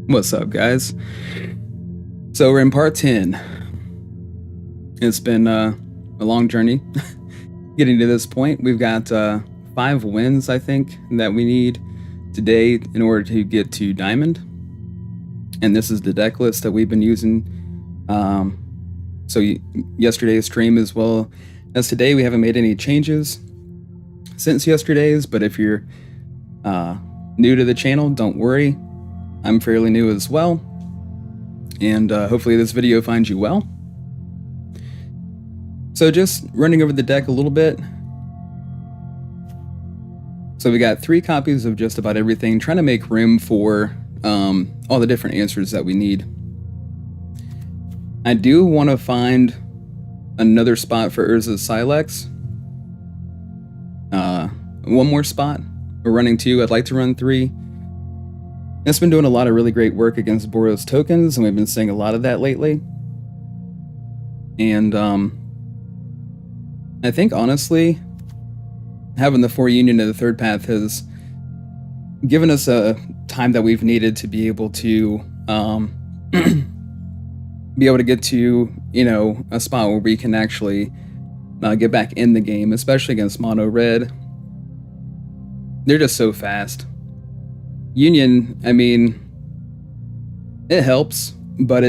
What's up, guys? So we're in part 10. It's been a long journey getting to this point. We've got 5 wins, I think, that we need today in order to get to Diamond. And this is the deck list that we've been using. So yesterday's stream as well as today, we haven't made any changes since yesterday's. But if you're new to the channel, don't worry. I'm fairly new as well, and hopefully this video finds you well. So just running over the deck a little bit. So we got 3 copies of just about everything, trying to make room for all the different answers that we need. I do want to find another spot for Urza's Silex. One more spot. We're running 2. I'd like to run 3. It's been doing a lot of really great work against Boros tokens, and we've been seeing a lot of that lately. And I think, honestly, having the 4 union to the 3rd path has given us a time that we've needed to be able to get to, a spot where we can actually get back in the game, especially against mono red. They're just so fast. Union, I mean, it helps, but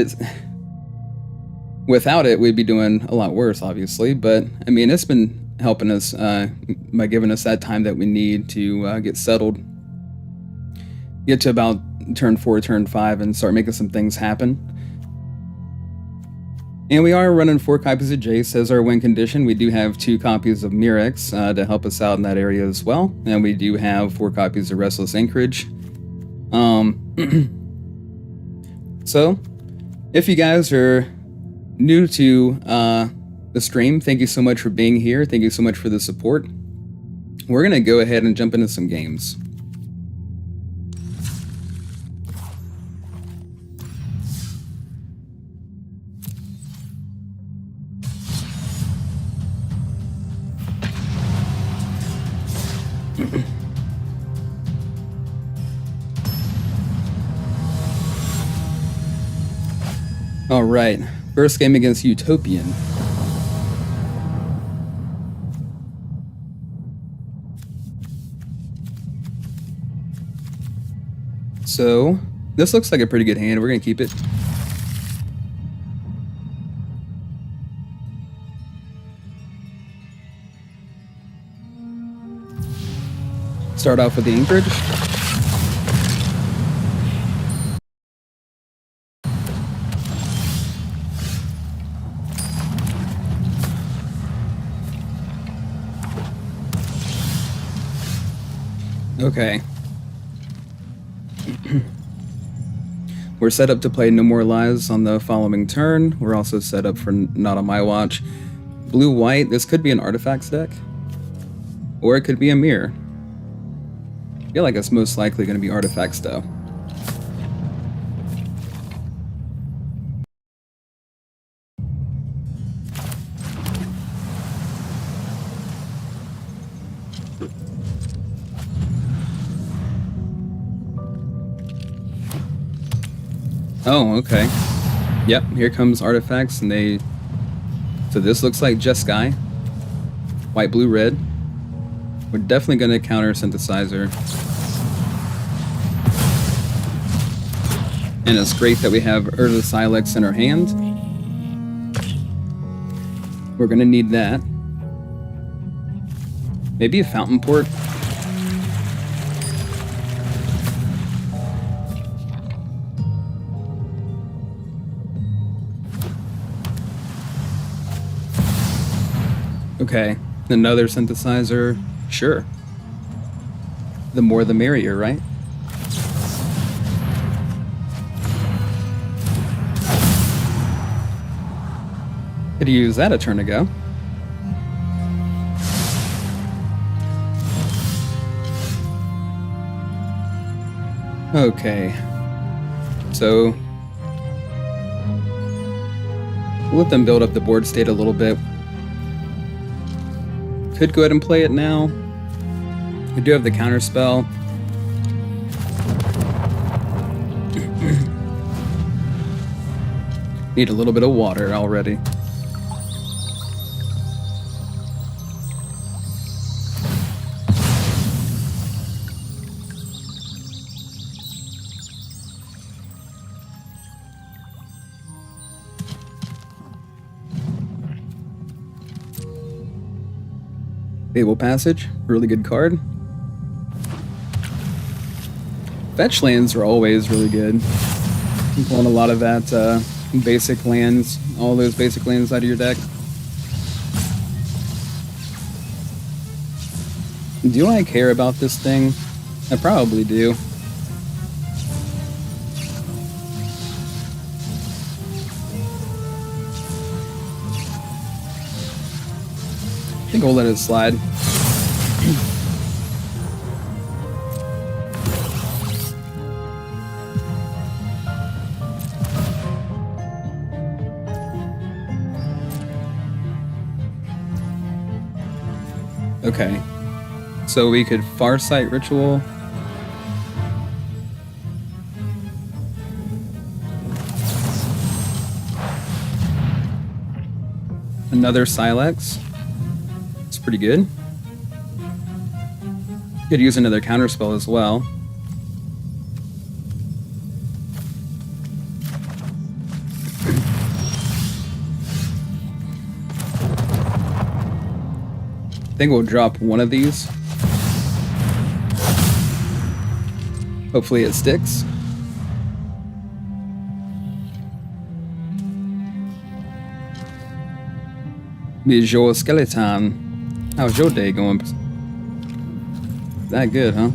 without it, we'd be doing a lot worse, obviously. But I mean, it's been helping us by giving us that time that we need to get settled, get to about turn 4, turn 5, and start making some things happen. And we are running 4 copies of Jace as our win condition. We do have 2 copies of Murex to help us out in that area as well, and we do have 4 copies of Restless Anchorage. So, if you guys are new to the stream, thank you so much for being here. Thank you so much for the support. We're going to go ahead and jump into some games. Alright, first game against Utopian. So, this looks like a pretty good hand. We're going to keep it. Start off with the Anchorage. Okay. We're set up to play No More Lies on the following turn. We're also set up for Not on My Watch. Blue-white, this could be an artifacts deck. Or it could be a mirror. I feel like it's most likely going to be artifacts, though. Oh, okay. Yep, here comes artifacts, and so this looks like Jeskai. White, blue, red. We're definitely going to counter Synthesizer. And it's great that we have Urza Silex in our hand. We're going to need that. Maybe a Fountain Port. Okay, another Synthesizer. Sure. The more the merrier, right? Could use that a turn ago. Okay. So we'll let them build up the board state a little bit. Could go ahead and play it now. We do have the counter spell. Need a little bit of water already. Fable Passage, really good card. Fetch lands are always really good. I'm pulling a lot of that basic lands, all those basic lands out of your deck. Do I care about this thing? I probably do. I think we'll let it slide. Okay, so we could Farsight Ritual. Another Silex. It's pretty good. Could use another counterspell as well. I think we'll drop one of these. Hopefully it sticks. Bonjour Skeleton. How's your day going? That good, huh?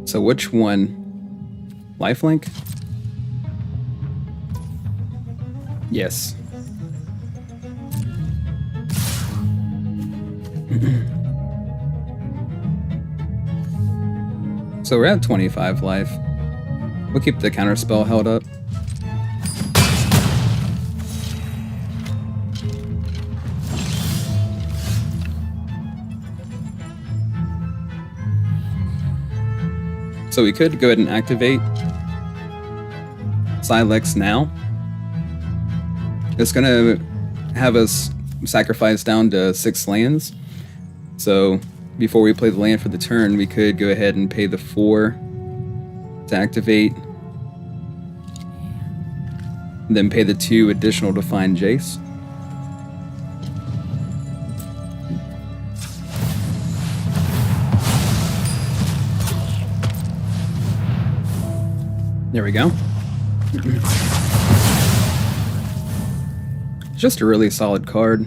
So which one? Lifelink? Yes. So we're at 25 life. We'll keep the counterspell held up. So we could go ahead and activate Silex now. It's gonna have us sacrifice down to 6 lands. So before we play the land for the turn, we could go ahead and pay the 4 to activate, and then pay the 2 additional to find Jace. There we go. Just a really solid card.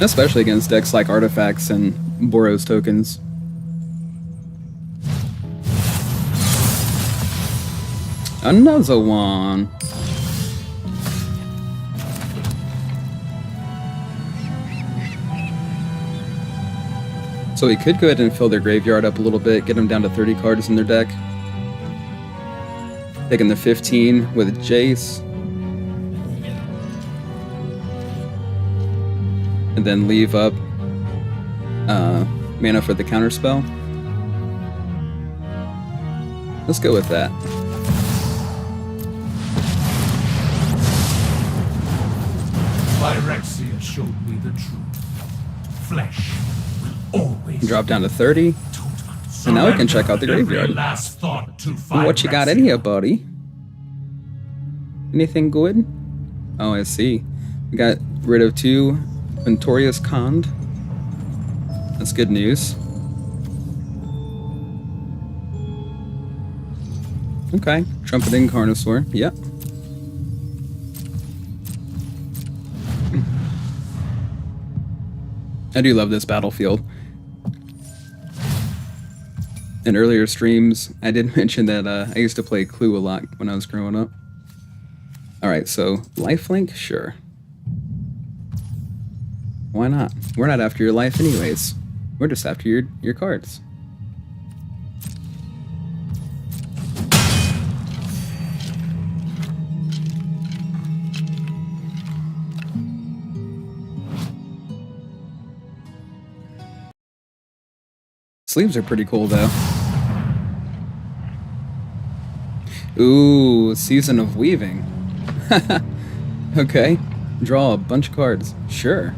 Especially against decks like Artifacts and Boros tokens. Another one. So we could go ahead and fill their graveyard up a little bit, get them down to 30 cards in their deck. Taking the 15 with Jace. And then leave up mana for the counterspell. Let's go with that. Phyrexia showed me the truth. Flesh will always Drop down to 30. And now we can check out the graveyard. What you got in here, buddy? Anything good? Oh, I see. We got rid of 2 Ventorious Cond. That's good news. Okay, Trumpeting Carnosaur. Yep. I do love this battlefield. In earlier streams, I did mention that I used to play Clue a lot when I was growing up. Alright, so lifelink? Sure. Why not? We're not after your life anyways. We're just after your cards. Sleeves are pretty cool, though. Ooh, Season of Weaving. Okay. Draw a bunch of cards. Sure.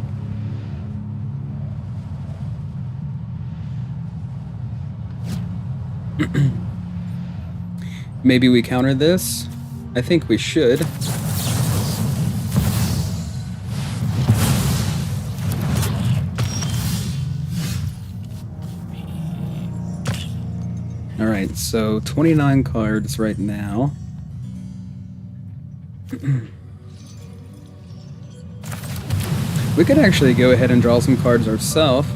Maybe we counter this? I think we should. Alright, so 29 cards right now. We could actually go ahead and draw some cards ourselves.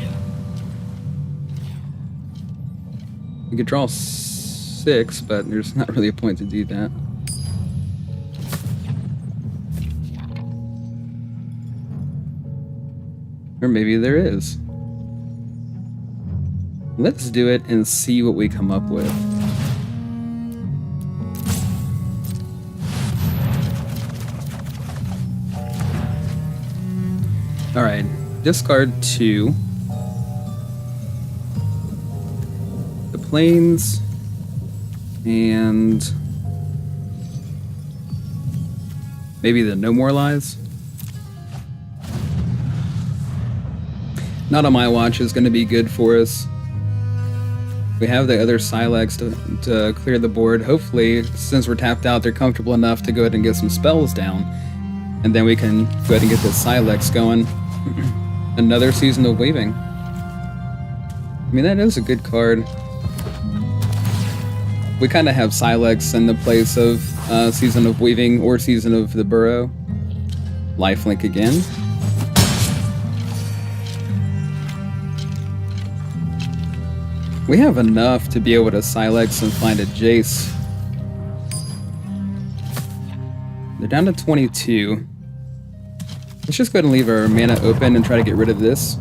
We could draw 6, but there's not really a point to do that. Or maybe there is. Let's do it and see what we come up with. Alright, discard 2. The plains. And maybe the No More Lies. Not on my watch is going to be good for us. We have the other Silex to clear the board. Hopefully, since we're tapped out, they're comfortable enough to go ahead and get some spells down. And then we can go ahead and get this Silex going. Another Season of Weaving. I mean, that is a good card. We kind of have Silex in the place of Season of Weaving or Season of the Burrow. Lifelink again. We have enough to be able to Silex and find a Jace. They're down to 22. Let's just go ahead and leave our mana open and try to get rid of this.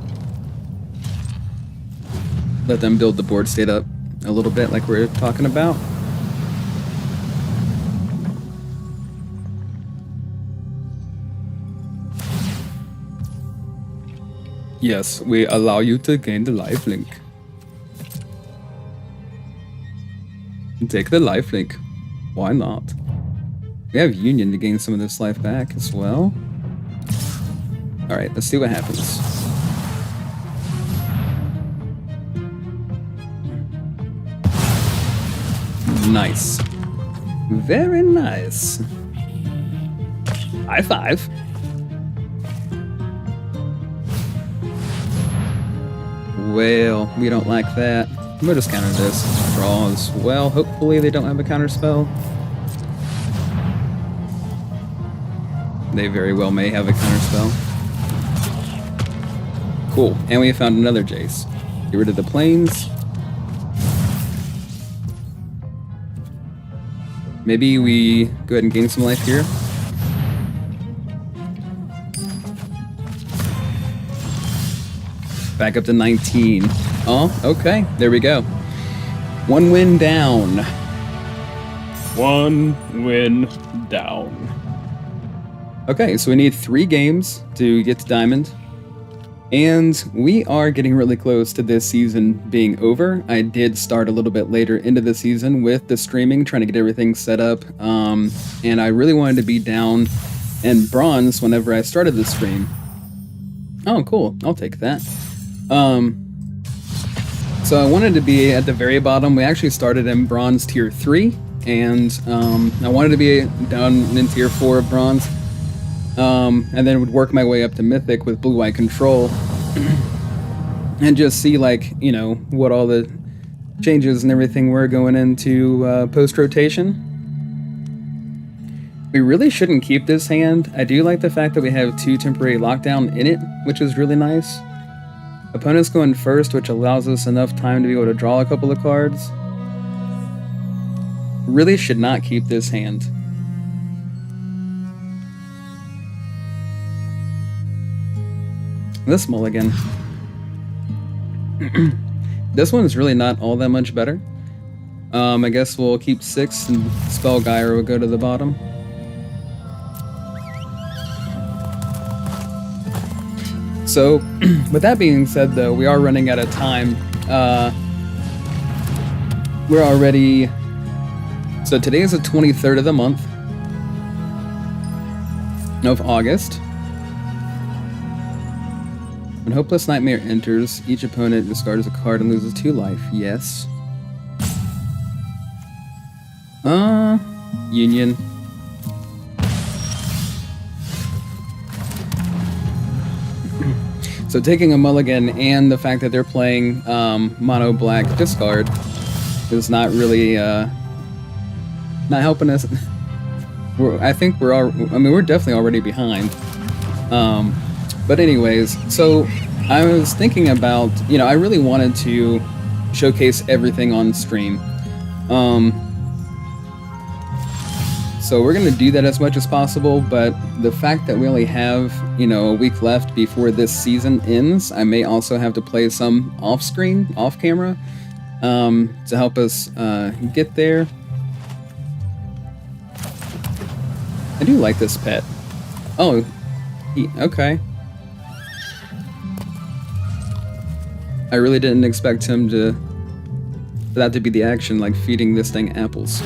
Let them build the board state up a little bit like we're talking about. Yes, we allow you to gain the lifelink. Take the lifelink. Why not? We have Union to gain some of this life back as well. Alright, let's see what happens. Nice. Very nice. High five. Well, we don't like that. We'll just counter this. Draw as well. Hopefully they don't have a counter spell. They very well may have a counter spell. Cool. And we found another Jace. Get rid of the plains. Maybe we go ahead and gain some life here. Back up to 19. Oh, okay. There we go. 1 win down. 1 win down. Okay, so we need 3 games to get to Diamond. And we are getting really close to this season being over. I did start a little bit later into the season with the streaming, trying to get everything set up. And I really wanted to be down in bronze whenever I started the stream. Oh, cool. I'll take that. So I wanted to be at the very bottom. We actually started in bronze tier 3, and I wanted to be down in tier 4 of bronze, and then would work my way up to Mythic with blue-white control, and just see, like, you know, what all the changes and everything were going into post-rotation. We really shouldn't keep this hand. I do like the fact that we have 2 temporary lockdown in it, which is really nice. Opponent's going first, which allows us enough time to be able to draw a couple of cards. Really should not keep this hand. This mulligan. This one is really not all that much better. I guess we'll keep 6 and Spell Gyre will go to the bottom. So, with that being said, though, we are running out of time. we're already... So today is the 23rd of the month of August. When Hopeless Nightmare enters, each opponent discards a card and loses 2 life. Yes. Union. So taking a mulligan and the fact that they're playing mono black discard is not really not helping us. I think we're definitely already behind. But anyways, so I was thinking about, I really wanted to showcase everything on stream. So we're going to do that as much as possible, but the fact that we only have, a week left before this season ends, I may also have to play some off-screen, off-camera, to help us get there. I do like this pet. Oh, okay. I really didn't expect him for that to be the action, like feeding this thing apples.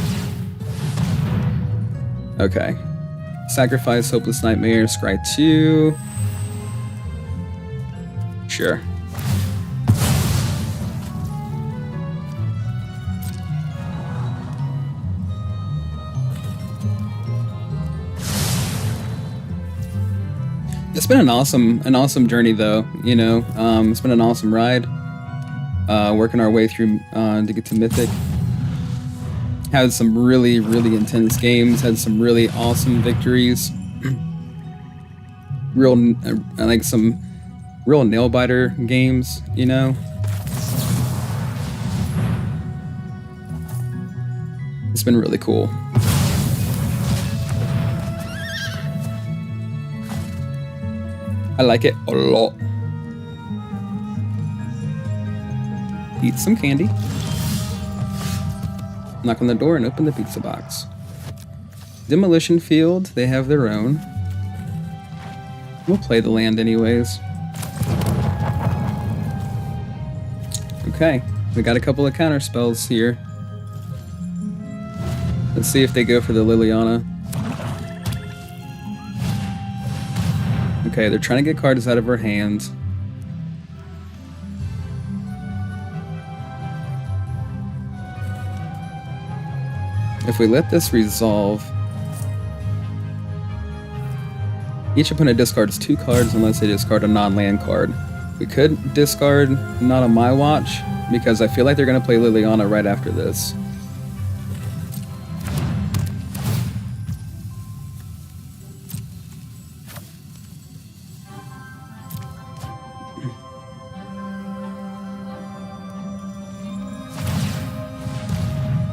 Okay. Sacrifice, Hopeless Nightmare, scry 2. Sure. It's been an awesome journey though, it's been an awesome ride. Working our way through to get to Mythic. Had some really, really intense games, had some really awesome victories. Like some real nail-biter games, It's been really cool. I like it a lot. Eat some candy. Knock on the door and open the pizza box. Demolition Field, they have their own. We'll play the land anyways. Okay, we got a couple of counter spells here. Let's see if they go for the Liliana. Okay, they're trying to get cards out of her hands. If we let this resolve, each opponent discards 2 cards unless they discard a non-land card. We could discard Not on My Watch, because I feel like they're going to play Liliana right after this.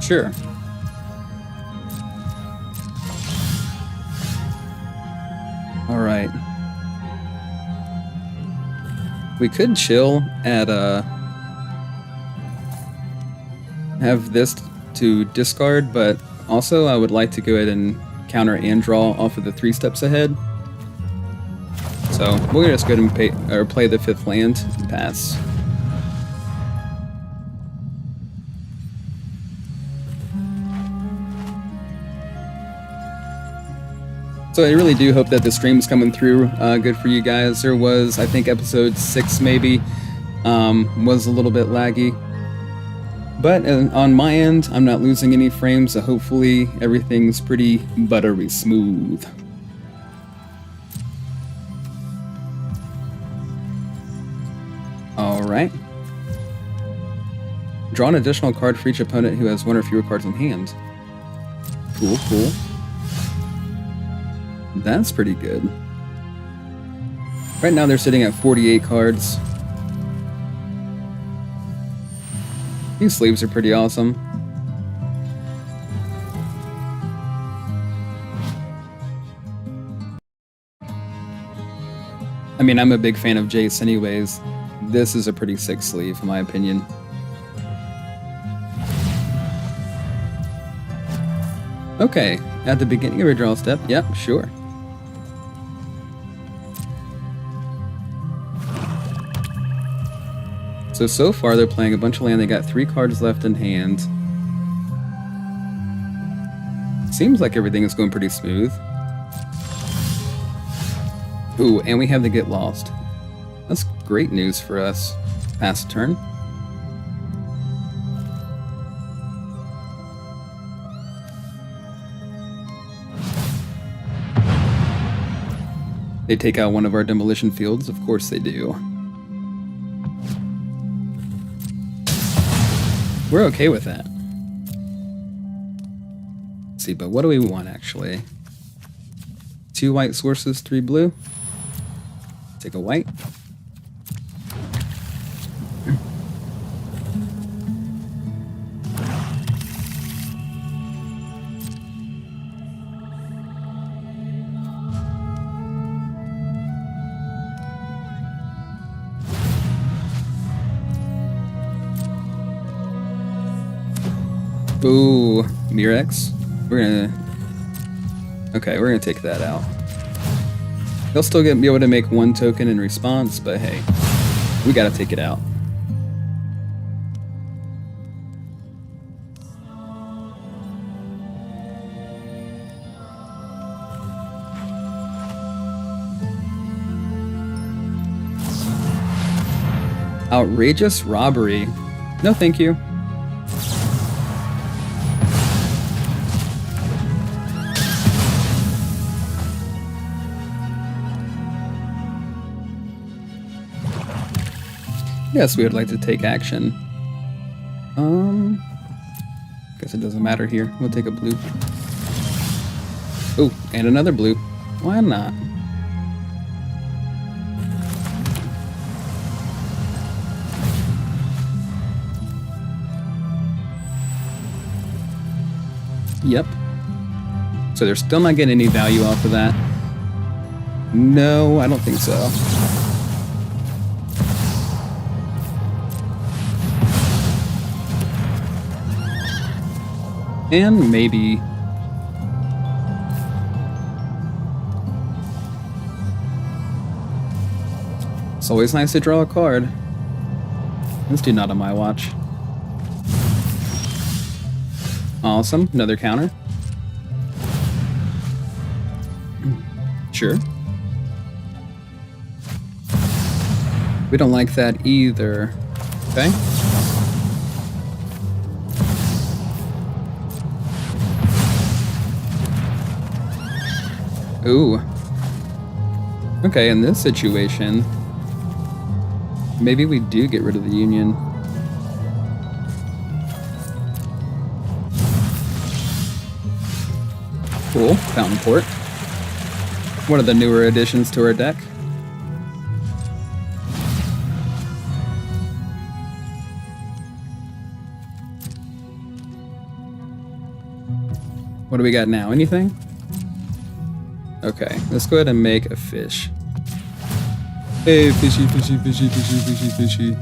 Sure. Alright. We could chill at have this to discard, but also I would like to go ahead and counter and draw off of the 3 steps ahead. So we'll just go ahead and play the 5th land and pass. So I really do hope that the stream's coming through good for you guys. There was, I think, episode 6 maybe was a little bit laggy. But on my end, I'm not losing any frames, so hopefully everything's pretty buttery smooth. Alright. Draw an additional card for each opponent who has 1 or fewer cards in hand. Cool, cool. That's pretty good. Right now they're sitting at 48 cards. These sleeves are pretty awesome. I mean, I'm a big fan of Jace anyways. This is a pretty sick sleeve in my opinion. Okay, at the beginning of your draw step, yep, sure. So far they're playing a bunch of land. They got 3 cards left in hand. Seems like everything is going pretty smooth. Ooh, and we have the get lost. That's great news for us. Past turn. They take out one of our demolition fields. Of course they do. We're okay with that. Let's see, but what do we want actually? 2 white sources, 3 blue. Take a white. Ooh, Mirex. We're gonna take that out. They'll still be able to make 1 token in response, but hey, we gotta take it out. Outrageous robbery. No, thank you. Yes, we would like to take action. Guess it doesn't matter here. We'll take a blue. Oh, and another blue. Why not? Yep. So they're still not getting any value off of that. No, I don't think so. And maybe... It's always nice to draw a card. Let's do not on my watch. Awesome. Another counter. Sure. We don't like that either. Okay. Ooh. Okay, in this situation, maybe we do get rid of the Union. Cool. Fountain Port. One of the newer additions to our deck. What do we got now? Anything? Okay, let's go ahead and make a fish. Hey, fishy, fishy, fishy, fishy, fishy, fishy.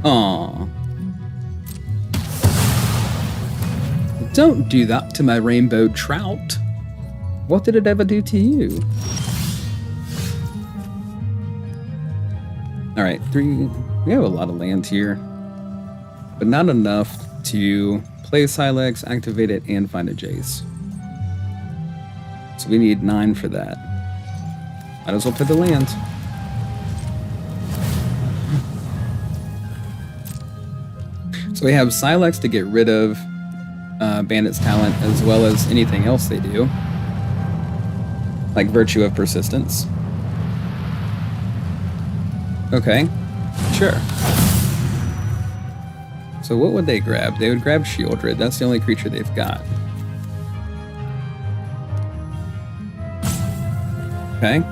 Aww. Don't do that to my rainbow trout. What did it ever do to you? Alright, 3. We have a lot of land here, but not enough to play Silex, activate it, and find a Jace. So we need 9 for that. Might as well play the land. So we have Silex to get rid of Bandit's talent as well as anything else they do. Like Virtue of Persistence. Okay, sure. So what would they grab? They would grab Shieldred. That's the only creature they've got. Okay.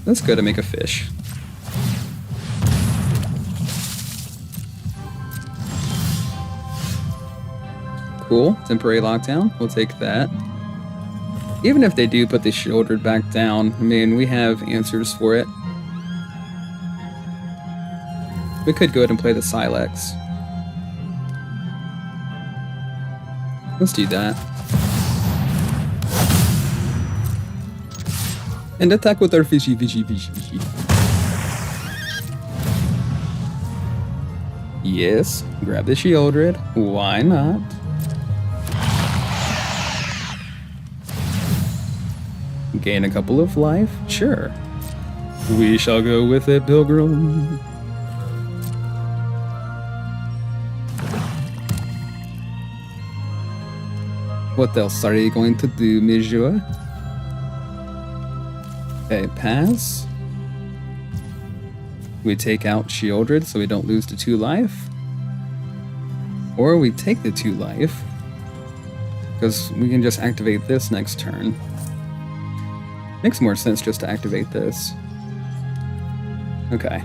Let's go to make a fish. Cool. Temporary lockdown. We'll take that. Even if they do put the Shieldred back down, I mean, we have answers for it. We could go ahead and play the Silex. Let's do that. And attack with our fishy, fishy, fishy, fishy. Yes, grab the Shieldred. Why not? Gain a couple of life? Sure. We shall go with it, Pilgrim. What else are you going to do, monsieur? Okay, pass. We take out Shieldred so we don't lose the 2 life. Or we take the 2 life, because we can just activate this next turn. Makes more sense just to activate this. Okay.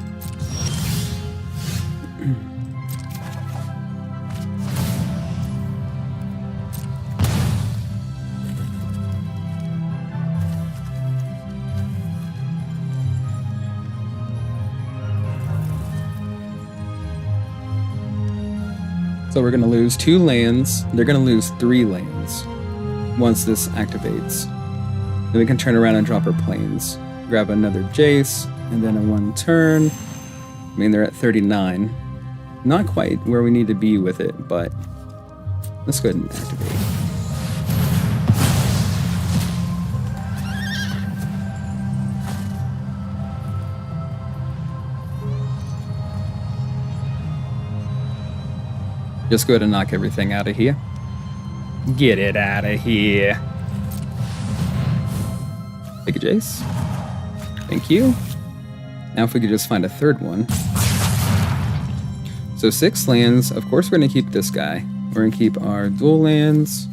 So we're going to lose 2 lands. They're going to lose 3 lands once this activates. Then we can turn around and drop our planes. Grab another Jace, and then in 1 turn. I mean, they're at 39. Not quite where we need to be with it, but let's go ahead and activate. Just go ahead and knock everything out of here. Get it out of here. Take a Jace. Thank you. Now if we could just find a 3rd one. So 6 lands. Of course we're going to keep this guy. We're going to keep our dual lands.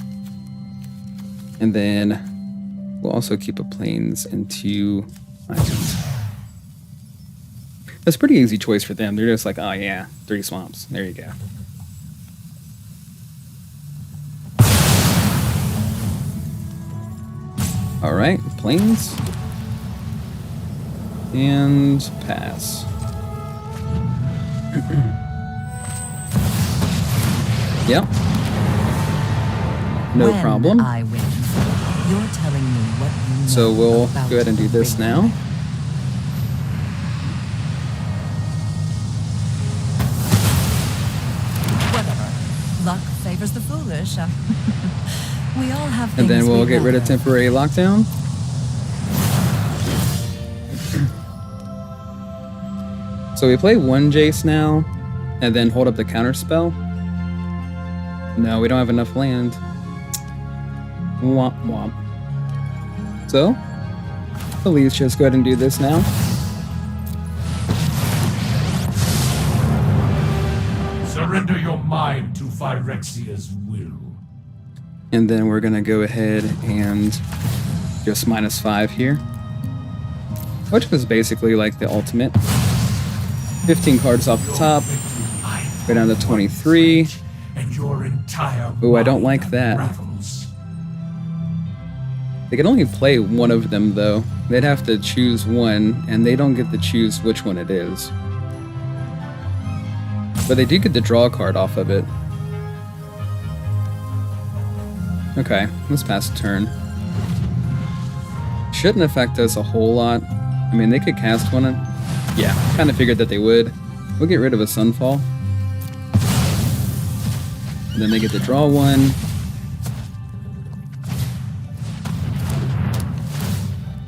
And then we'll also keep a plains and 2 islands. That's a pretty easy choice for them. They're just like, oh yeah, 3 swamps. There you go. Alright, plains. And pass. Yep. No When problem. I win, you're telling me what you know So we'll about go ahead and do this the now. Whatever. Luck favors the foolish. We all have things And then we'll we get rid of value. temporary lockdown. So we play 1 Jace now, and then hold up the counter spell. No, we don't have enough land. Womp womp. So, please just go ahead and do this now. Surrender your mind to Phyrexia's will. And then we're gonna go ahead and just -5 here. Which was basically like the ultimate. 15 cards off the top. Go down to 23. And your entire Ooh, I don't mind like that. unravels. They can only play one of them though. They'd have to choose one, and they don't get to choose which one it is. But they do get to draw a card off of it. Okay, let's pass a turn. Shouldn't affect us a whole lot. I mean, they could cast one. Yeah, kind of figured that they would. We'll get rid of a Sunfall. And then they get to draw one.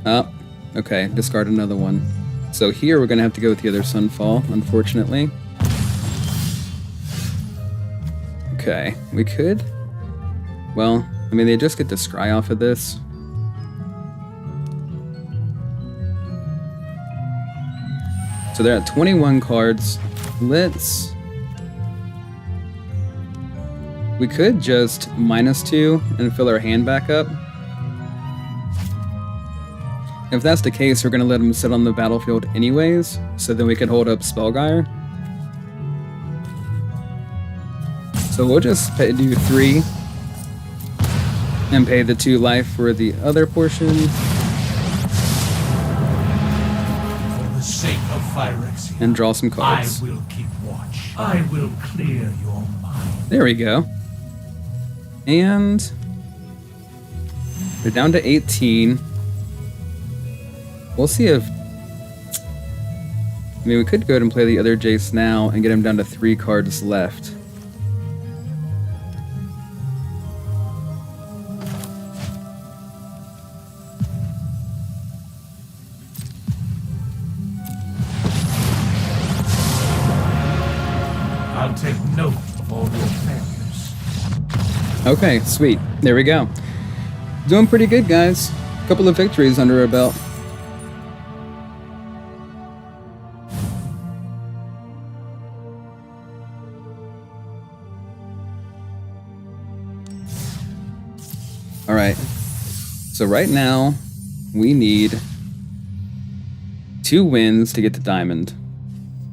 Oh, okay, discard another one. So here we're going to have to go with the other Sunfall, unfortunately. Okay, we could. Well, I mean, they just get to scry off of this. So they're at 21 cards. We could just -2 and fill our hand back up. If that's the case, we're going to let them sit on the battlefield anyways, so then we can hold up Spellgyre. So we'll just do 3 and pay the 2 life for the other portion. For the sake of Phyrexia, And draw some cards. I will keep watch. I will clear your mind. There we go. And we're down to 18. We'll see if... I mean, we could go ahead and play the other Jace now and get him down to 3 cards left. I'll take note of all your failures. Okay, sweet. There we go. Doing pretty good, guys. Couple of victories under our belt. Alright. So right now, we need 2 wins to get to Diamond.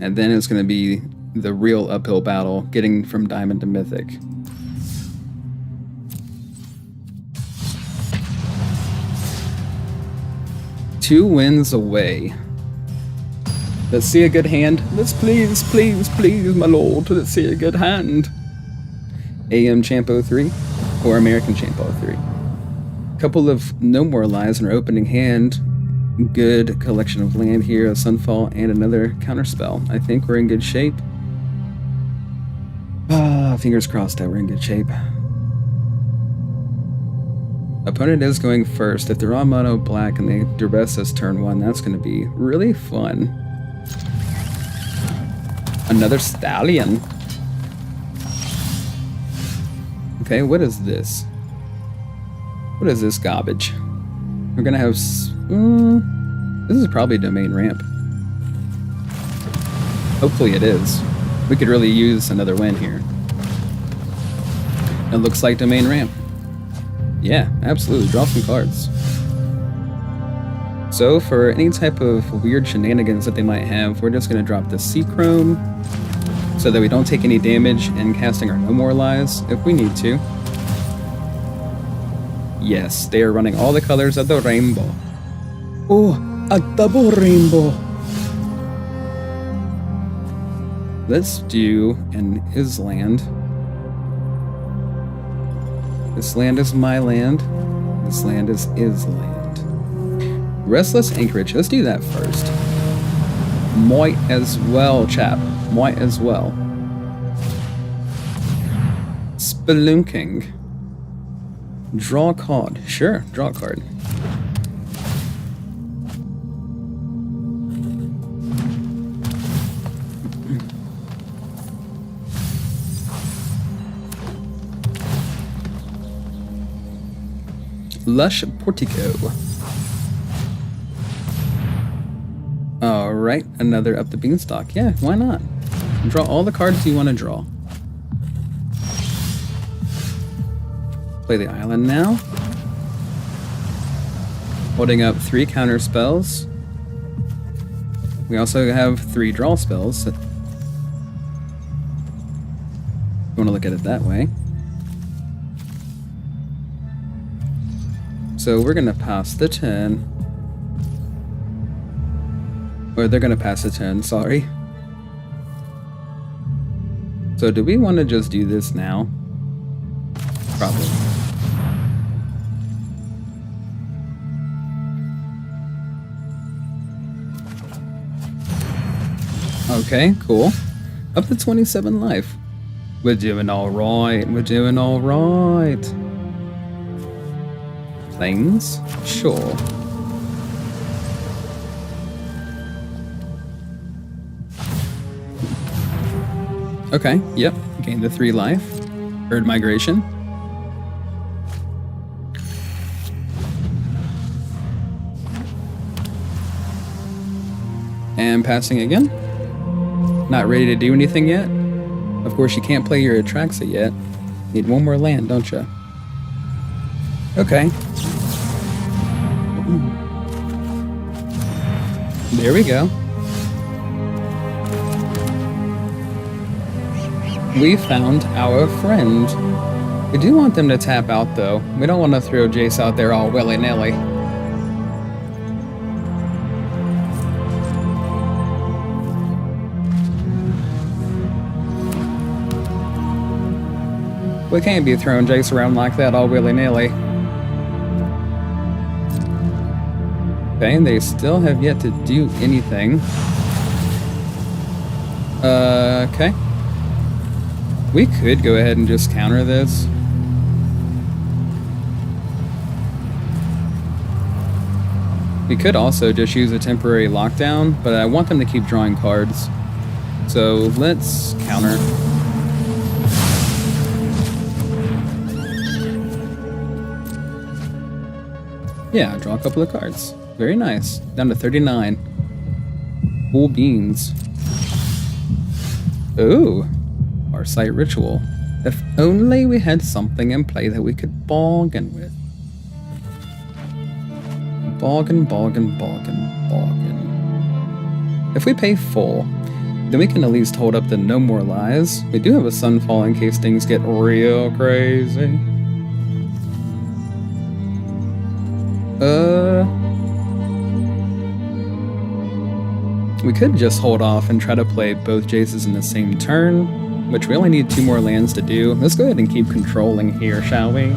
And then it's going to be the real uphill battle, getting from Diamond to Mythic. Two wins away. Let's see a good hand. Let's please, my lord, let's see a good hand. AM Champo 3 or American Champo 3. Couple of no more lies in our opening hand. Good collection of land here, a Sunfall and another counterspell. I think we're in good shape. Fingers crossed that we're in good shape. Opponent is going first. If they're on mono black and they duress us turn 1, that's going to be really fun. Another stallion. Okay, what is this? What is this garbage? We're going to have... this is probably domain ramp. Hopefully it is. We could really use another win here. It looks like domain ramp. Yeah, absolutely. Draw some cards. So for any type of weird shenanigans that they might have, we're just going to drop the Seachrome so that we don't take any damage and casting our No More Lies if we need to. Yes, they are running all the colors of the rainbow. Oh, a double rainbow. Let's do an Island. This land is my land. This land is land. Restless Anchorage. Let's do that first. Might as well, chap. Might as well. Spelunking. Draw a card. Sure, draw a card. Lush Portico. Alright, another up the beanstalk. Yeah, why not? Draw all the cards you want to draw. Play the island now. Holding up 3 counter spells. We also have 3 draw spells. You want to look at it that way. So we're going to pass the turn. Or they're going to pass the turn, sorry. So do we want to just do this now? Probably. Okay, cool. Up to 27 life. We're doing alright. We're doing alright. Planes? Sure. Okay, yep. Gained the 3 life. Bird migration. And passing again. Not ready to do anything yet. Of course, you can't play your Atraxa yet. Need 1 more land, don't you? Okay. There we go. We found our friend. We do want them to tap out, though. We don't want to throw Jace out there all willy-nilly. We can't be throwing Jace around like that all willy-nilly. Okay, they still have yet to do anything. Okay. We could go ahead and just counter this. We could also just use a temporary lockdown, but I want them to keep drawing cards. So let's counter. Yeah, draw a couple of cards. Very nice. Down to 39. Cool beans. Ooh. Farsight Ritual. If only we had something in play that we could bargain with. Bargain. If we pay full, then we can at least hold up the No More Lies. We do have a Sunfall in case things get real crazy. We could just hold off and try to play both Jaces in the same turn, which we only need 2 more lands to do. Let's go ahead and keep controlling here, shall we?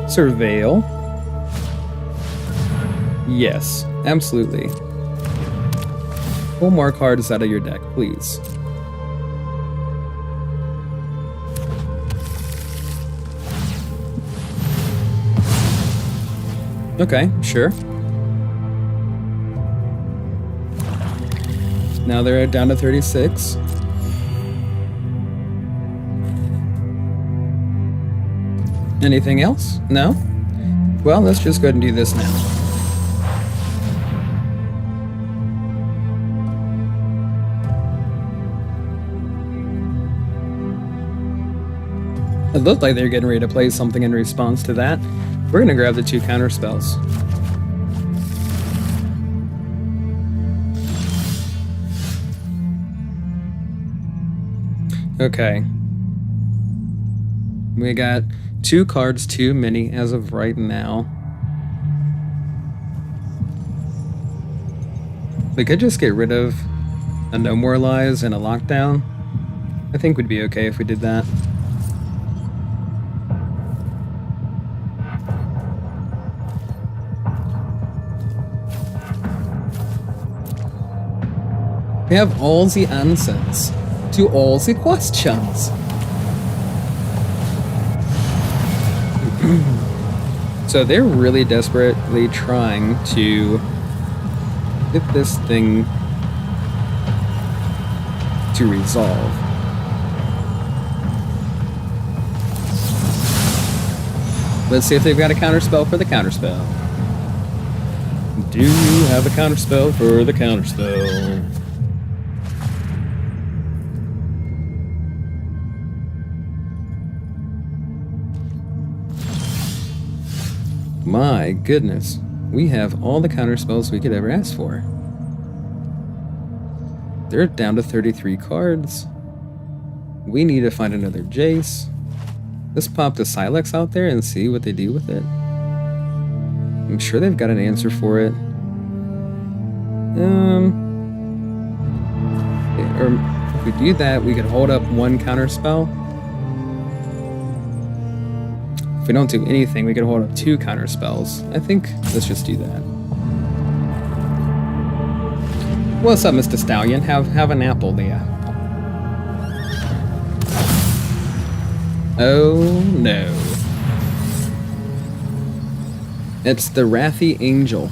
Surveil. Yes, absolutely. Pull more cards out of your deck, please. Okay, sure. Now they're down to 36. Anything else? No? Well, let's just go ahead and do this now. It looked like they're getting ready to play something in response to that. We're going to grab the 2 counter spells. Okay. We got 2 cards too many as of right now. We could just get rid of a No More Lies and a Lockdown. I think we'd be okay if we did that. We have all the answers to all the questions. So they're really desperately trying to get this thing to resolve. Let's see if they've got a counterspell for the counterspell. Do you have a counterspell for the counterspell? My goodness, we have all the counterspells we could ever ask for. They're down to 33 cards. We need to find another Jace. Let's pop the Silex out there and see what they do with it. I'm sure they've got an answer for it. Or if we do that, we could hold up 1 counterspell. If we don't do anything, we could hold up 2 counter spells. I think let's just do that. What's up, Mr. Stallion? Have an apple there. Oh no. It's the Wrathy Angel.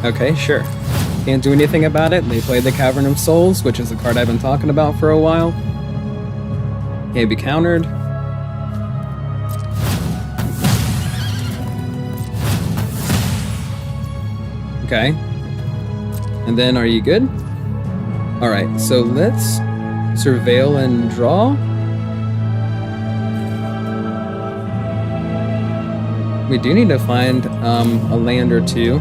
Okay, sure. Can't do anything about it. They played the Cavern of Souls, which is a card I've been talking about for a while. Can't be countered. Okay. And then are you good? Alright, so let's surveil and draw. We do need to find a land or 2.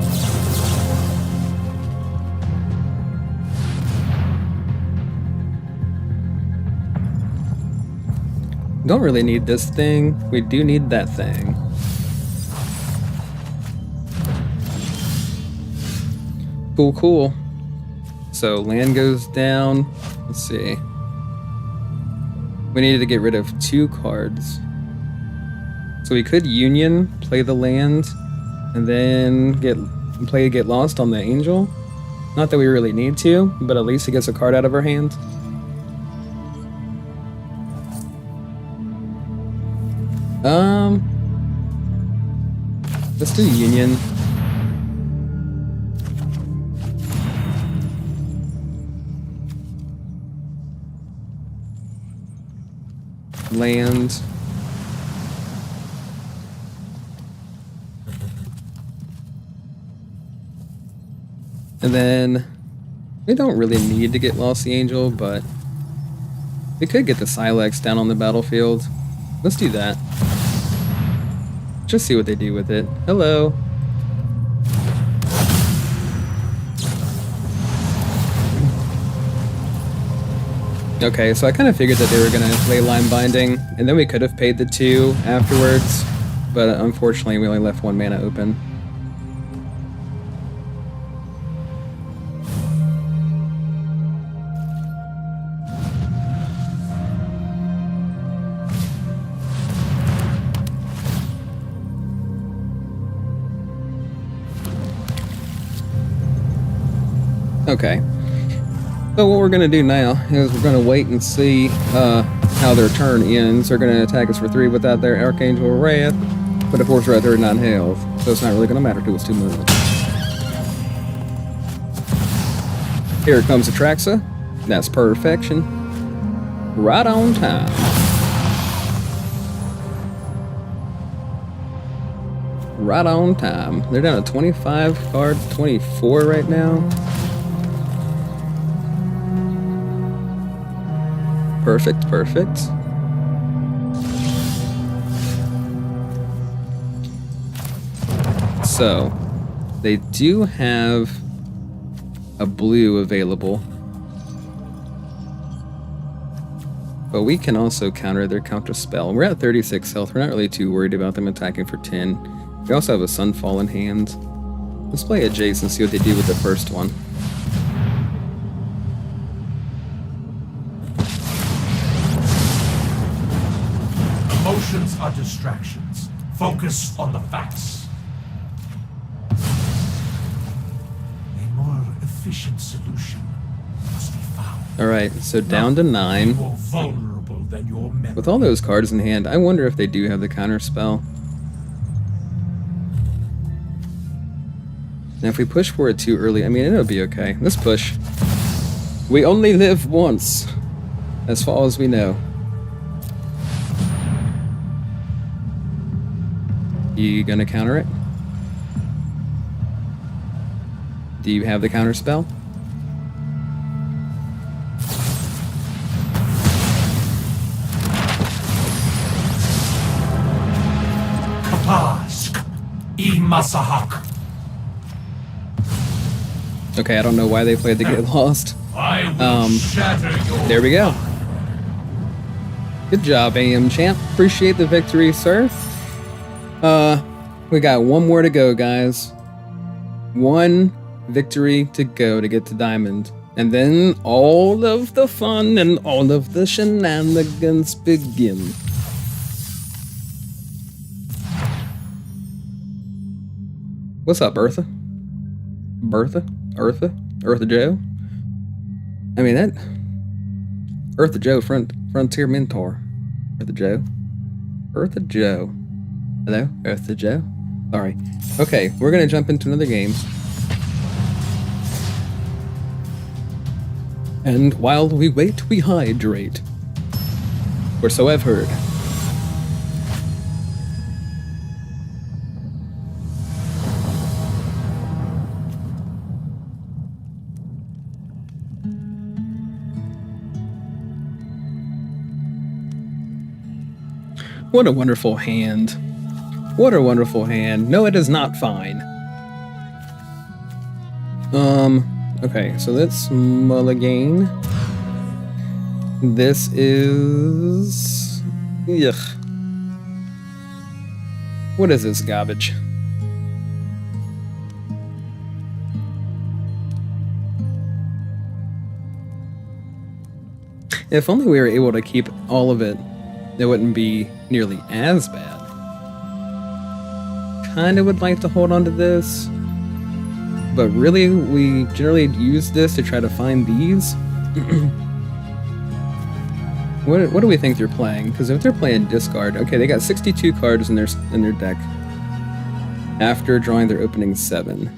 Don't really need this thing. We do need that thing. Cool, cool. So land goes down. Let's see. We needed to get rid of 2 cards. So we could Union, play the land, and then get lost on the Angel. Not that we really need to, but at least it gets a card out of our hand. Let's do Union. Land. And then we don't really need to get Lost the Angel, but we could get the Silex down on the battlefield. Let's do that. Just see what they do with it. Hello. Okay, so I kind of figured that they were going to play Line Binding, and then we could have paid the 2 afterwards, but unfortunately we only left 1 mana open. Okay. So what we're going to do now is we're going to wait and see how their turn ends. They're going to attack us for 3 without their Archangel Wrath, but of course we're at 39 health, so it's not really going to matter to us too much. Here comes Atraxa. That's perfection. Right on time. Right on time. They're down to 25 cards, 24 right now. Perfect, perfect. So, they do have a blue available. But we can also counter their counter spell. We're at 36 health. We're not really too worried about them attacking for 10. We also have a Sunfall in hand. Let's play a Jace and see what they do with the first one. Emotions are distractions. Focus on the facts. A more efficient solution must be found. Alright, so down to 9. More vulnerable than your memory. With all those cards in hand, I wonder if they do have the counter spell. Now if we push for it too early, I mean, it'll be okay. Let's push. We only live once, as far as we know. You gonna counter it? Do you have the counter spell? Kapask. Imasahak. Okay, I don't know why they played the Get Lost. I will shatter your... There we go. Good job, AM Champ. Appreciate the victory, sir. We got 1 more to go, guys. 1 victory to go to get to Diamond. And then all of the fun and all of the shenanigans begin. What's up, Eartha? Eartha Joe? I mean, that... Eartha Joe, Frontier Mentor. Eartha Joe. Hello, Eartha Joe? Sorry. Okay, we're gonna jump into another game. And while we wait, we hydrate. Or so I've heard. What a wonderful hand. What a wonderful hand. No, it is not fine. Okay, so let's mulligan. This is... Yuck. What is this garbage? If only we were able to keep all of it, it wouldn't be nearly as bad. kind of would like to hold on to this, but really we generally use this to try to find these. What do we think they're playing? Because if they're playing discard, okay, they got 62 cards in their deck after drawing their opening 7.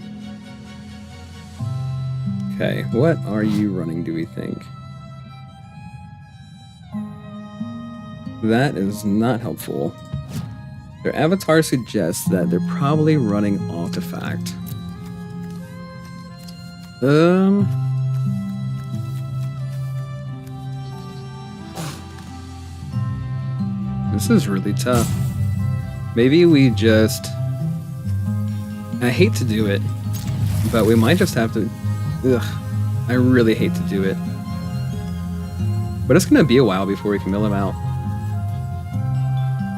Okay, what are you running, do we think? That is not helpful. Their avatar suggests that they're probably running Artifact. This is really tough. Maybe we just... I hate to do it, but we might just have to... Ugh, I really hate to do it. But it's gonna be a while before we can mill him out.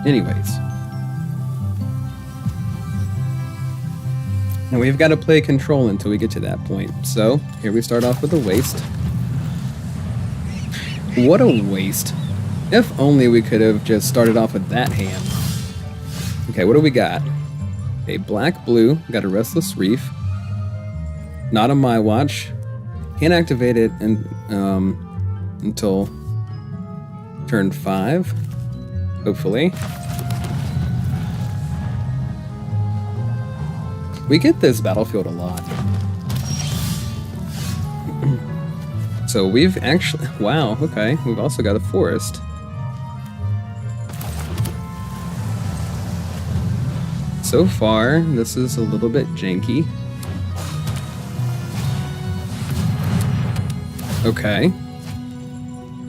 Anyways. And we've got to play control until we get to that point. So, here we start off with a waste. What a waste. If only we could have just started off with that hand. Okay, what do we got? A black-blue, got a Restless Reef. Not on my watch. Can't activate it until turn 5. Hopefully. We get this battlefield a lot. So we've actually... Wow, okay. We've also got a forest. So far, this is a little bit janky. Okay.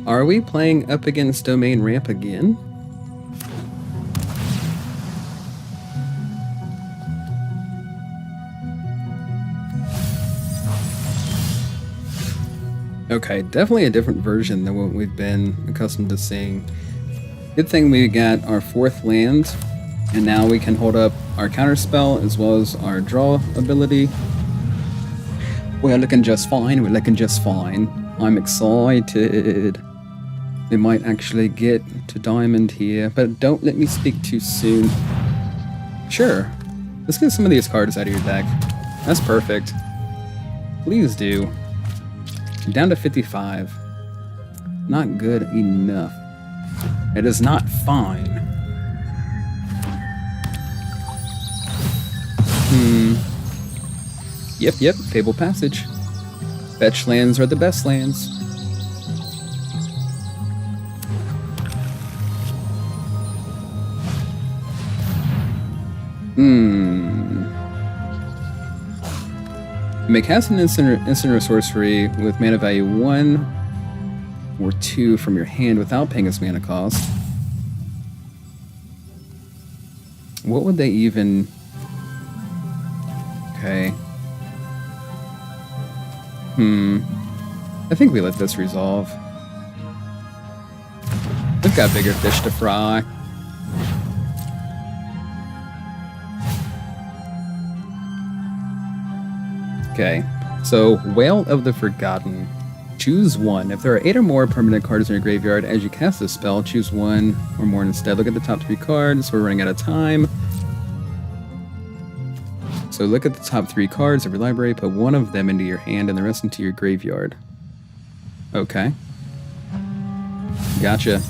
Are we playing up against Domain Ramp again? Okay, definitely a different version than what we've been accustomed to seeing. Good thing we got our 4th land, and now we can hold up our counterspell as well as our draw ability. We're looking just fine, we're looking just fine. I'm excited. We might actually get to diamond here, but don't let me speak too soon. Sure, let's get some of these cards out of your deck. That's perfect. Please do. Down to 55. Not good enough. It is not fine. Yep, Fable Passage. Fetch lands are the best lands. You may cast an instant or sorcery with mana value 1 or 2 from your hand without paying its mana cost. What would they even... Okay. I think we let this resolve. We've got bigger fish to fry. Okay, so Whale of the Forgotten. Choose one. If there are 8 or more permanent cards in your graveyard, as you cast this spell, choose 1 or more instead. Look at the top 3 cards. We're running out of time. So look at the top 3 cards of your library, put 1 of them into your hand and the rest into your graveyard. Okay. Gotcha.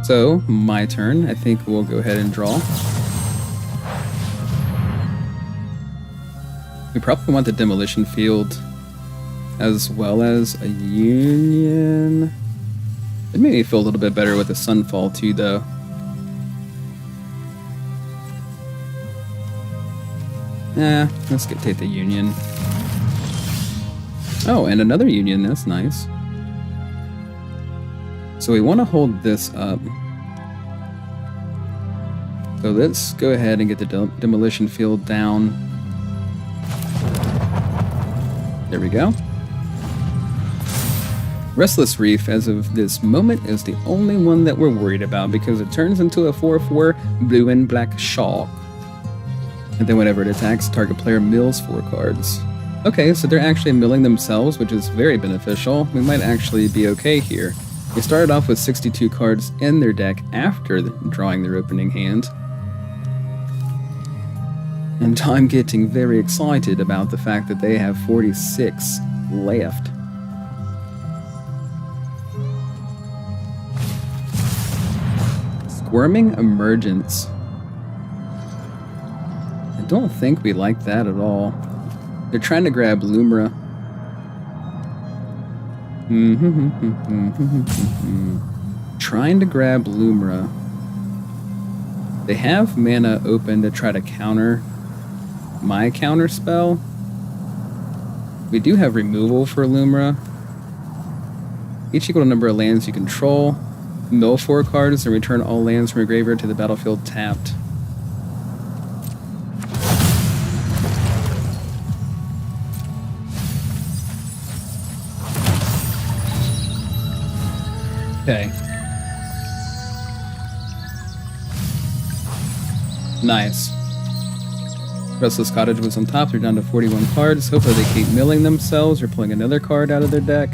So, my turn. I think we'll go ahead and draw. We probably want the Demolition Field as well as a Union. It made me feel a little bit better with the Sunfall too, though. Let's take the Union. Oh, and another Union. That's nice. So we want to hold this up. So let's go ahead and get the Demolition Field down. There we go. Restless Reef, as of this moment, is the only one that we're worried about because it turns into a 4/4 blue and black shark. And then whenever it attacks, target player mills 4 cards. Okay, so they're actually milling themselves, which is very beneficial. We might actually be okay here. They started off with 62 cards in their deck after drawing their opening hand. And I'm getting very excited about the fact that they have 46 left. Squirming Emergence. I don't think we like that at all. They're trying to grab Lumra. Trying to grab Lumra. They have mana open to try to counter my counter spell. We do have removal for Lumra. Each equal to number of lands you control. Mill 4 cards and return all lands from your graveyard to the battlefield tapped. Okay. Nice. Restless Cottage was on top. They're down to 41 cards. Hopefully they keep milling themselves or pulling another card out of their deck.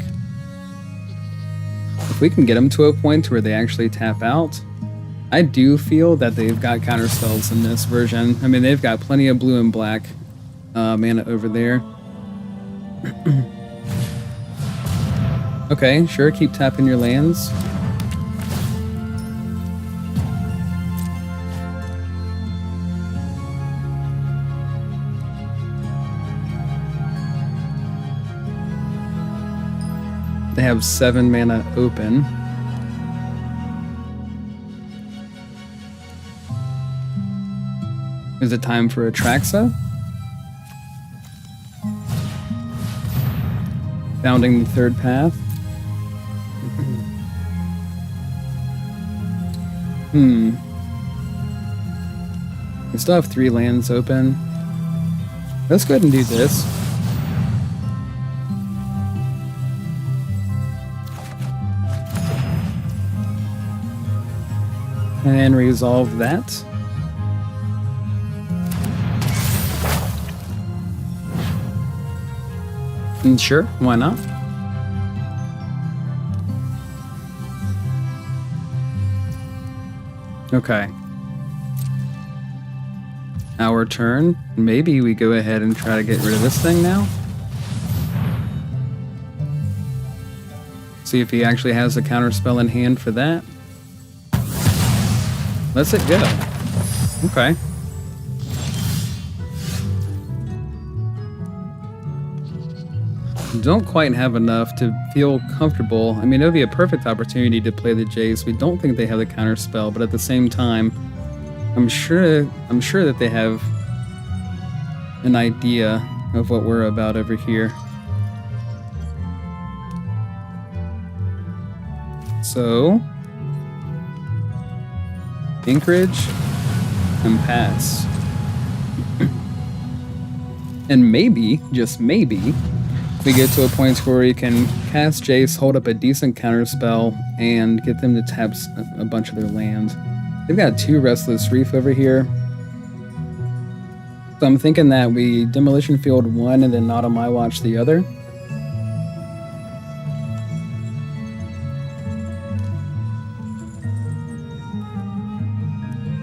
If we can get them to a point where they actually tap out, I do feel that they've got counter spells in this version. I mean, they've got plenty of blue and black mana over there. Okay, sure, keep tapping your lands. They have 7 mana open. Is it time for Atraxa? Founding the third path. We still have 3 lands open. Let's go ahead and do this. And resolve that. And sure, why not? Okay. Our turn. Maybe we go ahead and try to get rid of this thing now. See if he actually has a counter spell in hand for that. Let's it go. Okay. Don't quite have enough to feel comfortable. I mean, it would be a perfect opportunity to play the Jace. We don't think they have the counter spell, but at the same time, I'm sure that they have an idea of what we're about over here. So, Anchorage and pass. And maybe, just maybe, we get to a point where we can cast Jace, hold up a decent counter spell, and get them to tap a bunch of their land. They've got 2 Restless Reef over here. So I'm thinking that we Demolition Field 1 and then Not on My Watch the other.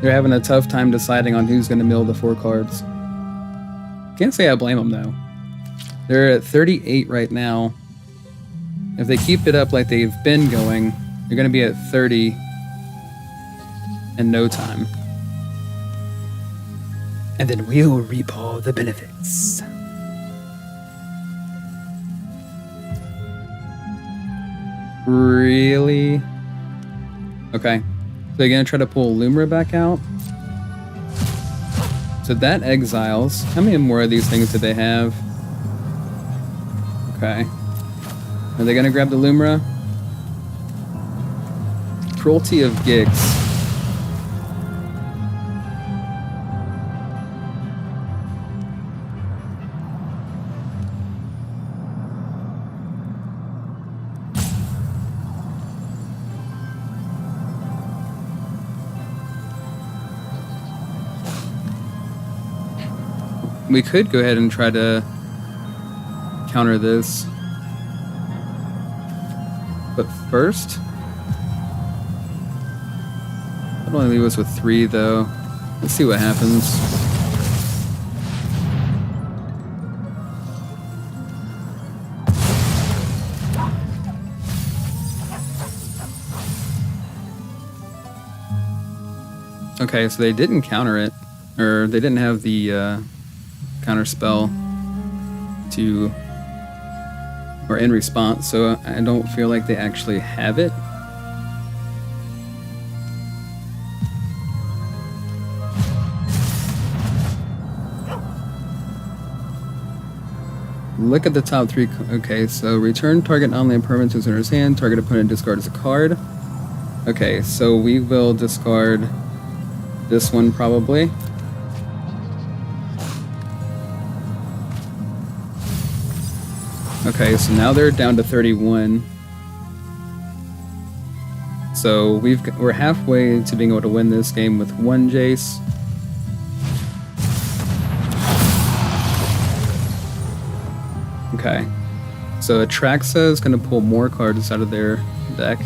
They're having a tough time deciding on who's going to mill the 4 cards. Can't say I blame them, though. They're at 38 right now. If they keep it up like they've been going, they're going to be at 30 in no time. And then we'll reap all the benefits. Really? Okay. So they're going to try to pull Lumra back out. So that exiles. How many more of these things do they have? Okay. Are they going to grab the Lumra? Cruelty of Gigs. We could go ahead and try to counter this. But first, It'll only leave us with 3 though. Let's see what happens. Okay, so they didn't counter it, or they didn't have the counter spell to, or in response, so I don't feel like they actually have it. Look at the top 3. Okay, so return target online permanent to its owner's hand. Target opponent discards a card. Okay, so we will discard this one probably. Okay, so now they're down to 31. So we're halfway to being able to win this game with 1 Jace. Okay, so Atraxa is going to pull more cards out of their deck.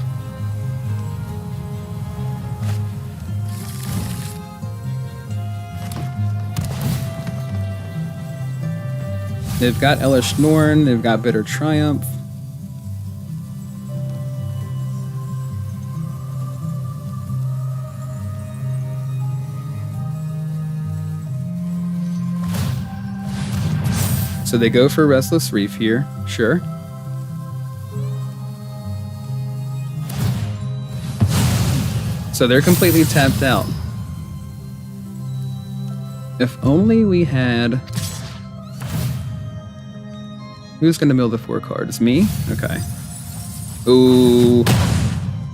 They've got Elish Norn, they've got Bitter Triumph. So they go for Restless Reef here, sure. So they're completely tapped out. If only we had... Who's gonna mill the 4 cards? Me? Okay. Ooh.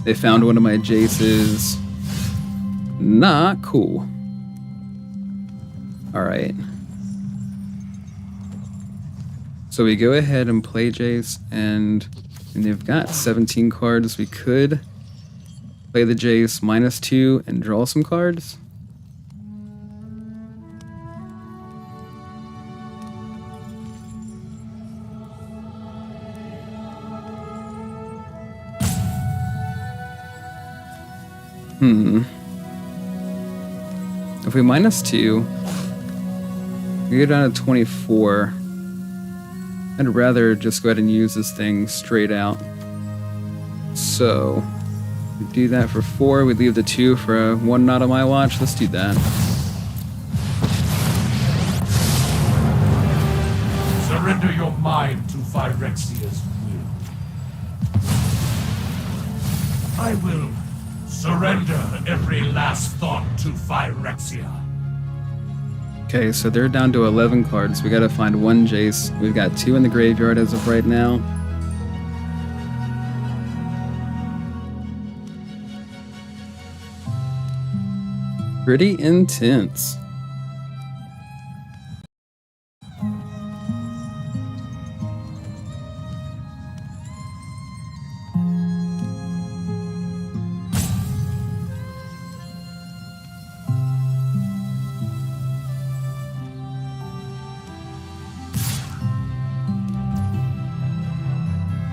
They found one of my Jaces. Not cool. Alright. So we go ahead and play Jace, and they've got 17 cards. We could play the Jace -2 and draw some cards. If we -2, we go down to 24. I'd rather just go ahead and use this thing straight out. So, we do that for 4. We leave the 2 for a 1 not on my watch. Let's do that. Surrender your mind to Phyrexia's will. I will surrender every last thought to Phyrexia. Okay, so they're down to 11 cards. We gotta find 1 Jace. We've got 2 in the graveyard as of right now. Pretty intense.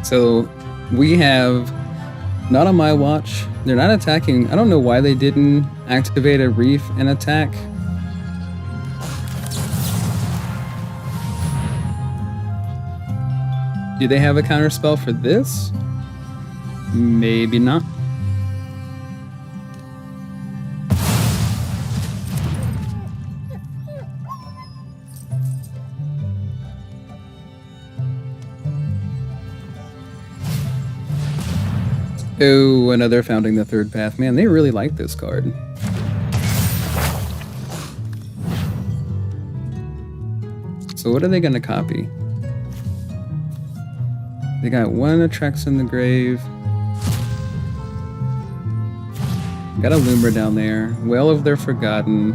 So we have, not on my watch, they're not attacking. I don't know why they didn't activate a reef and attack. Do they have a counterspell for this? Maybe not. Oh, another Founding the Third Path. Man, they really like this card. So what are they going to copy? They got 1 Atraxa in the grave. Got a Loomer down there. Well of their Forgotten.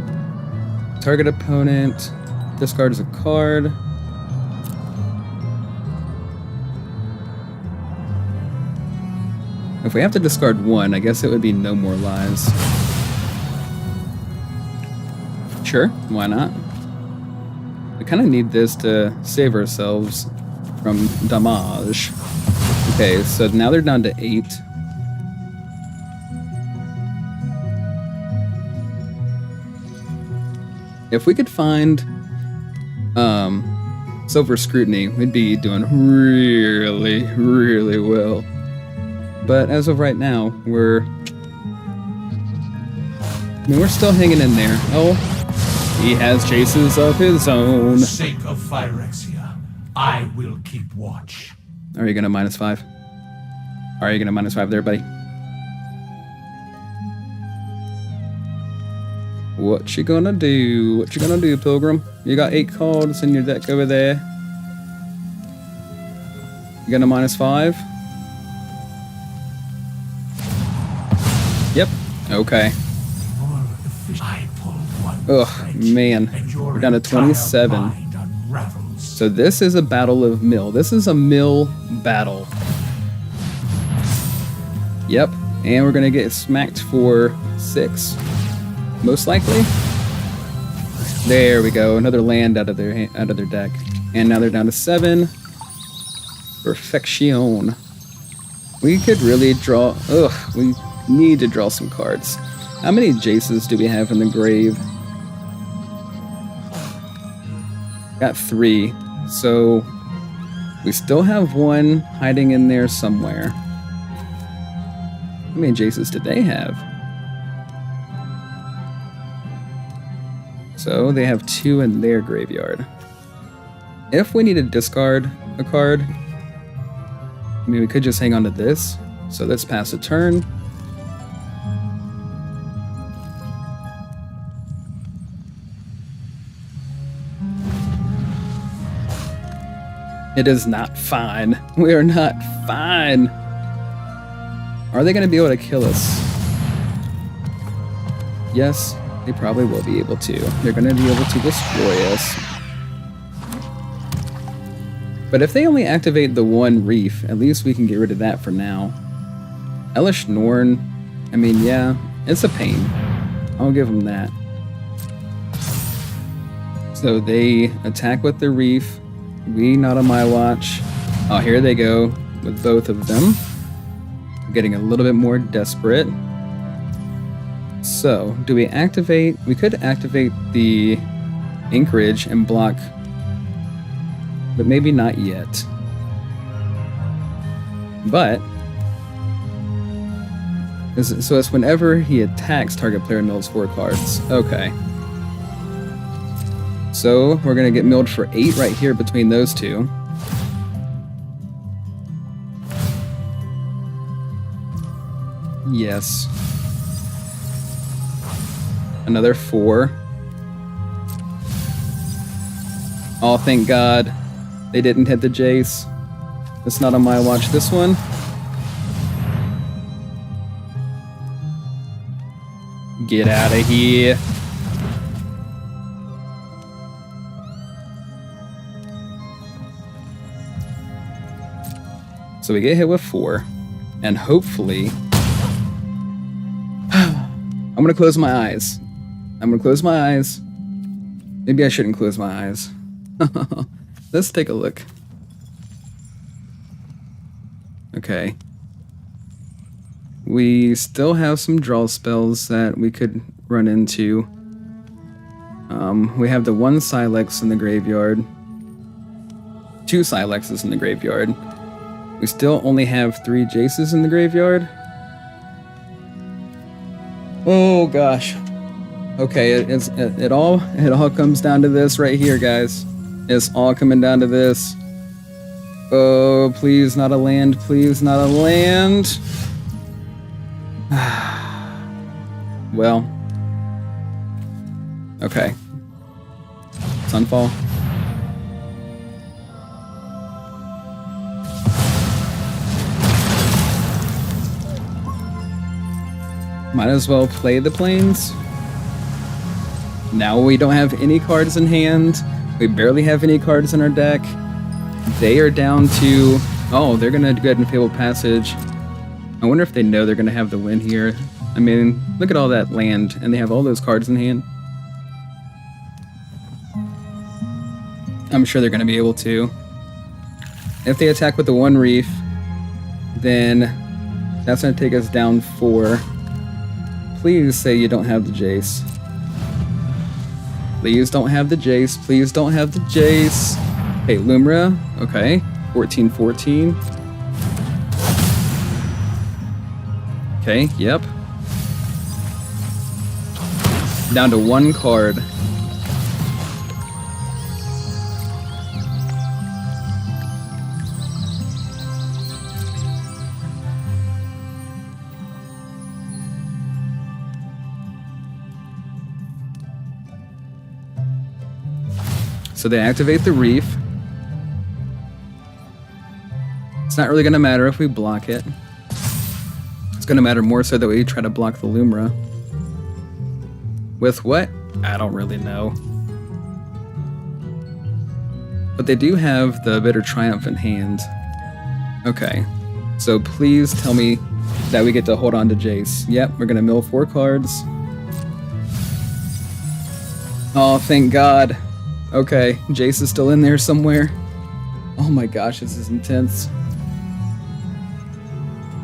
Target opponent discards a card. If we have to discard 1, I guess it would be No More Lies. Sure, why not? We kind of need this to save ourselves from damage. Okay, so now they're down to 8. If we could find Silver Scrutiny, we'd be doing really, really well. But as of right now, we're still hanging in there. Oh, he has chases of his own. For the sake of Phyrexia, I will keep watch. Are you gonna -5? Are you gonna -5 there, buddy? What you gonna do? What you gonna do, Pilgrim? You got 8 cards in your deck over there. You gonna -5? Yep. Okay. Ugh, man. We're down to 27. So this is a battle of mill. This is a mill battle. Yep. And we're gonna get smacked for 6. Most likely. There we go. Another land out of their deck. And now they're down to 7. Perfection. We could really draw... Ugh, we need to draw some cards. How many Jaces do we have in the grave? Got 3. So we still have 1 hiding in there somewhere. How many Jaces did they have? So they have 2 in their graveyard. If we need to discard a card, I mean, we could just hang on to this. So let's pass a turn. It is not fine. We are not fine. Are they going to be able to kill us? Yes, they probably will be able to. They're going to be able to destroy us. But if they only activate the 1 reef, at least we can get rid of that for now. Elish Norn, I mean, yeah, it's a pain. I'll give them that. So they attack with the reef. We not on my watch. Oh, here they go with both of them. I'm getting a little bit more desperate. So, do we activate? We could activate the Anchorage and block, but maybe not yet. But, so it's whenever he attacks, target player mills 4 cards. Okay. So, we're going to get milled for 8 right here between those 2. Yes. Another 4. Oh, thank God. They didn't hit the Jace. It's not on my watch, this one. Get out of here. So we get hit with 4, and hopefully... I'm gonna close my eyes. I'm gonna close my eyes. Maybe I shouldn't close my eyes. Let's take a look. Okay. We still have some draw spells that we could run into. We have the 1 Silex in the graveyard. 2 Silexes in the graveyard. We still only have 3 Jaces in the graveyard. Oh gosh. Okay, it all comes down to this right here, guys. It's all coming down to this. Oh, please not a land, please not a land. Well. Okay. Sunfall. Might as well play the plains. Now we don't have any cards in hand. We barely have any cards in our deck. They are down to... Oh, they're going to go ahead and Fabled Passage. I wonder if they know they're going to have the win here. I mean, look at all that land, and they have all those cards in hand. I'm sure they're going to be able to. If they attack with the 1 reef, then that's going to take us down 4. Please say you don't have the Jace. Please don't have the Jace. Please don't have the Jace. Hey, Lumra. Okay. 14-14. Okay, yep. Down to one card. So they activate the Reef. It's not really going to matter if we block it. It's going to matter more so that we try to block the Lumra. With what? I don't really know. But they do have the Bitter Triumph in hand. Okay. So please tell me that we get to hold on to Jace. Yep, we're going to mill 4 cards. Oh, thank God. Okay, Jace is still in there somewhere. Oh my gosh, this is intense.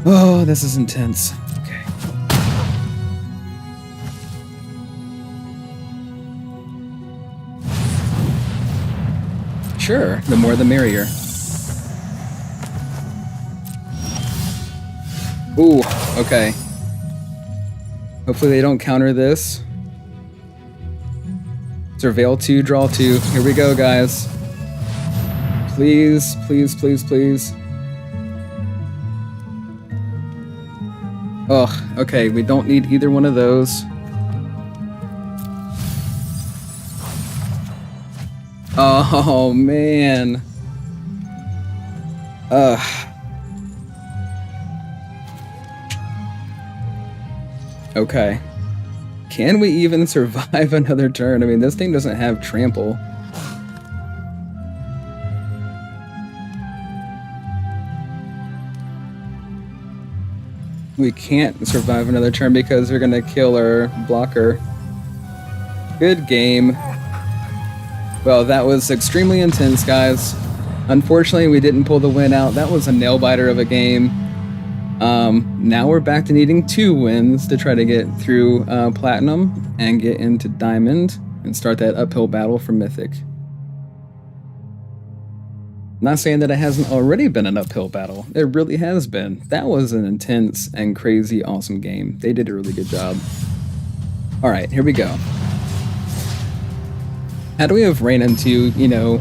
Oh, this is intense. Okay. Sure, the more the merrier. Ooh, okay. Hopefully they don't counter this. Surveil 2, draw 2. Here we go, guys. Please, please, please, please. Ugh, okay, we don't need either one of those. Oh, man. Ugh. Okay. Can we even survive another turn? I mean, this thing doesn't have trample. We can't survive another turn because they're gonna kill our blocker. Good game. Well, that was extremely intense, guys. Unfortunately, we didn't pull the win out. That was a nail-biter of a game. Now we're back to needing 2 wins to try to get through Platinum and get into Diamond and start that uphill battle for Mythic. Not saying that it hasn't already been an uphill battle. It really has been. That was an intense and crazy awesome game. They did a really good job. Alright, here we go. How do we have ran into, you know,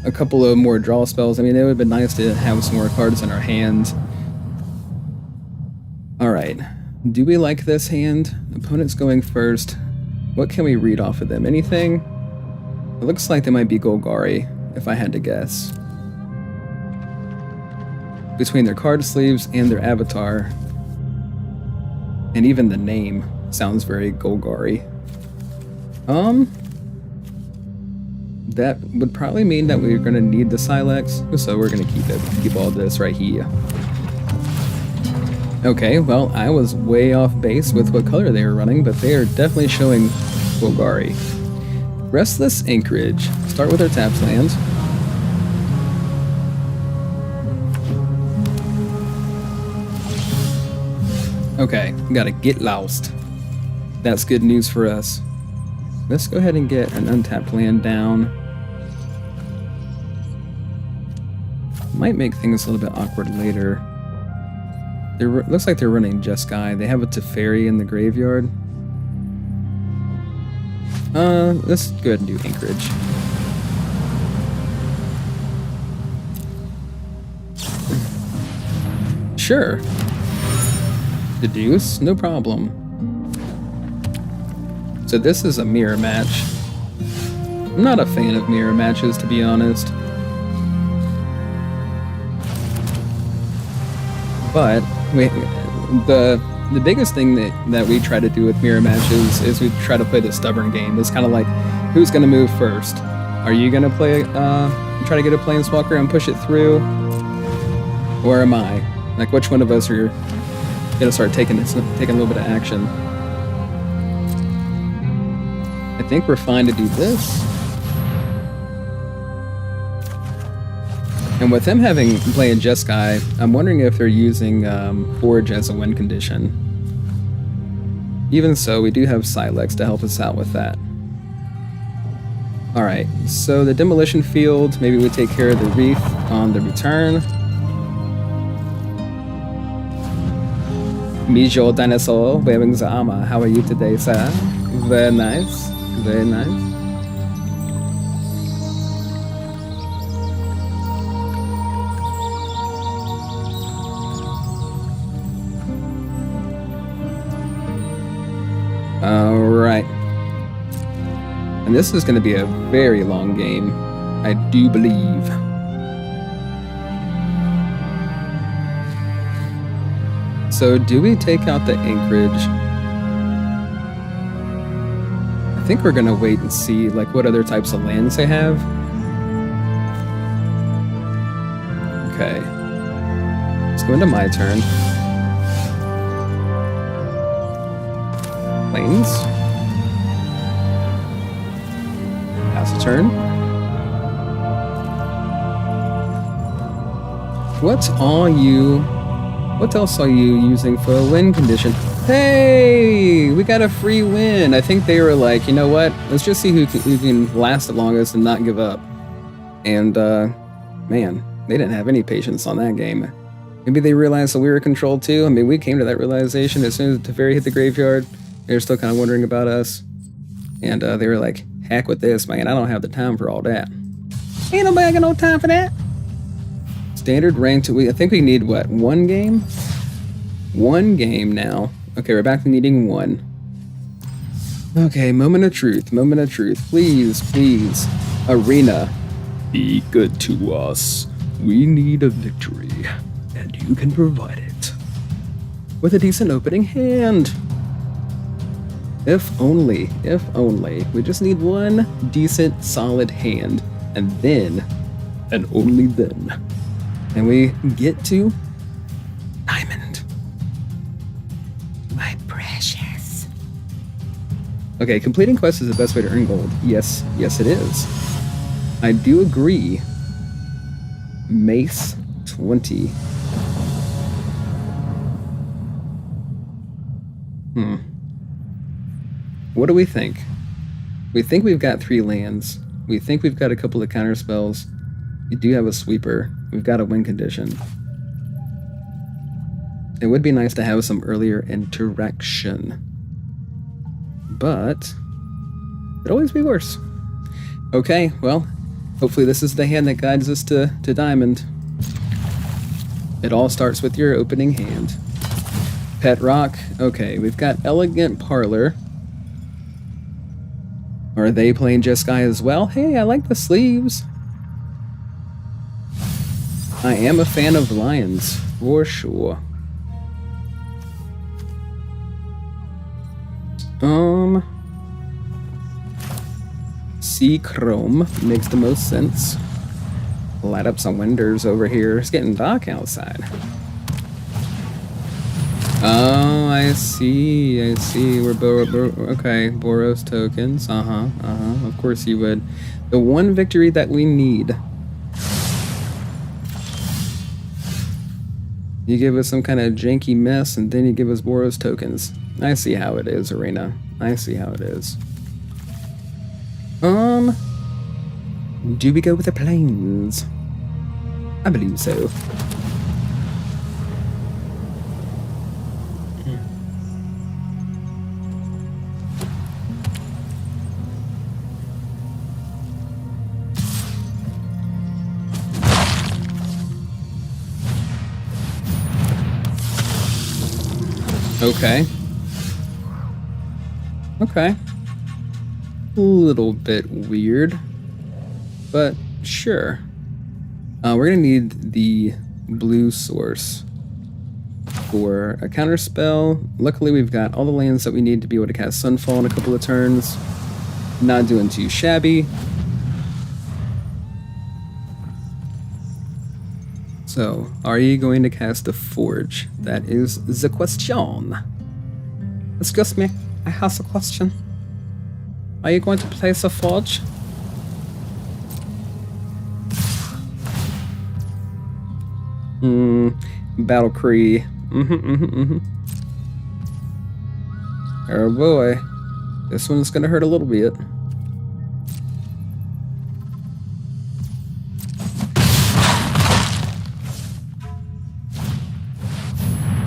a couple of more draw spells? I mean, it would have been nice to have some more cards in our hand. Alright. Do we like this hand? Opponent's going first. What can we read off of them? Anything? It looks like they might be Golgari, if I had to guess. Between their card sleeves and their avatar. And even the name sounds very Golgari. That would probably mean that we're going to need the Silex, so we're going to keep it. Keep all this right here. Okay, well, I was way off base with what color they were running, but they are definitely showing Golgari. Restless Anchorage. Start with our taps land. Okay, we gotta get lost. That's good news for us. Let's go ahead and get an untapped land down. Might make things a little bit awkward later. Looks like they're running Jeskai. They have a Teferi in the graveyard. Let's go ahead and do Anchorage. Sure. Deduce, no problem. So this is a mirror match. I'm not a fan of mirror matches, to be honest. But the biggest thing that we try to do with mirror matches is we try to play the stubborn game. It's kind of like, who's going to move first? Are you going to play, try to get a Planeswalker and push it through? Or am I? Like, which one of us are going to start taking a little bit of action? I think we're fine to do this. And with them playing Jeskai, I'm wondering if they're using Forge as a win condition. even so, we do have Silex to help us out with that. Alright, so the demolition field, maybe we take care of the reef on the return. Mijo Dinosaur, wearing the armor. How are you today, sir? Very nice. Very nice. Alright. And this is going to be a very long game, I do believe. So do we take out the anchorage? I think we're going to wait and see like what other types of lands they have. Okay. Let's go into my turn. Plains. Pass a turn. What else are you using for a win condition? Hey, we got a free win. I think they were like, you know what? Let's just see who can last the longest and not give up. And man, they didn't have any patience on that game. Maybe they realized that we were controlled too. I mean, we came to that realization as soon as Teferi hit the graveyard. They were still kind of wondering about us. And they were like, heck with this, man. I don't have the time for all that. Ain't nobody got no time for that. Standard ranked. I think we need, what, one game? One game now. Okay, we're back to needing one. Okay, moment of truth. Moment of truth. Please, please. Arena. Be good to us. We need a victory. And you can provide it. With a decent opening hand. If only, if only. We just need one decent, solid hand. And then, and only then, can we get to Diamond. My precious. Okay, completing quests is the best way to earn gold. Yes, yes it is. I do agree. Mace 20. What do we think? We think we've got 3 lands. We think we've got a couple of counter spells. We do have a sweeper. We've got a win condition. It would be nice to have some earlier interaction. But it'd always be worse. Okay, well, hopefully this is the hand that guides us to Diamond. It all starts with your opening hand. Pet Rock. Okay, we've got Elegant Parlor. Are they playing Jeskai as well? Hey, I like the sleeves. I am a fan of lions, for sure. Sea Chrome makes the most sense. Light up some windows over here. It's getting dark outside. Oh, I see. We're okay. Boros tokens. Of course you would. The one victory that we need. You give us some kind of janky mess, and then you give us Boros tokens. I see how it is, Arena. I see how it is. Do we go with the plains? I believe so. Okay. Okay. A little bit weird, but sure. We're gonna need the blue source for a counter spell. Luckily, we've got all the lands that we need to be able to cast Sunfall in a couple of turns. Not doing too shabby. So, are you going to cast a Forge? That is the question. Excuse me, I have a question. Are you going to place a Forge? Battle Cree. Oh boy. This one's gonna hurt a little bit.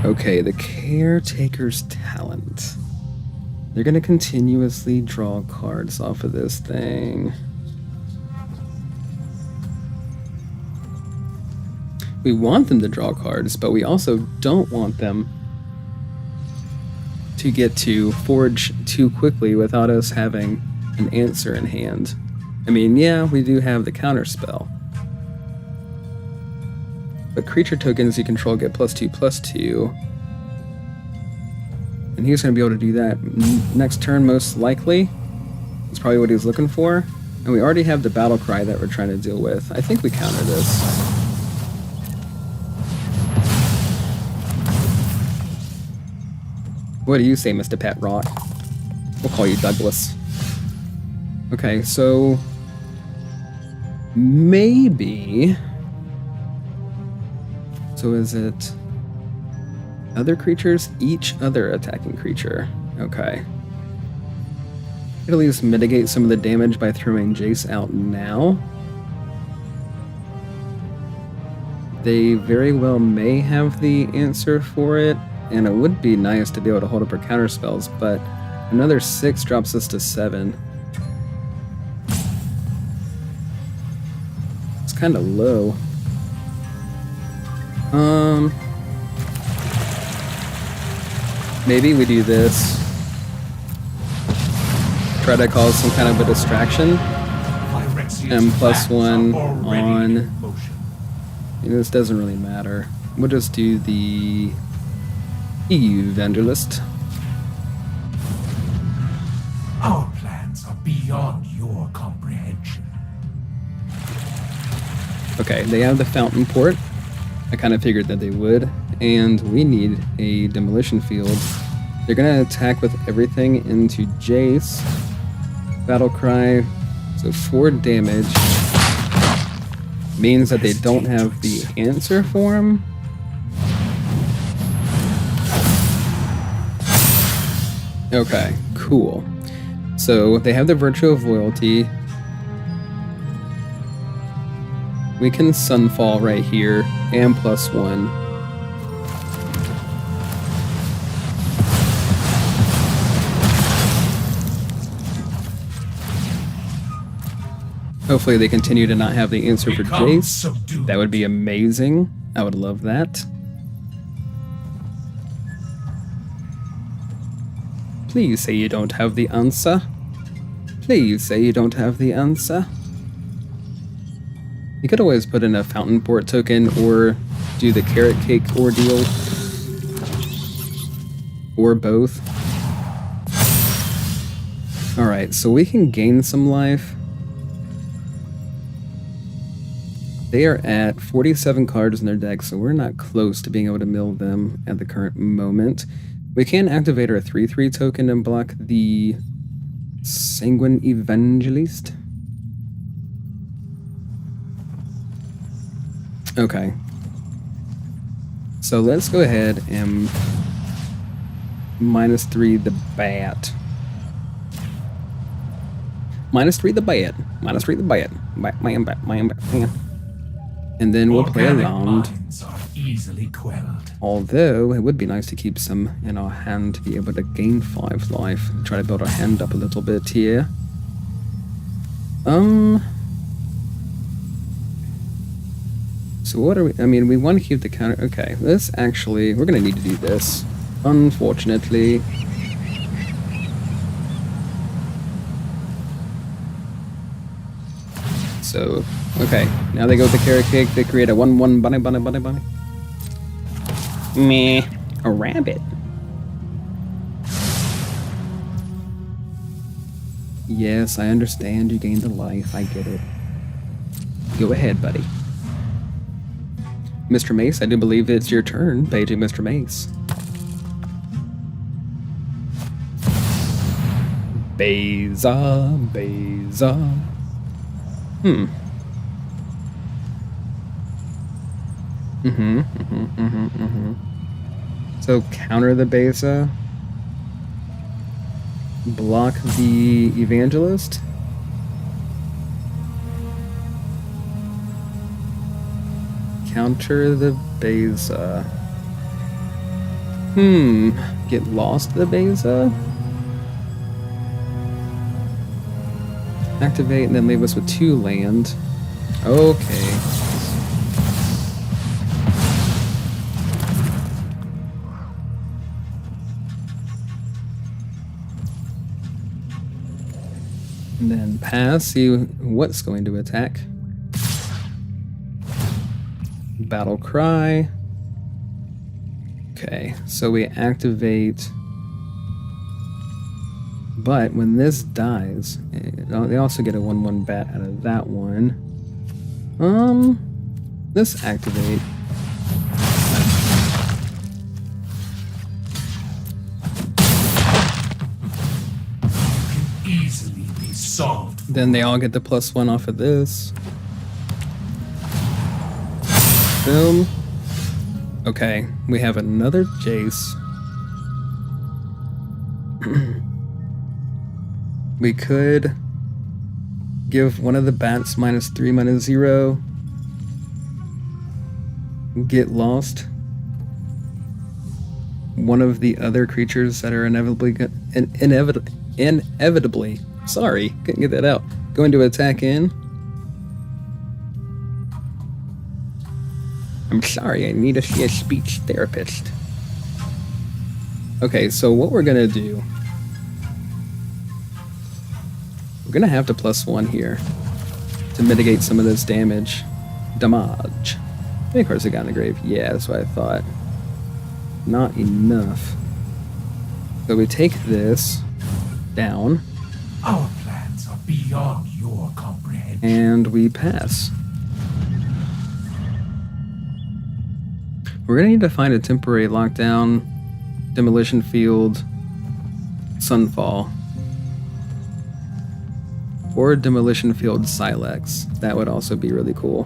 Okay, the Caretaker's Talent. They're gonna continuously draw cards off of this thing. We want them to draw cards, but we also don't want them to get to forge too quickly without us having an answer in hand. I mean, yeah, we do have the counter spell. But creature tokens you control get +2/+2. And he's going to be able to do that next turn, most likely. That's probably what he's looking for. And we already have the battle cry that we're trying to deal with. I think we counter this. What do you say, Mr. Pet Rock? We'll call you Douglas. Okay, so maybe. So is it other creatures? Each other attacking creature. Okay. Could at least mitigate some of the damage by throwing Jace out now. They very well may have the answer for it, and it would be nice to be able to hold up our counter spells, but another 6 drops us to 7. It's kind of low. Maybe we do this. Try to cause some kind of a distraction. And +1 on. This doesn't really matter. We'll just do the Evangelist. Our plans are beyond your comprehension. Okay, they have the Fountain Port. I kind of figured that they would. And we need a Demolition Field. They're going to attack with everything into Jace. Battle Cry. So 4 damage. Means that they don't have the answer for him. Okay, cool. So they have the Virtue of Loyalty. We can Sunfall right here, and +1. Hopefully they continue to not have the answer for Jace. That would be amazing. I would love that. Please say you don't have the answer. Please say you don't have the answer. You could always put in a Fountain Port token or do the Carrot Cake ordeal. Or both. Alright, so we can gain some life. They are at 47 cards in their deck, so we're not close to being able to mill them at the current moment. We can activate our 3/3 token and block the Sanguine Evangelist. Okay. So let's go ahead and -3 the bat. -3 the bat. -3 the bat. Bat. And then we'll play around. Easily quelled. Although, it would be nice to keep some in our hand to be able to gain 5 life. Try to build our hand up a little bit here. So what are we... I mean, we want to keep the counter... Okay, this actually... We're going to need to do this. Unfortunately. So, okay. Now they go with the Carrot Cake. They create a 1/1 bunny. Meh. A rabbit. Yes, I understand you gained a life. I get it. Go ahead, buddy. Mr. Mace, I do believe it's your turn, paging Mr. Mace. Beza. So counter the Beza. block the evangelist. Counter the Beza. Get lost the Beza. Activate and then leave us with 2 land. Okay. And then pass, see what's going to attack. Battle cry. Okay, so we activate. But when this dies, they also get a 1/1 bat out of that one. Let's activate. Easily be solved. Then they all get the +1 off of this. Boom. Okay, we have another Jace. We could give one of the bats -3, -0. Get lost. One of the other creatures that are inevitably, sorry, couldn't get that out, going to attack in. I'm sorry, I need to see a speech therapist. Okay, so what we're gonna do, we're gonna have to +1 here to mitigate some of this damage. Damage. And of course it got in the grave. Yeah, that's what I thought. Not enough. So we take this down. Our plans are beyond your comprehension. And we pass. We're gonna need to find a temporary lockdown, demolition field, sunfall, or demolition field silex. That would also be really cool.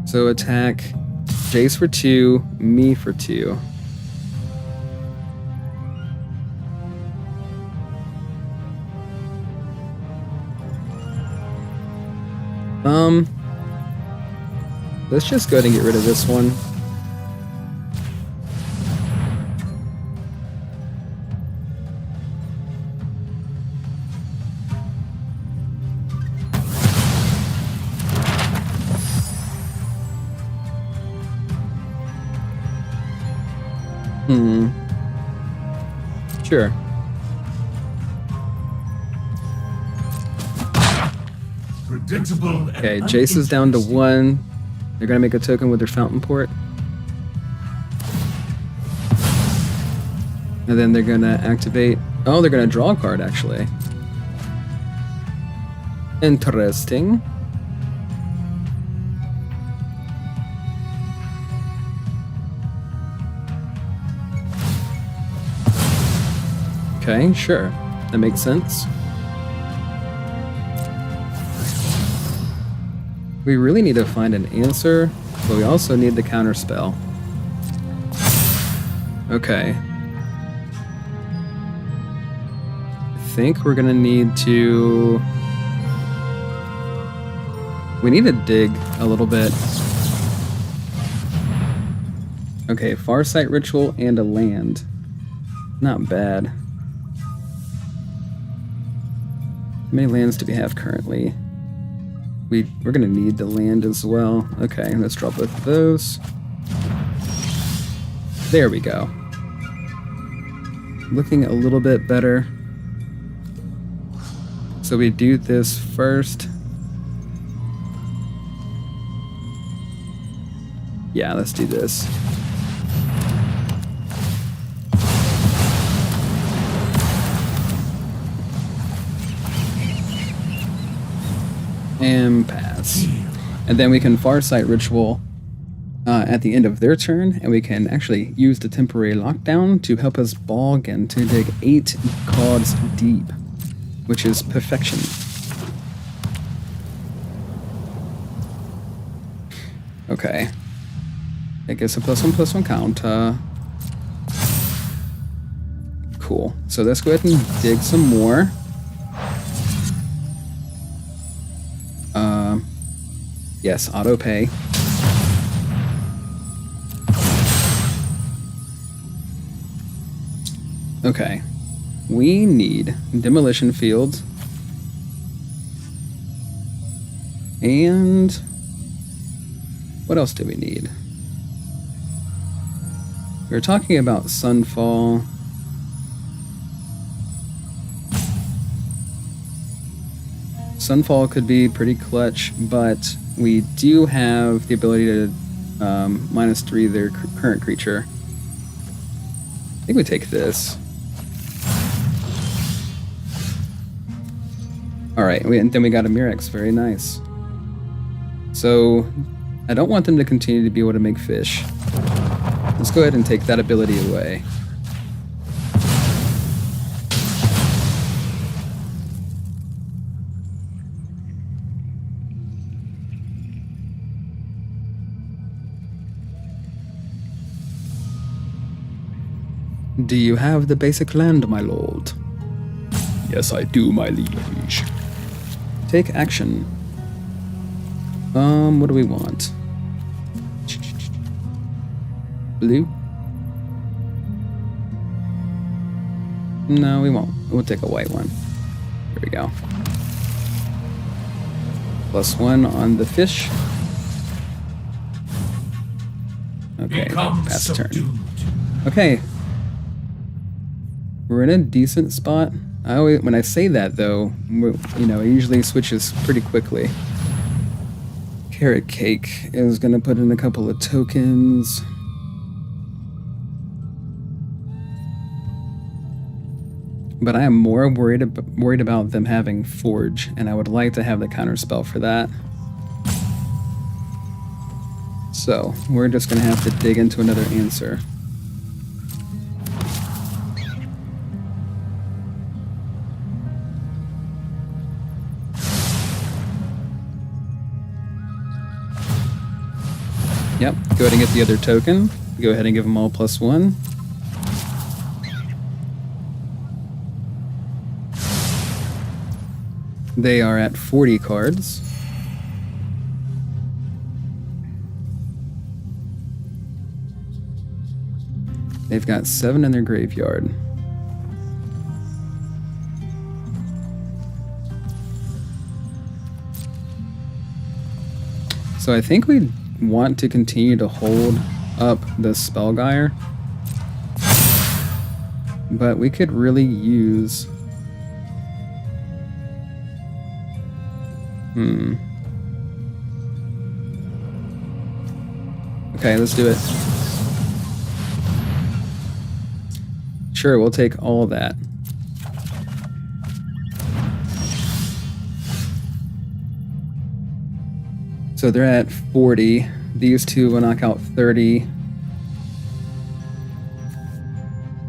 So attack Jace for 2, me for 2. Let's just go ahead and get rid of this one. Sure. Predictable. Okay, Jace is down to 1. They're gonna make a token with their fountain port. And then they're gonna activate. Oh, they're gonna draw a card actually. Interesting. Okay, sure. That makes sense. We really need to find an answer, but we also need the counter spell. Okay. I think we're gonna need to... We need to dig a little bit. Okay, Farsight Ritual and a land. Not bad. How many lands do we have currently? We're gonna need the land as well. Okay, let's drop both of those. There we go. Looking a little bit better. So we do this first. Yeah, let's do this. And pass. And then we can Farsight Ritual at the end of their turn, and we can actually use the temporary lockdown to help us bog and to dig 8 cards deep, which is perfection. Okay. It gets a +1/+1 counter. cool. So let's go ahead and dig some more. Yes, auto pay. Okay. We need demolition fields. And what else do we need? We were talking about Sunfall. Sunfall could be pretty clutch, but we do have the ability to -3 their current creature. I think we take this. Alright, and then we got a Murex. Very nice. So, I don't want them to continue to be able to make fish. Let's go ahead and take that ability away. Do you have the basic land, my lord? Yes, I do, my liege. Take action. What do we want? Blue? No, we won't. We'll take a white one. Here we go. +1 on the fish. Okay, pass turn. Okay. We're in a decent spot. When I say that, though, it usually switches pretty quickly. Carrot Cake is going to put in a couple of tokens. But I am more worried about them having Forge, and I would like to have the counterspell for that. So, we're just going to have to dig into another answer. Yep, go ahead and get the other token. Go ahead and give them all +1. They are at 40 cards. They've got 7 in their graveyard. So I think we want to continue to hold up the Spellgyre, but we could really use okay, let's do it. Sure, we'll take all of that. So they're at 40. These two will knock out 30.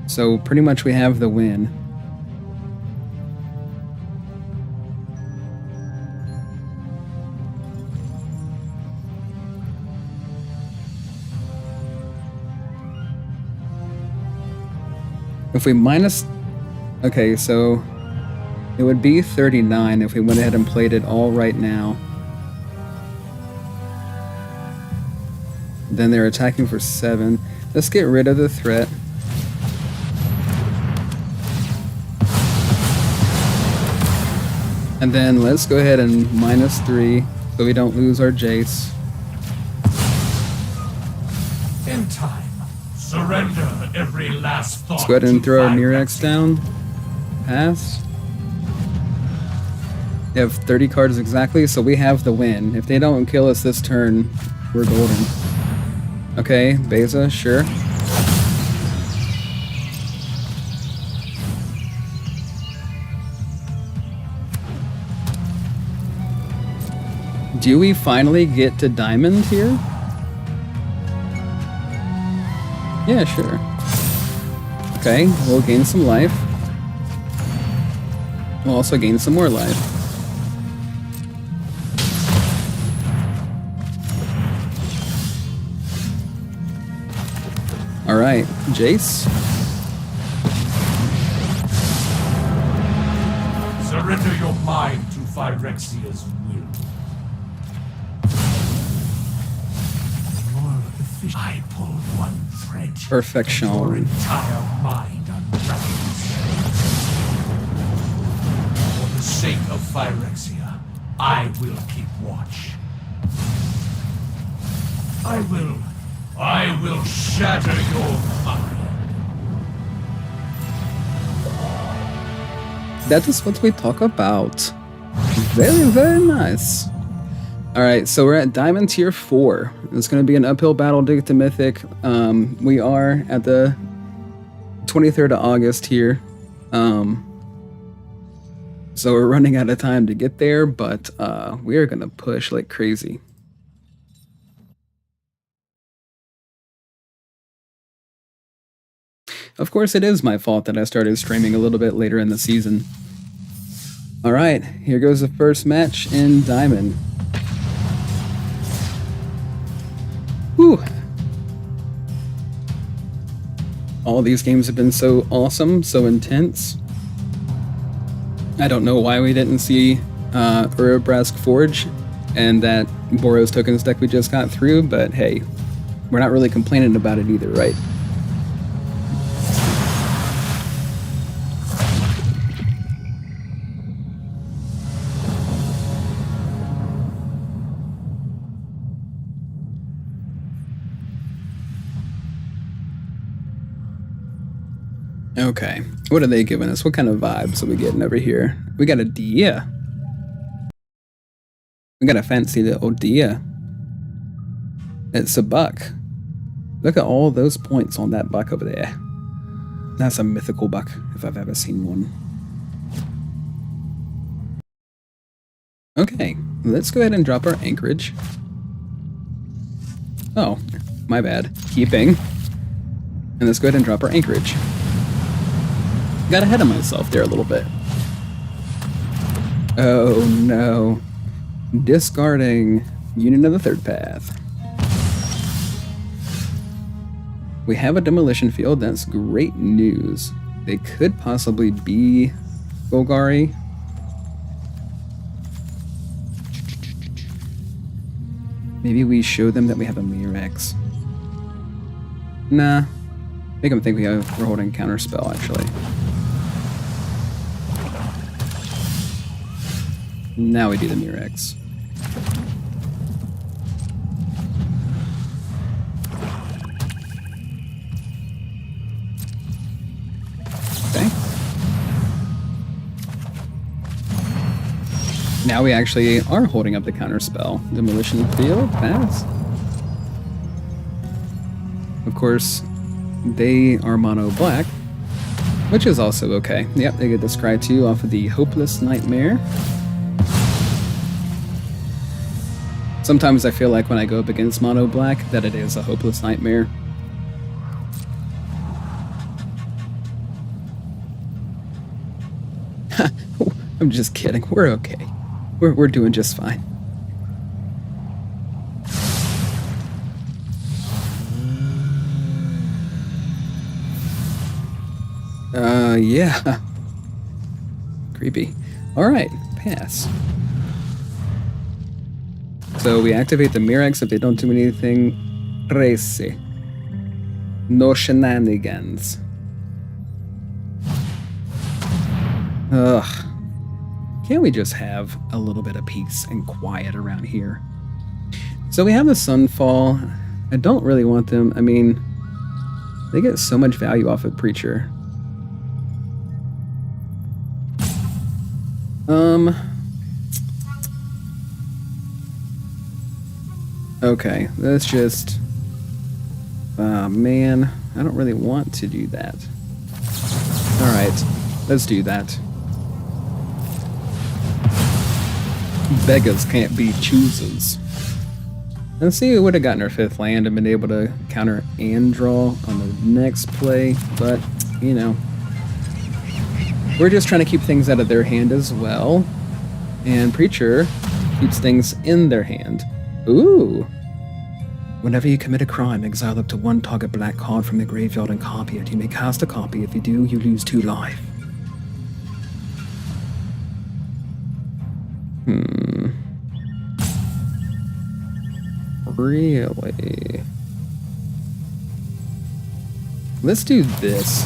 So pretty much we have the win. If we minus... Okay, so it would be 39 if we went ahead and played it all right now. Then they're attacking for 7. Let's get rid of the threat. And then let's go ahead and -3 so we don't lose our Jace. In time, surrender every last thought. Let's go ahead and throw our Murex down. Pass. They have 30 cards exactly, so we have the win. If they don't kill us this turn, we're golden. Okay, Beza, sure. Do we finally get to Diamond here? Yeah, sure. Okay, we'll gain some life. We'll also gain some more life. Alright, Jace. surrender your mind to Phyrexia's will. More efficient. I pulled one thread. Perfection. Your entire mind unravels. For the sake of Phyrexia, I will keep watch. I will shatter your mind. That is what we talk about. Very, very nice. Alright, so we're at Diamond Tier 4. It's going to be an uphill battle to get to Mythic. We are at the 23rd of August here. So we're running out of time to get there, but we are going to push like crazy. Of course, it is my fault that I started streaming a little bit later in the season. Alright, here goes the first match in Diamond. Whew. All these games have been so awesome, so intense. I don't know why we didn't see Urobrask Forge and that Boros Tokens deck we just got through, but hey, we're not really complaining about it either, right? Okay, what are they giving us? What kind of vibes are we getting over here? We got a deer. We got a fancy little deer. It's a buck. Look at all those points on that buck over there. That's a mythical buck, if I've ever seen one. Okay, let's go ahead and drop our anchorage. Oh, my bad. Keeping. And let's go ahead and drop our anchorage. Got ahead of myself there a little bit. Oh no. Discarding Union of the Third Path. We have a demolition field. That's great news. They could possibly be Golgari. Maybe we show them that we have a Mirex. Nah. Make them think we're holding counterspell, actually. Now we do the Mirex. Okay. Now we actually are holding up the counterspell. Demolition field, pass. Of course, they are mono black, which is also okay. Yep, they get the Scry 2 off of the Hopeless Nightmare. Sometimes I feel like when I go up against mono black that it is a Hopeless Nightmare. I'm just kidding. We're okay. We're doing just fine. Yeah. Creepy. Alright, pass. So we activate the Mirex if they don't do anything crazy. No shenanigans. Ugh. Can't we just have a little bit of peace and quiet around here? So we have the Sunfall. I don't really want them. I mean, they get so much value off of Preacher. Okay, let's just... man, I don't really want to do that. Alright, let's do that. Beggars can't be choosers. Let's see, we would have gotten our 5th land and been able to counter and draw on the next play, but, you know. We're just trying to keep things out of their hand as well. And Preacher keeps things in their hand. Ooh. Whenever you commit a crime, exile up to 1 target black card from the graveyard and copy it. You may cast a copy. If you do, you lose 2 life. Really? Let's do this.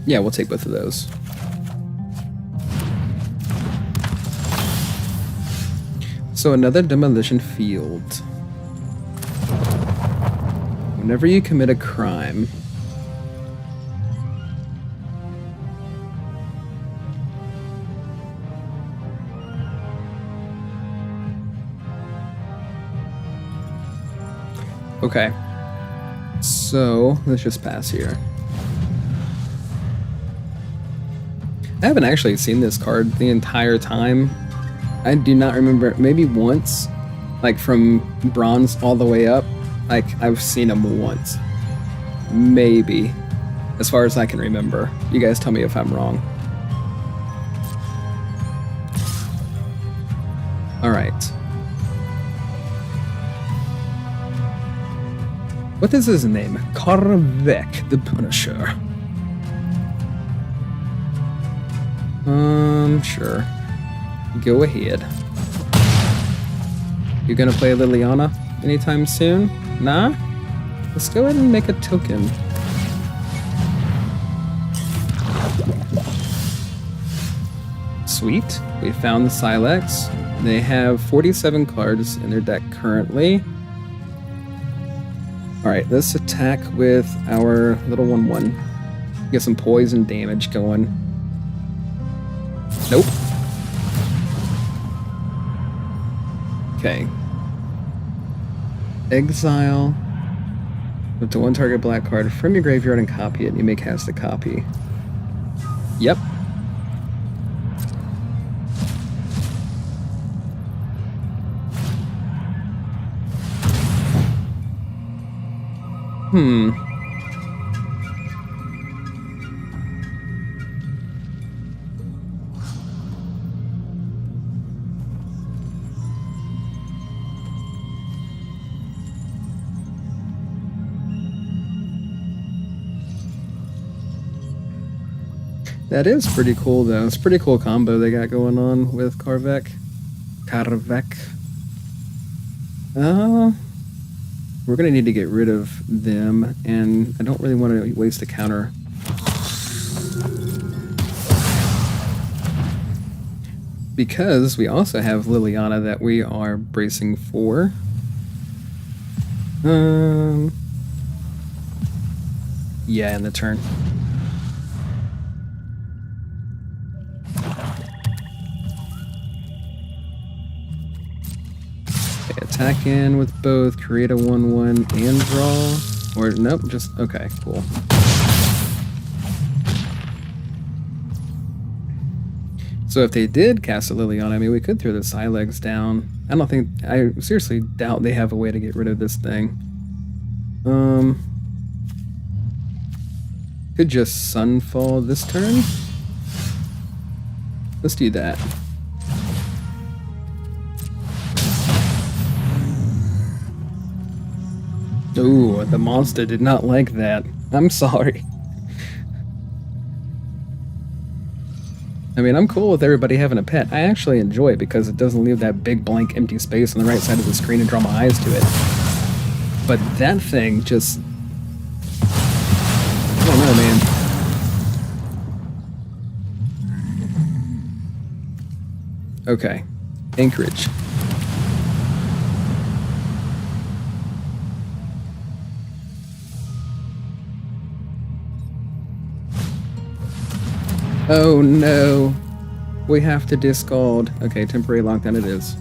Yeah, we'll take both of those. So another demolition field. Whenever you commit a crime, okay, so let's just pass here. I haven't actually seen this card the entire time. I do not remember, maybe once, like from bronze all the way up, like I've seen him once. Maybe, as far as I can remember. You guys tell me if I'm wrong. All right. What is his name? Karvek, the Punisher. Sure. Go ahead. You gonna play Liliana anytime soon? Nah? Let's go ahead and make a token. Sweet. We found the Silex. They have 47 cards in their deck currently. Alright, let's attack with our little 1/1. Get some poison damage going. Nope. Okay. Exile. Up to one target black card from your graveyard and copy it. You may cast a copy. Yep. That is pretty cool, though. It's a pretty cool combo they got going on with Karvek. We're gonna need to get rid of them, and I don't really want to waste a counter. Because we also have Liliana that we are bracing for. Yeah, in the turn. Attack in with both, create a 1/1 and draw. Or nope, just okay, cool. So if they did cast a Liliana, I mean, we could throw the Silex down. I seriously doubt they have a way to get rid of this thing. Could just Sunfall this turn. Let's do that. Ooh, the monster did not like that. I'm sorry. I mean, I'm cool with everybody having a pet. I actually enjoy it because it doesn't leave that big blank empty space on the right side of the screen and draw my eyes to it. But that thing just... I don't know, man. Okay. Anchorage. Oh no, we have to discard. Okay, temporary lockdown it is.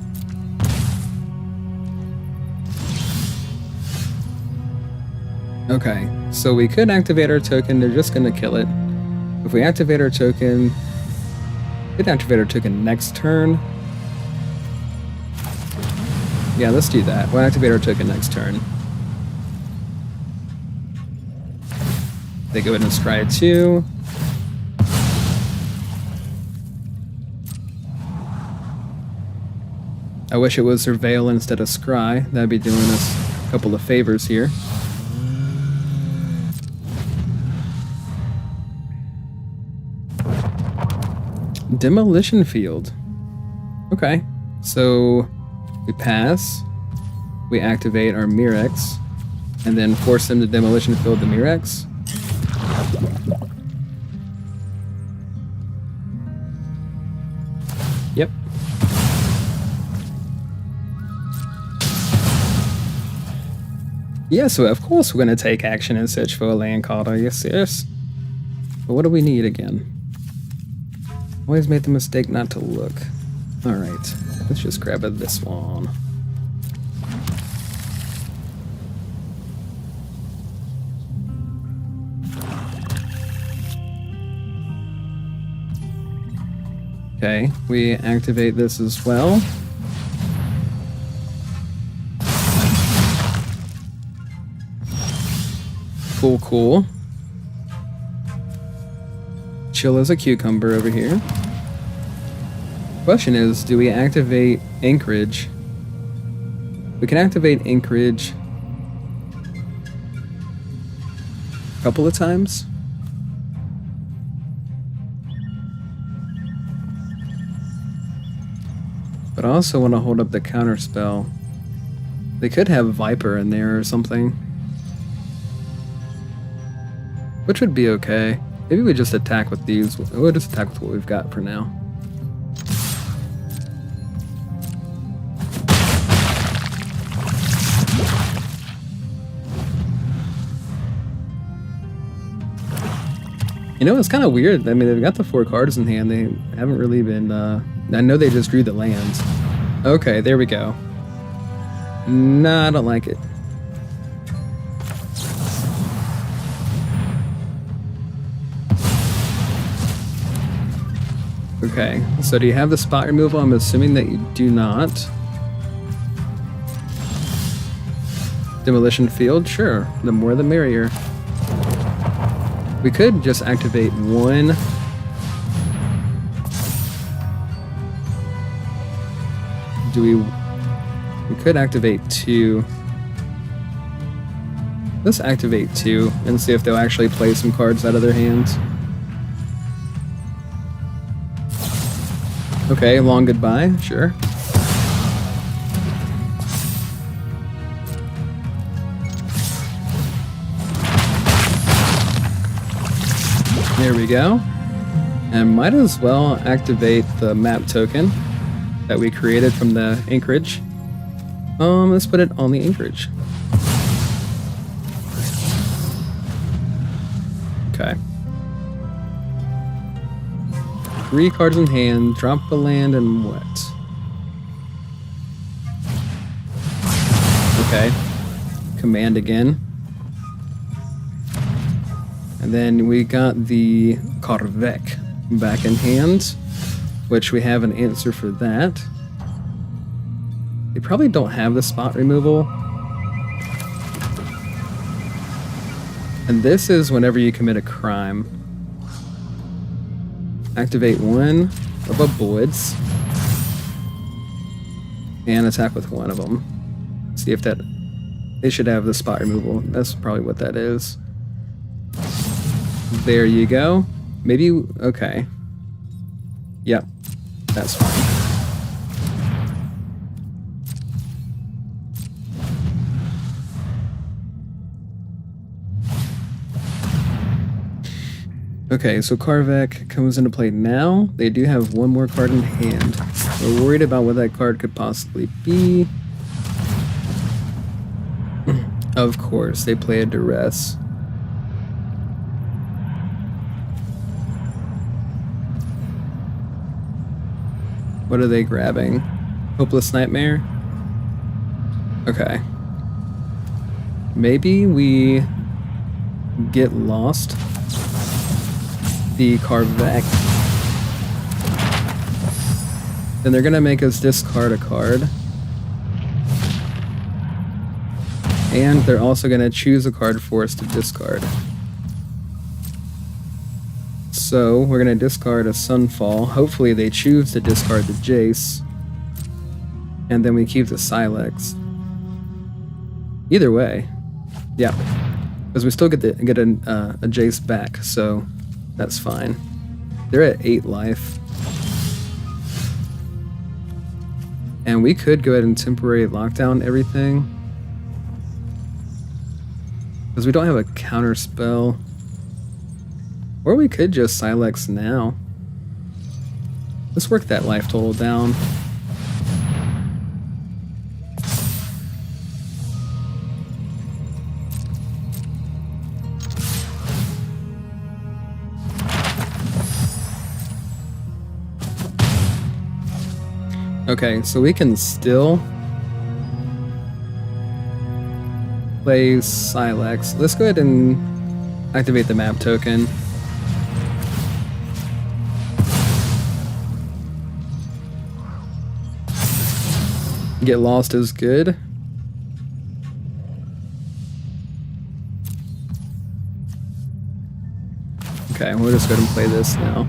Okay, so we could activate our token, they're just gonna kill it. If we activate our token, we'd activate our token next turn. Yeah, let's do that. We'll activate our token next turn. They go ahead and scry 2. I wish it was Surveil instead of Scry. That'd be doing us a couple of favors here. Demolition field. Okay. So we pass. We activate our Mirex. And then force them to demolition field the Mirex. Yep. Yeah, so of course we're going to take action and search for a land card. Are you serious? But what do we need again? Always made the mistake not to look. Alright, let's just grab this one. Okay, we activate this as well. Cool, cool. Chill as a cucumber over here. Question is, do we activate Anchorage? We can activate Anchorage a couple of times. But I also want to hold up the counter spell. They could have Viper in there or something. Which would be okay. Maybe we just attack with these. We'll just attack with what we've got for now. You know, it's kind of weird. I mean, they've got the 4 cards in hand. They haven't really been... I know they just drew the lands. Okay, there we go. Nah, I don't like it. Okay, so do you have the spot removal? I'm assuming that you do not. Demolition field? Sure. The more the merrier. We could just activate one. We could activate 2. Let's activate 2 and see if they'll actually play some cards out of their hands. Okay, long goodbye, sure. There we go. And might as well activate the map token that we created from the Anchorage. Let's put it on the Anchorage. Okay. 3 cards in hand, drop the land, and what? Okay. Command again. And then we got the Karvek back in hand, which we have an answer for that. They probably don't have the spot removal. And this is whenever you commit a crime. Activate 1 of a bullets and attack with 1 of them. See if that... They should have the spot removal. That's probably what that is. There you go. Maybe... Okay. Yep. That's fine. Okay, so Karvek comes into play now. They do have 1 more card in hand. We're worried about what that card could possibly be. Of course, they play a Duress. What are they grabbing? Hopeless Nightmare? Okay. Maybe we get lost the Karvek. Then they're gonna make us discard a card. And they're also gonna choose a card for us to discard. So we're gonna discard a Sunfall. Hopefully they choose to discard the Jace. And then we keep the Silex. Either way. Yeah. Because we still get a Jace back, so that's fine. They're at 8 life. And we could go ahead and temporary lockdown everything. Because we don't have a counter spell. Or we could just Silex now. Let's work that life total down. Okay, so we can still play Silex. Let's go ahead and activate the map token. Get lost is good. Okay, we'll just go ahead and play this now.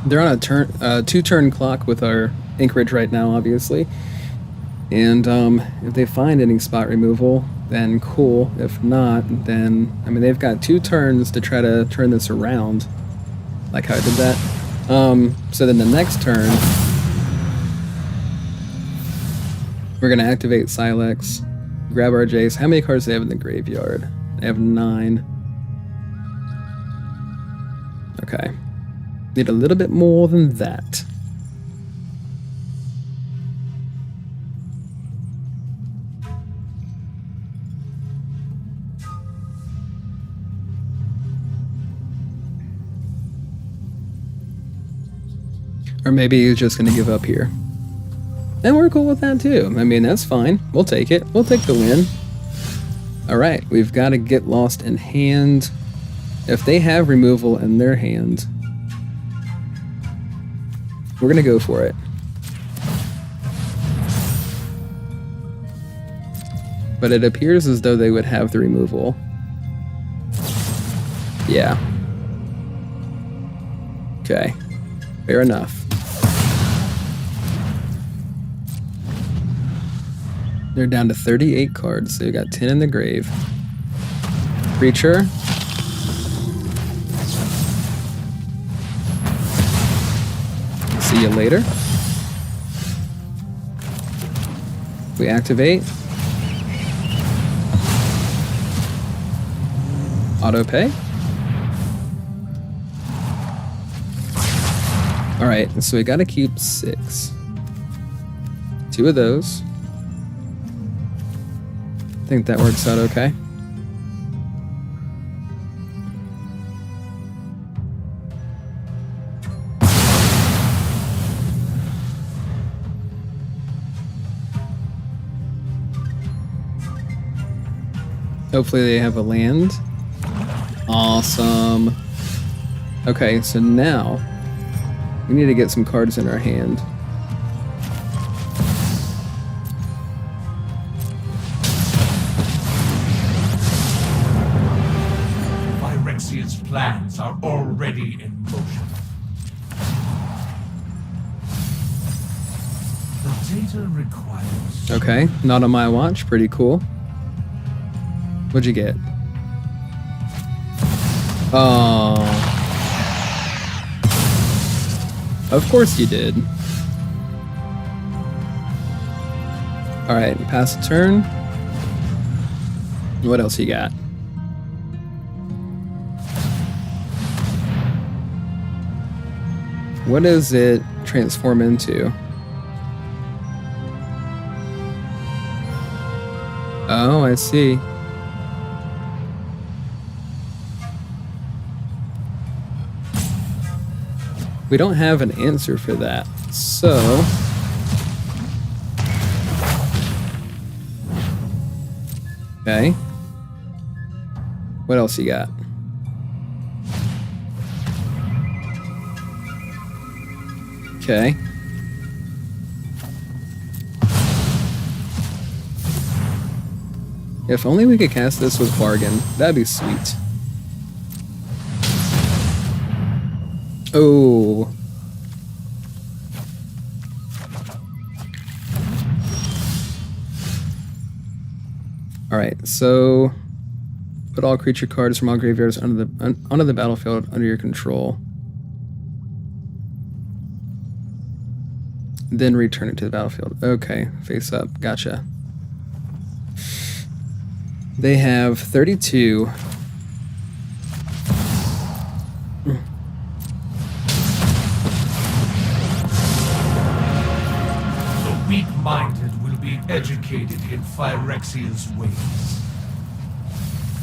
They're on a two-turn clock with our anchorage right now, obviously. And if they find any spot removal, then cool. If not, then I mean they've got 2 turns to try to turn this around. Like how I did that. So then the next turn, we're gonna activate Silex, grab our Jace. How many cards do they have in the graveyard? They have 9. Okay. Need a little bit more than that. Or maybe he's just going to give up here. And we're cool with that too. I mean, that's fine. We'll take it. We'll take the win. Alright, we've got to get lost in hand. If they have removal in their hand, we're going to go for it. But it appears as though they would have the removal. Yeah. Okay. Fair enough. They're down to 38 cards, so you got 10 in the grave. Creature. See you later. We activate. Auto pay. Alright, so we gotta keep 6. 2 of those. I think that works out okay. Hopefully they have a land. Awesome. Okay, so now we need to get some cards in our hand. Phyrexian's plans are already in motion. The data requires... Okay, not on my watch. Pretty cool. What'd you get? Oh. Of course you did. Alright, pass the turn. What else you got? What does it transform into? Oh, I see. We don't have an answer for that, so... Okay. What else you got? Okay. If only we could cast this with Bargain, that'd be sweet. Oh. Alright, so Put all creature cards from all graveyards onto the battlefield under your control. Then return it to the battlefield. Okay, face up. Gotcha. They have 32. The weak-minded will be educated in Phyrexia's ways.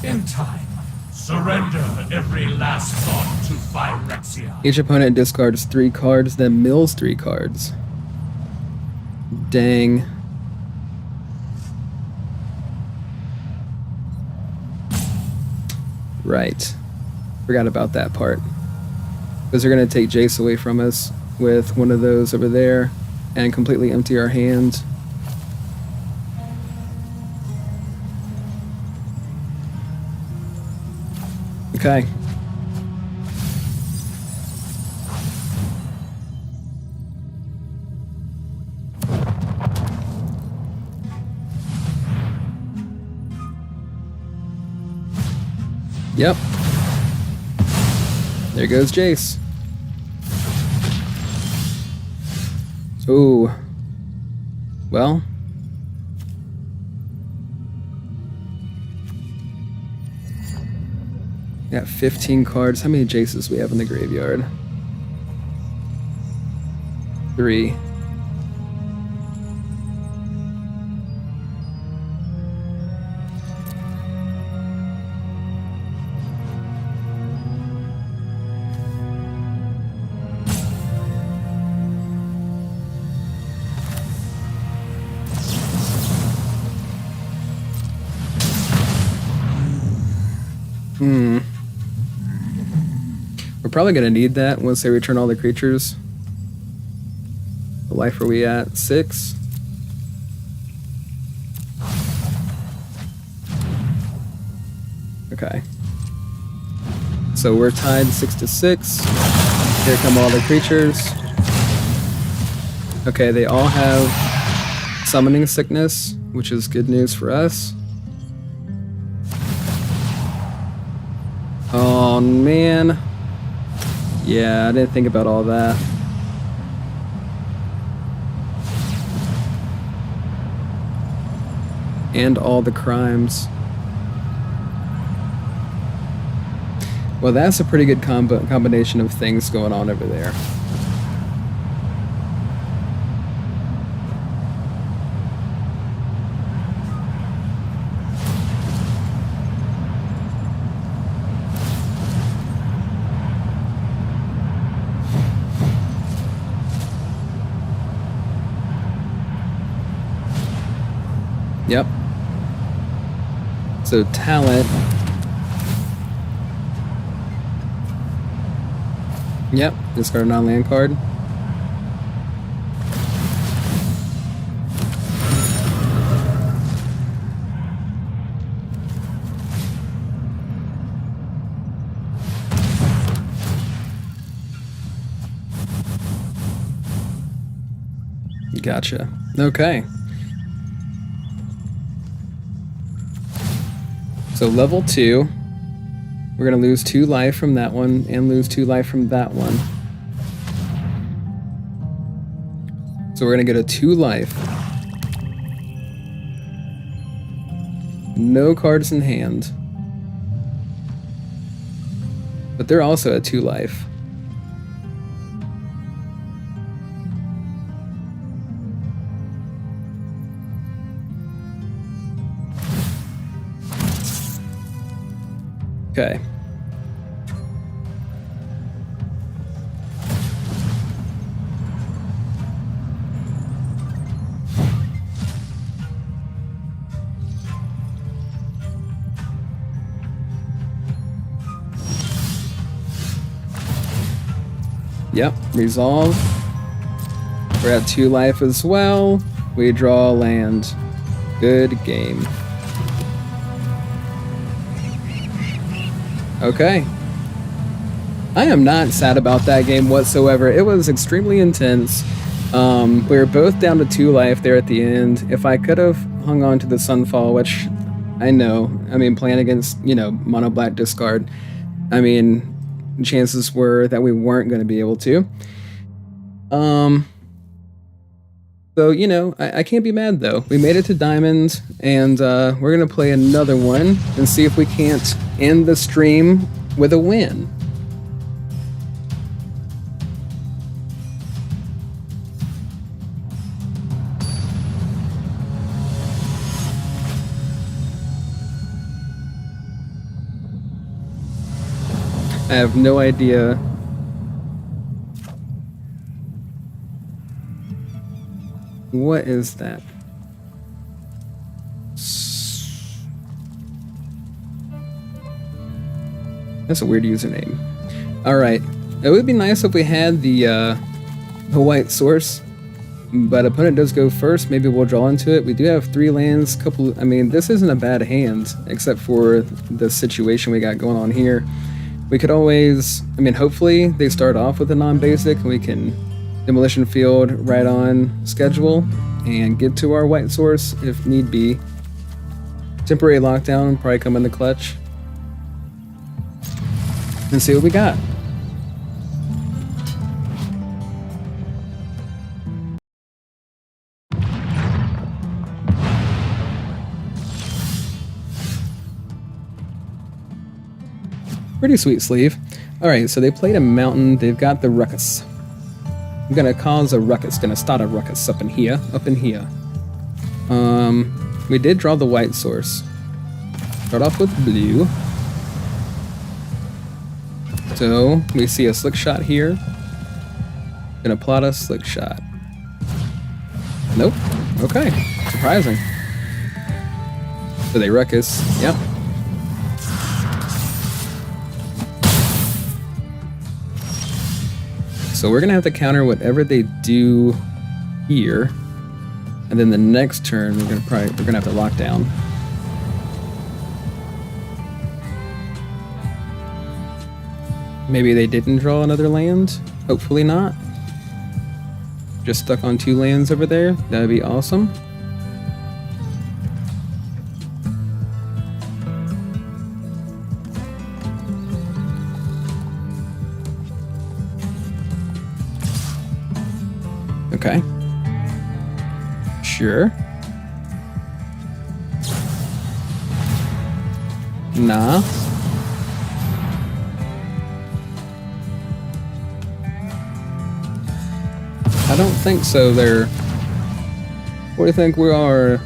In time, surrender every last thought to Phyrexia. Each opponent discards 3 cards, then mills 3 cards. Dang. Right. Forgot about that part. Because they're going to take Jace away from us with one of those over there and completely empty our hand. Okay. Yep. There goes Jace. Ooh. Well. Got 15 cards. How many Jaces we have in the graveyard? 3. We're probably going to need that once they return all the creatures. What life are we at? 6? Okay. So we're tied 6-6. Here come all the creatures. Okay, they all have summoning sickness, which is good news for us. Oh, man. Yeah, I didn't think about all that. And all the crimes. Well, that's a pretty good combination of things going on over there. Yep. So talent. Yep, discard a non-land card. Gotcha. Okay. So level 2, we're going to lose 2 life from that one and lose 2 life from that one. So we're going to get a 2 life. No cards in hand. But they're also at 2 life. Okay. Yep, resolve. We're at 2 life as well. We draw land. Good game. Okay. I am not sad about that game whatsoever. It was extremely intense. We were both down to 2 life there at the end. If I could have hung on to the Sunfall, which I know. I mean, playing against, you know, mono black discard, I mean, chances were that we weren't going to be able to. So, you know, I can't be mad, though. We made it to Diamond, and we're going to play another one and see if we can't end the stream with a win. I have no idea. What is that? That's a weird username. Alright. It would be nice if we had the white source, but opponent does go first. Maybe we'll draw into it. We do have 3 lands, I mean, this isn't a bad hand, except for the situation we got going on here. We could always, I mean, hopefully they start off with a non-basic and we can demolition field right on schedule and get to our white source if need be. Temporary lockdown probably come in the clutch. And see what we got. Pretty sweet sleeve. Alright, so they played a mountain. They've got the ruckus. I'm gonna cause a ruckus. Gonna start a ruckus up in here. We did draw the white source. Start off with blue. So we see a slick shot here. Gonna plot a slick shot. Nope. Okay. Surprising. So they ruckus. Yep. So we're gonna have to counter whatever they do here, and then the next turn we're gonna have to lock down. Maybe they didn't draw another land. Hopefully not. Just stuck on 2 lands over there. That'd be awesome. Okay. Sure. Nah. I don't think so. What do you think we are? A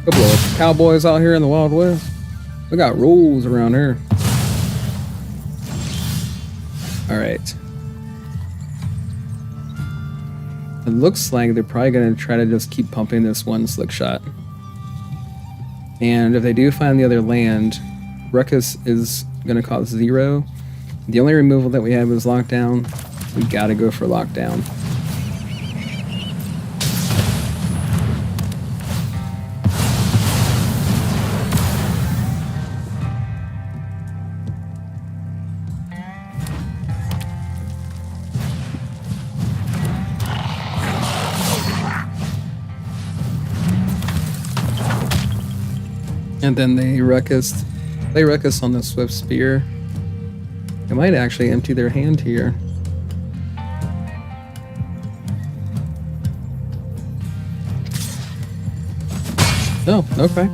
couple of cowboys out here in the Wild West? We got rules around here. Alright. It looks like they're probably going to try to just keep pumping this one slick shot. And if they do find the other land, Ruckus is going to cause 0. The only removal that we have is lockdown. We got to go for lockdown. And then they ruckus on the Swift Spear. They might actually empty their hand here. Oh, okay.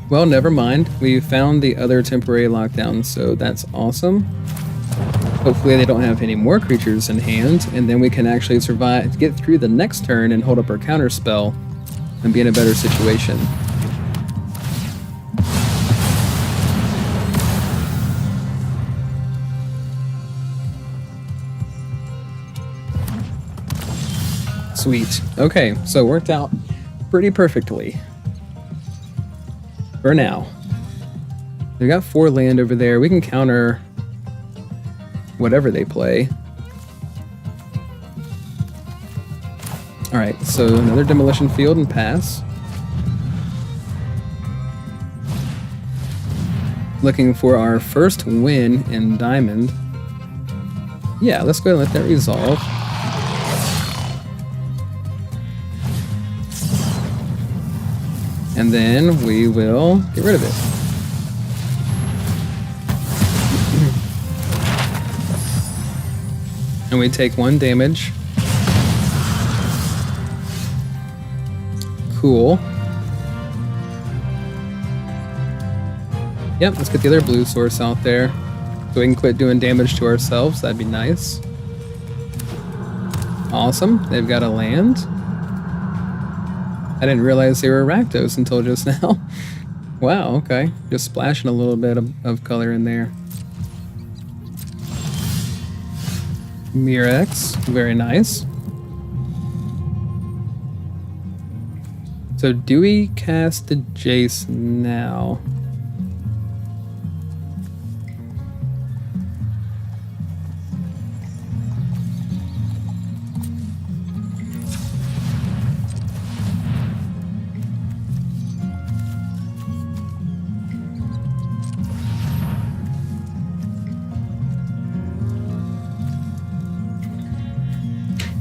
Well, never mind. We found the other temporary lockdown, so that's awesome. Hopefully they don't have any more creatures in hand, and then we can actually survive, get through the next turn and hold up our counter spell and be in a better situation. Sweet. Okay, so it worked out pretty perfectly. For now. We got 4 land over there. We can counter whatever they play. Alright, so another demolition field and pass. Looking for our first win in Diamond. Yeah, let's go and let that resolve. And then we will get rid of it. And we take 1 damage. Cool. Yep, let's get the other blue source out there. So we can quit doing damage to ourselves. That'd be nice. Awesome. They've got a land. I didn't realize they were Rakdos until just now. Wow, okay. Just splashing a little bit of color in there. Mirex, very nice. So do we cast the Jace now?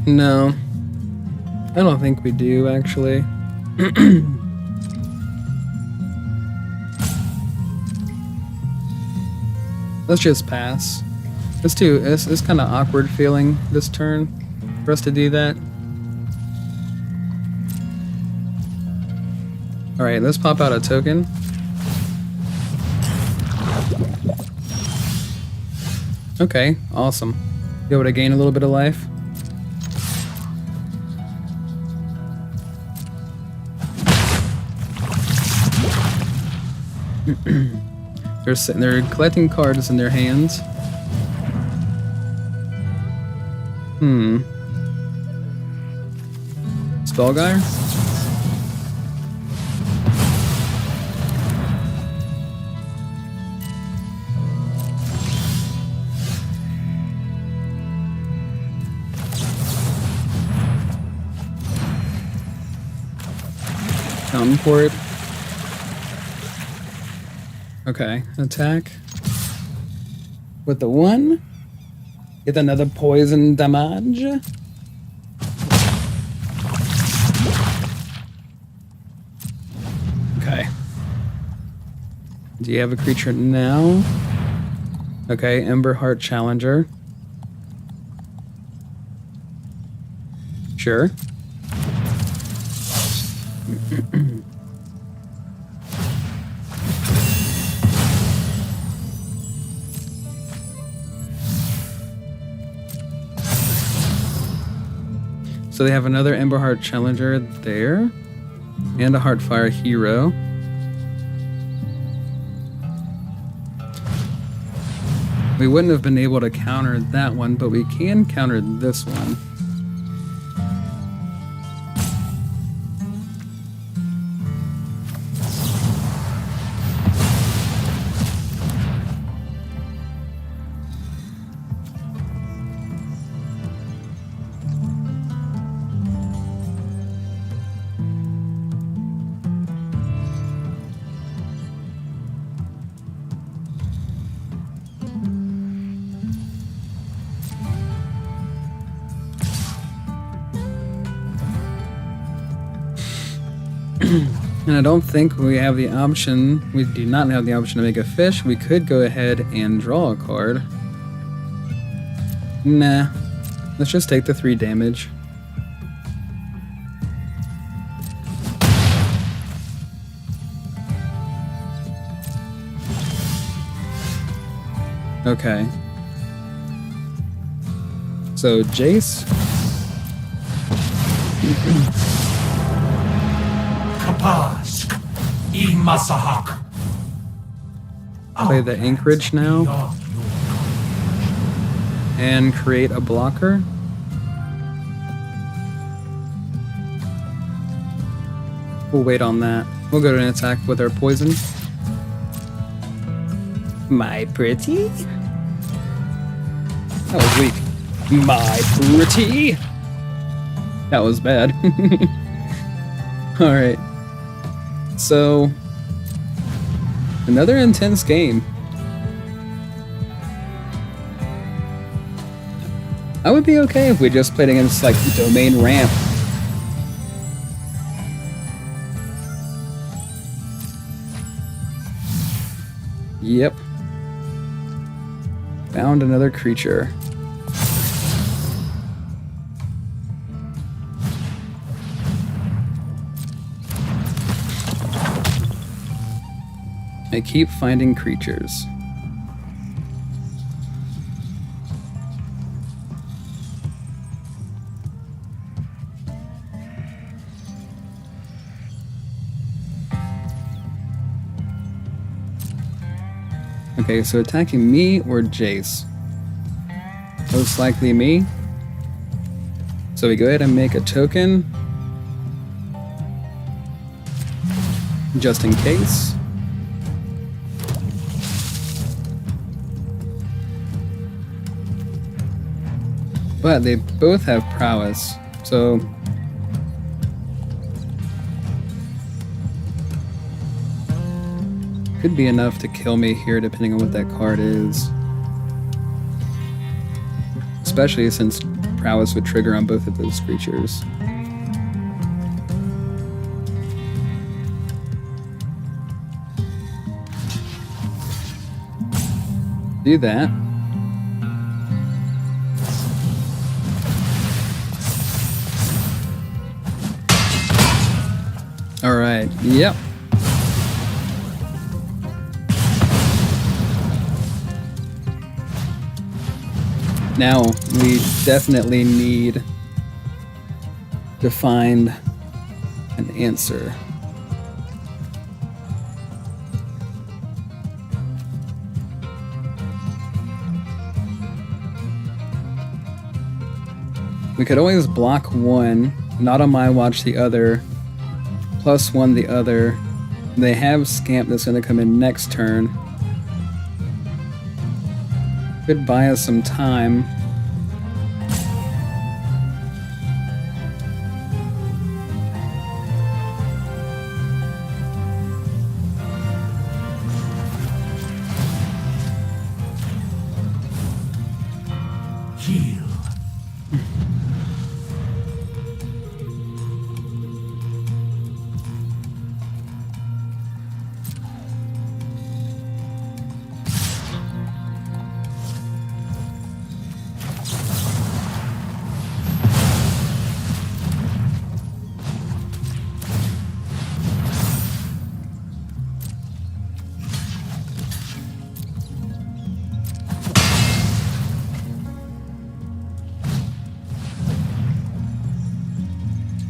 No, I don't think we do, actually. Let's just pass. It's kind of awkward feeling this turn for us to do that. Alright, let's pop out a token. Okay, awesome. Be able to gain a little bit of life. They're collecting cards in their hands. Spellguy? Downport. Okay, attack with the 1. Get another poison damage. Okay. Do you have a creature now? Okay, Emberheart Challenger. Sure. So they have another Emberheart Challenger there, and a Heartfire Hero. We wouldn't have been able to counter that one, but we can counter this one. And I don't think we have the option, we do not have the option to make a fish. We could go ahead and draw a card. Nah, let's just take the 3 damage. Okay. So Jace. Kapask, Imasahak. Play the Anchorage now and create a blocker. We'll wait on that. We'll go to an attack with our poison. My pretty? That was weak. My pretty? That was bad. Alright. So, another intense game. I would be okay if we just played against, like, Domain Ramp. Yep. Found another creature. I keep finding creatures. Okay, so attacking me or Jace? Most likely me. So we go ahead and make a token. Just in case. But they both have prowess, so could be enough to kill me here depending on what that card is. Especially since prowess would trigger on both of those creatures. Do that. All right. Yep. Now we definitely need to find an answer. We could always block one, not on my watch the other, +1 the other. They have Scamp that's going to come in next turn. Could buy us some time. Heal.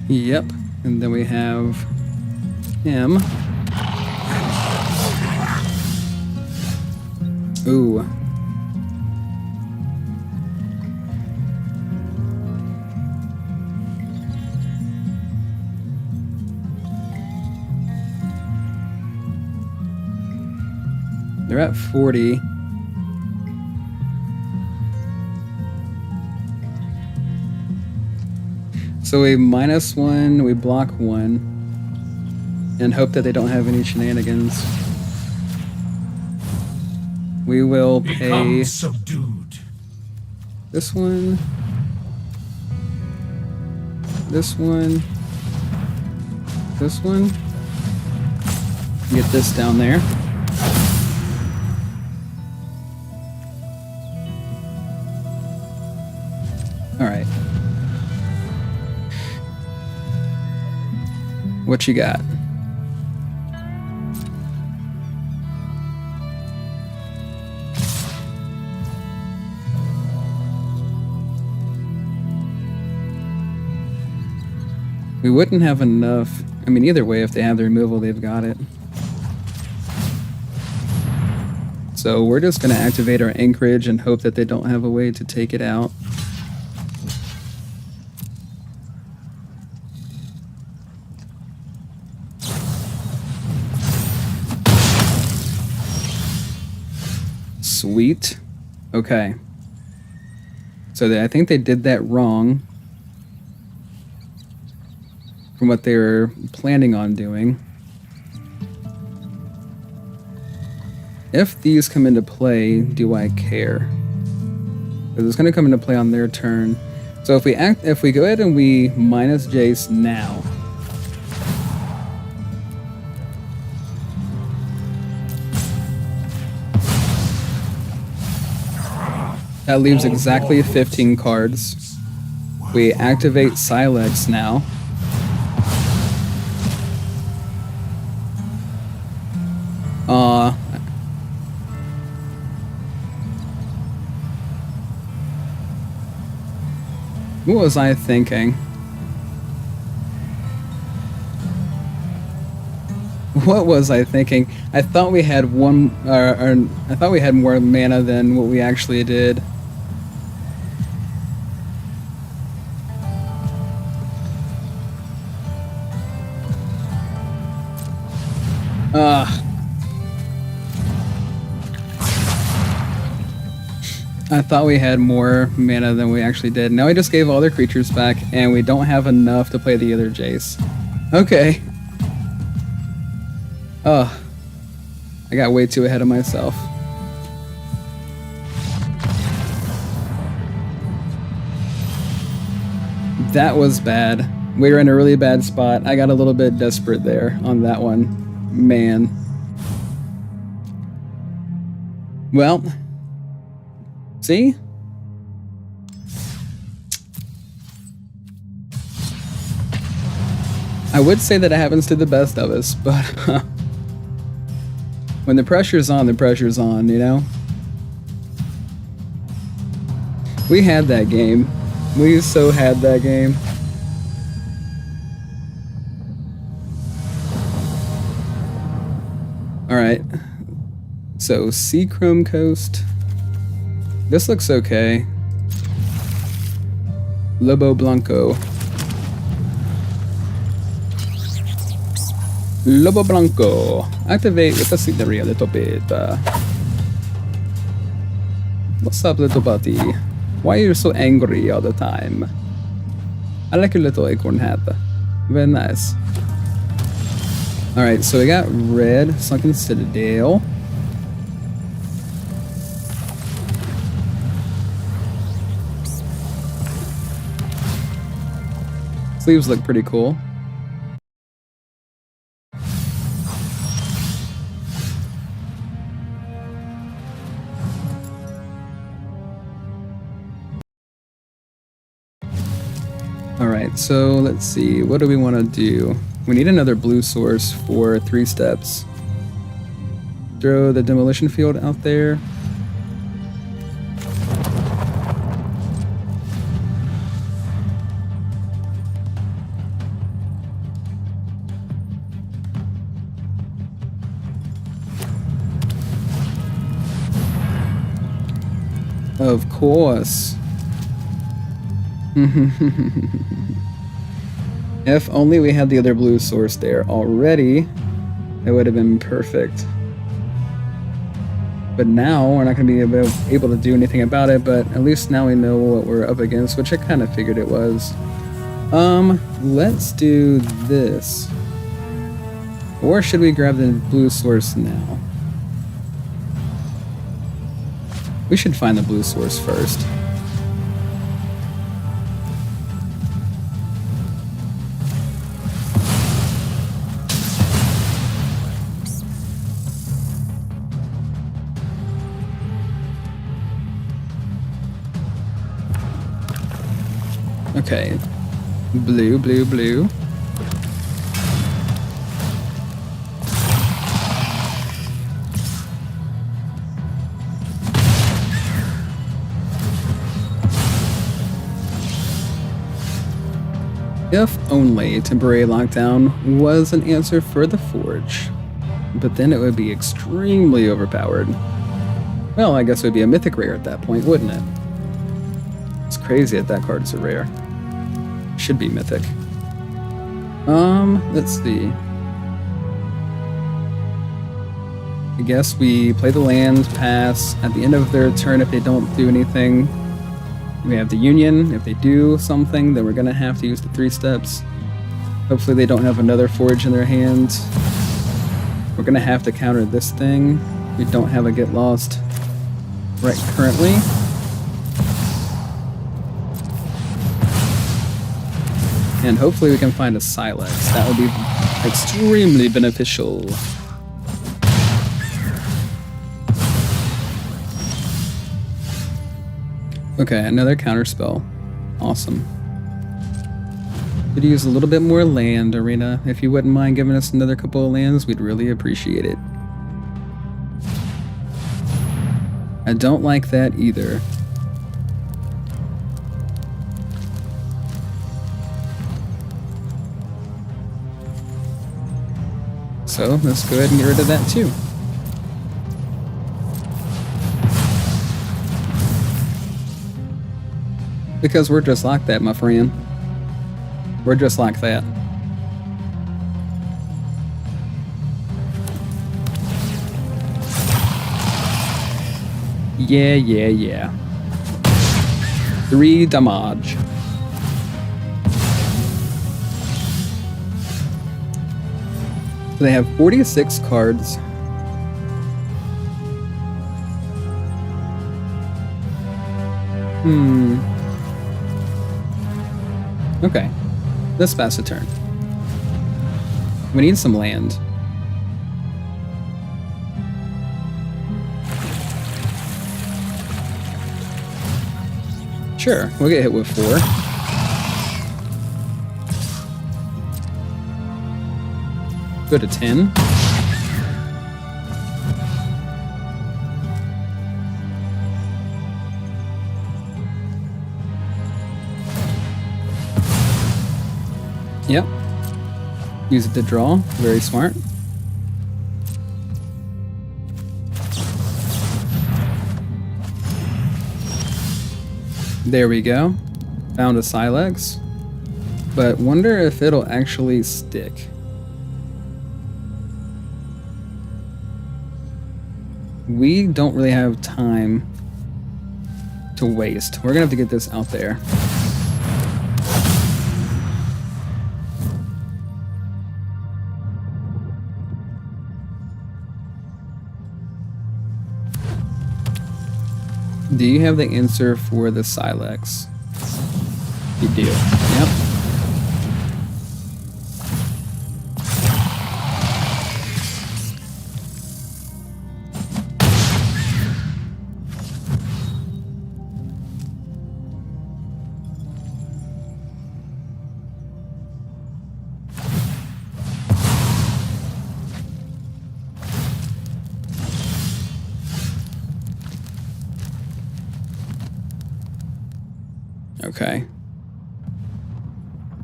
Yep, and then we have him. Ooh. They're at 40. So we -1, we block 1, and hope that they don't have any shenanigans. We will pay Become subdued. this one, this one, this one. Get this down there. All right. What you got? We wouldn't have enough. I mean, either way, if they have the removal, they've got it. So we're just going to activate our anchorage and hope that they don't have a way to take it out. Sweet. Okay. So I think they did that wrong from what they were planning on doing. If these come into play, do I care? Because it's going to come into play on their turn. So if we go ahead and we minus Jace now, That leaves exactly 15 cards. We activate Silex now. What was I thinking? What was I thinking? I thought we had one, I thought we had more mana than what we actually did. I thought we had more mana than we actually did. Now we just gave all their creatures back, and we don't have enough to play the other Jace. Okay. I got way too ahead of myself. That was bad. We were in a really bad spot. I got a little bit desperate there on that one. Man. Well, see? I would say that it happens to the best of us, but when the pressure's on, you know? We had that game. We so had that game. Alright. So, Seachrome Coast. This looks okay. Lobo Blanco. Lobo Blanco. Activate with the scenery a little bit. What's up, little buddy? Why are you so angry all the time? I like your little acorn hat. Very nice. Alright, so we got red, Sunken Citadel. Sleeves look pretty cool. Alright, so let's see. What do we want to do? We need another blue source for 3 steps. Throw the demolition field out there. Of course. If only we had the other blue source there already, it would have been perfect. But now we're not going to be able to do anything about it, but at least now we know what we're up against, which I kind of figured it was. Let's do this. Or should we grab the blue source now? We should find the blue source first. Okay, blue, blue, blue. If only temporary lockdown was an answer for the Forge, but then it would be extremely overpowered. Well, I guess it would be a mythic rare at that point, wouldn't it? It's crazy that card is a rare. Should be mythic. Let's see. I guess we play the land, pass. At the end of their turn, if they don't do anything, we have the Union. If they do something, then we're gonna have to use the 3 steps. Hopefully they don't have another Forge in their hands. We're gonna have to counter this thing. We don't have a Get Lost right currently. And hopefully we can find a Silex. That would be extremely beneficial. Okay, another counterspell. Awesome. Could use a little bit more land, Arena. If you wouldn't mind giving us another couple of lands, we'd really appreciate it. I don't like that either. So let's go ahead and get rid of that too. Because we're just like that, my friend. We're just like that. Yeah. 3 damage. So they have 46 cards. Okay. Let's pass a turn. We need some land. Sure, we'll get hit with 4. Go to 10. Yep. Use it to draw. Very smart. There we go. Found a Silex. But wonder if it'll actually stick. We don't really have time to waste. We're gonna have to get this out there. Do you have the answer for the Silex? You do. Yep. Okay.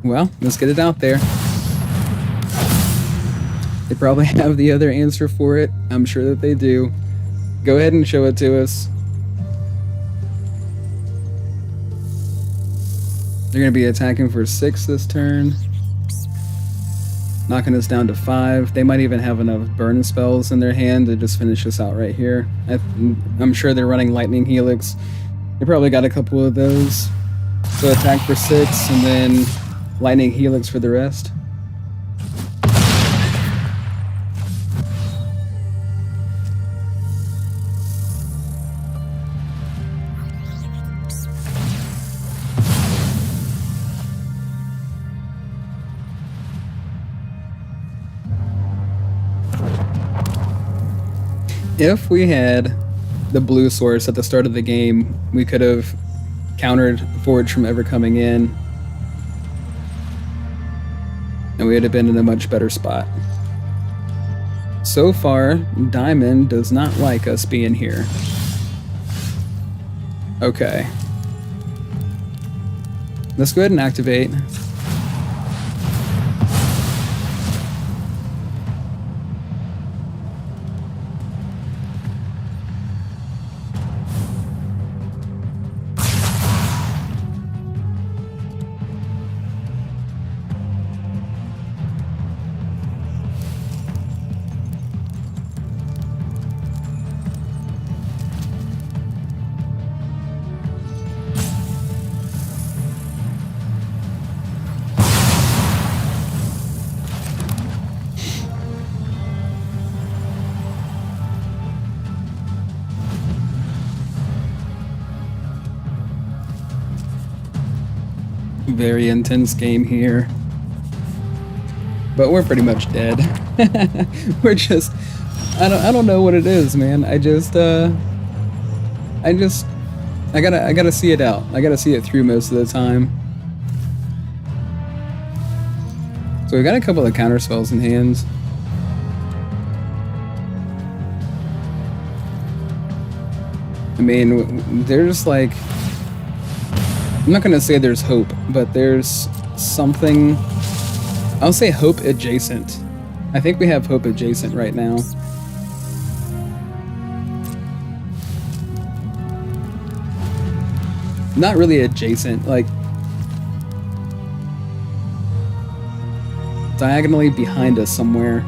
Well, let's get it out there. They probably have the other answer for it. I'm sure that they do. Go ahead and show it to us. They're going to be attacking for 6 this turn. Knocking us down to 5. They might even have enough burn spells in their hand to just finish us out right here. I'm sure they're running Lightning Helix. They probably got a couple of those. So attack for 6 and then Lightning Helix for the rest. If we had the blue source at the start of the game, we could have countered Forge from ever coming in, and we would have been in a much better spot. So far, Diamond does not like us being here. Okay. Let's go ahead and activate. Very intense game here. But we're pretty much dead. We're just I don't know what it is, man. I just I gotta see it out. I gotta see it through most of the time. So we got a couple of counter spells in hand. I mean, there's like, I'm not gonna say there's hope, but there's something, I'll say hope adjacent. I think we have hope adjacent right now. Not really adjacent, like diagonally behind us somewhere.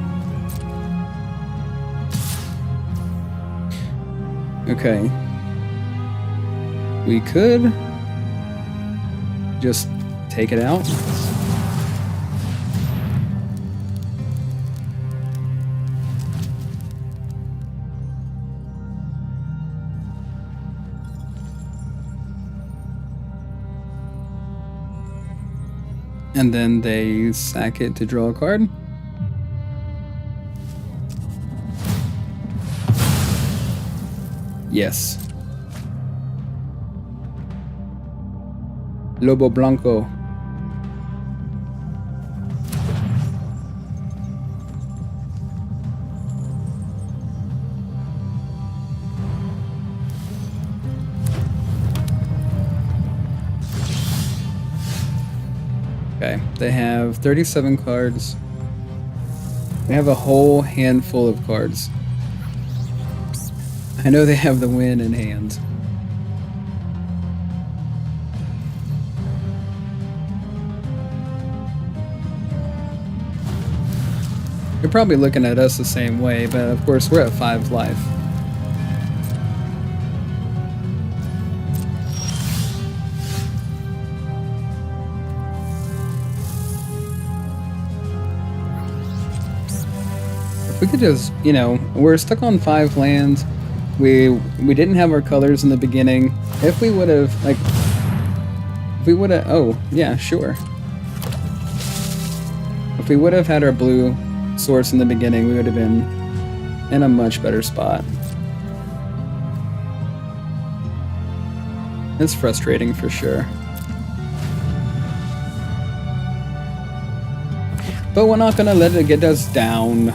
Okay. We could just take it out. And then they sack it to draw a card. Yes. Lobo Blanco. Okay, they have 37 cards. They have a whole handful of cards. I know they have the win in hand. You're probably looking at us the same way, but of course we're at 5 life. If we could just, you know, we're stuck on 5 lands. We didn't have our colors in the beginning. If we would have, like, if we would have, oh, yeah, sure. If we would have had our blue source in the beginning, we would have been in a much better spot. It's frustrating for sure. But we're not gonna let it get us down.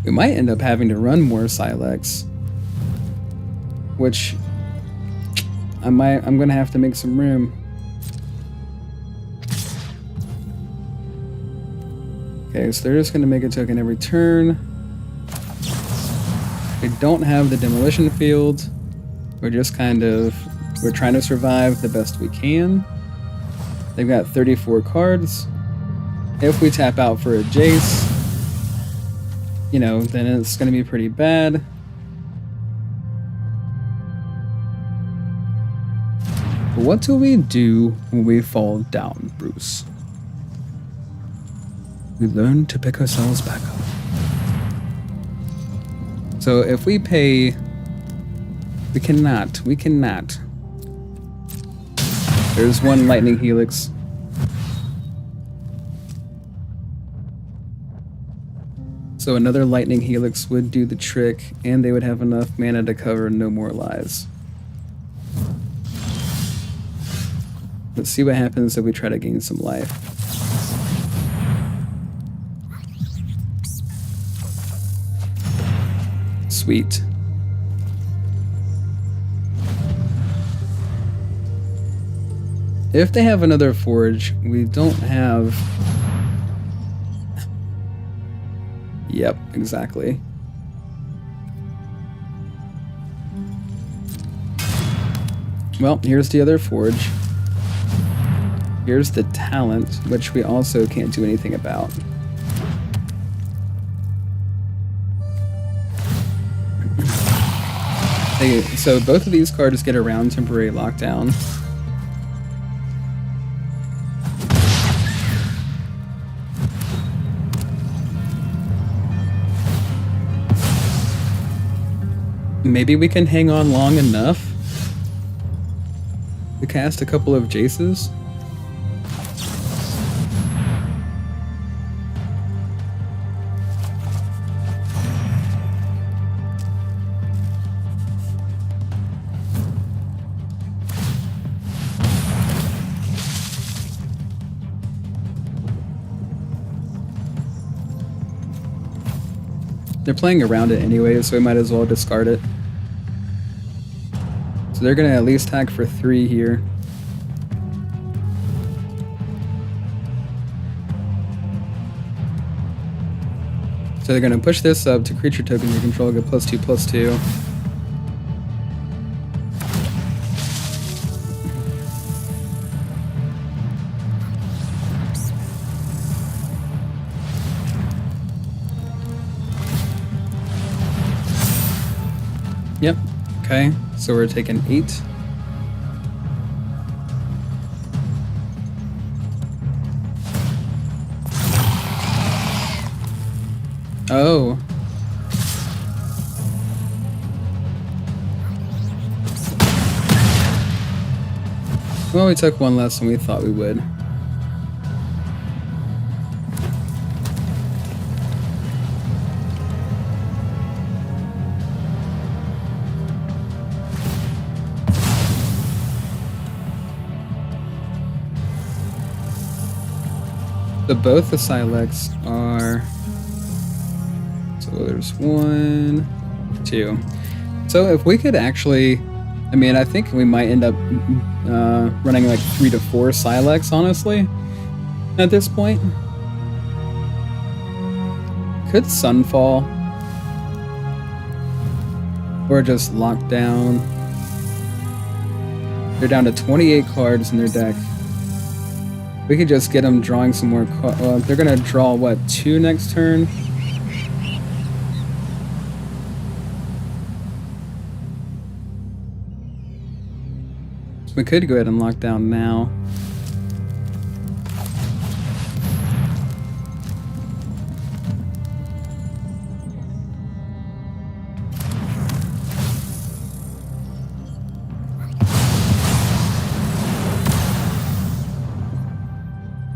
We might end up having to run more Silex, which I'm gonna have to make some room. Okay, so they're just gonna make a token every turn. We don't have the demolition field. We're just kind of, we're trying to survive the best we can. They've got 34 cards. If we tap out for a Jace, you know, then it's gonna be pretty bad. But what do we do when we fall down, Bruce? We learn to pick ourselves back up. So if we pay, we cannot. There's one lightning helix. So another lightning helix would do the trick, and they would have enough mana to cover no more lives. Let's see what happens if we try to gain some life. Sweet. If they have another forge, we don't have... Yep, exactly. Well, here's the other forge. Here's the talent, which we also can't do anything about. So both of these cards get around temporary lockdown. Maybe we can hang on long enough to cast a couple of Jaces. They're playing around it anyway, so we might as well discard it. So they're gonna at least attack for 3 here. So they're gonna push this up to creature tokens you control, get +2/+2. Yep. Okay. So we're taking 8. Oh. Well, we took 1 less than we thought we would. So both the Silex are... So there's 1, 2. So if we could actually... I mean, I think we might end up running like 3 to 4 Silex, honestly, at this point. Could Sunfall. Or just Lockdown. They're down to 28 cards in their deck. We could just get them drawing some more cards. They're going to draw, what, 2 next turn? We could go ahead and lock down now.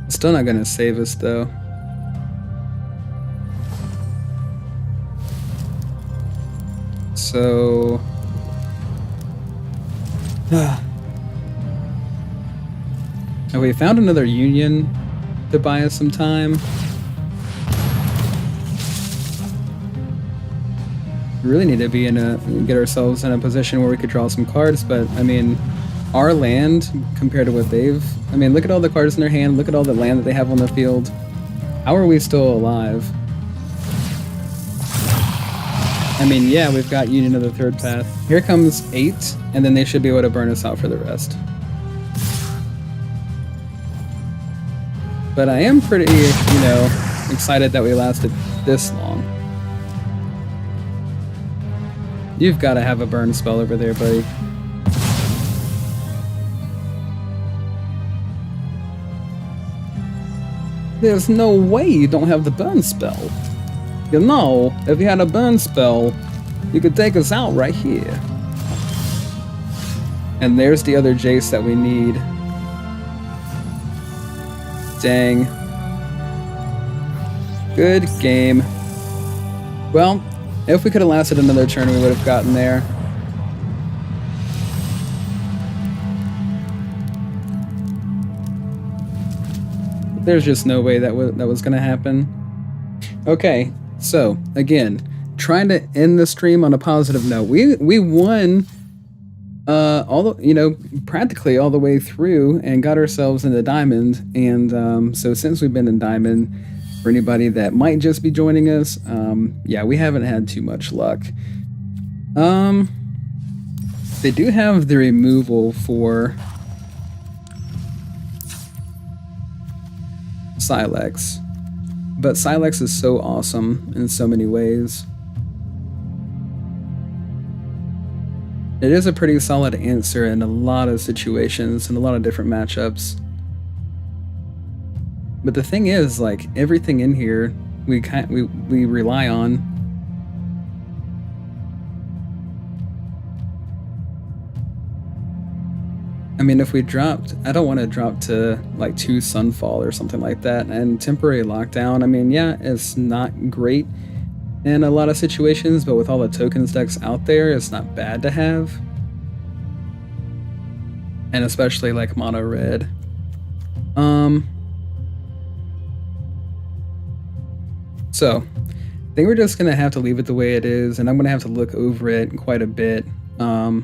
Still not gonna save us though. So have we found another union to buy us some time? We really need to be get ourselves in a position where we could draw some cards, but I mean, our land compared to what they've... I mean, look at all the cards in their hand, look at all the land that they have on the field. How are we still alive? I mean, yeah, we've got Union of the Third Path. Here comes 8, and then they should be able to burn us out for the rest. But I am pretty, you know, excited that we lasted this long. You've got to have a burn spell over there, buddy. There's no way you don't have the burn spell. You know, if you had a burn spell, you could take us out right here. And there's the other Jace that we need. Dang. Good game. Well, if we could have lasted another turn, we would have gotten there. There's just no way that was going to happen. Okay, so again, trying to end the stream on a positive note. We won practically all the way through and got ourselves into Diamond. And so since we've been in Diamond, for anybody that might just be joining us, yeah, we haven't had too much luck. They do have the removal for Silex, but Silex is so awesome in so many ways. It is a pretty solid answer in a lot of situations and a lot of different matchups. But the thing is, like, everything in here we rely on. I mean, if we dropped, I don't want to drop to like 2 Sunfall or something like that. And temporary lockdown, I mean, yeah, it's not great in a lot of situations, but with all the tokens decks out there, it's not bad to have. And especially like mono red. So I think we're just going to have to leave it the way it is, and I'm going to have to look over it quite a bit. But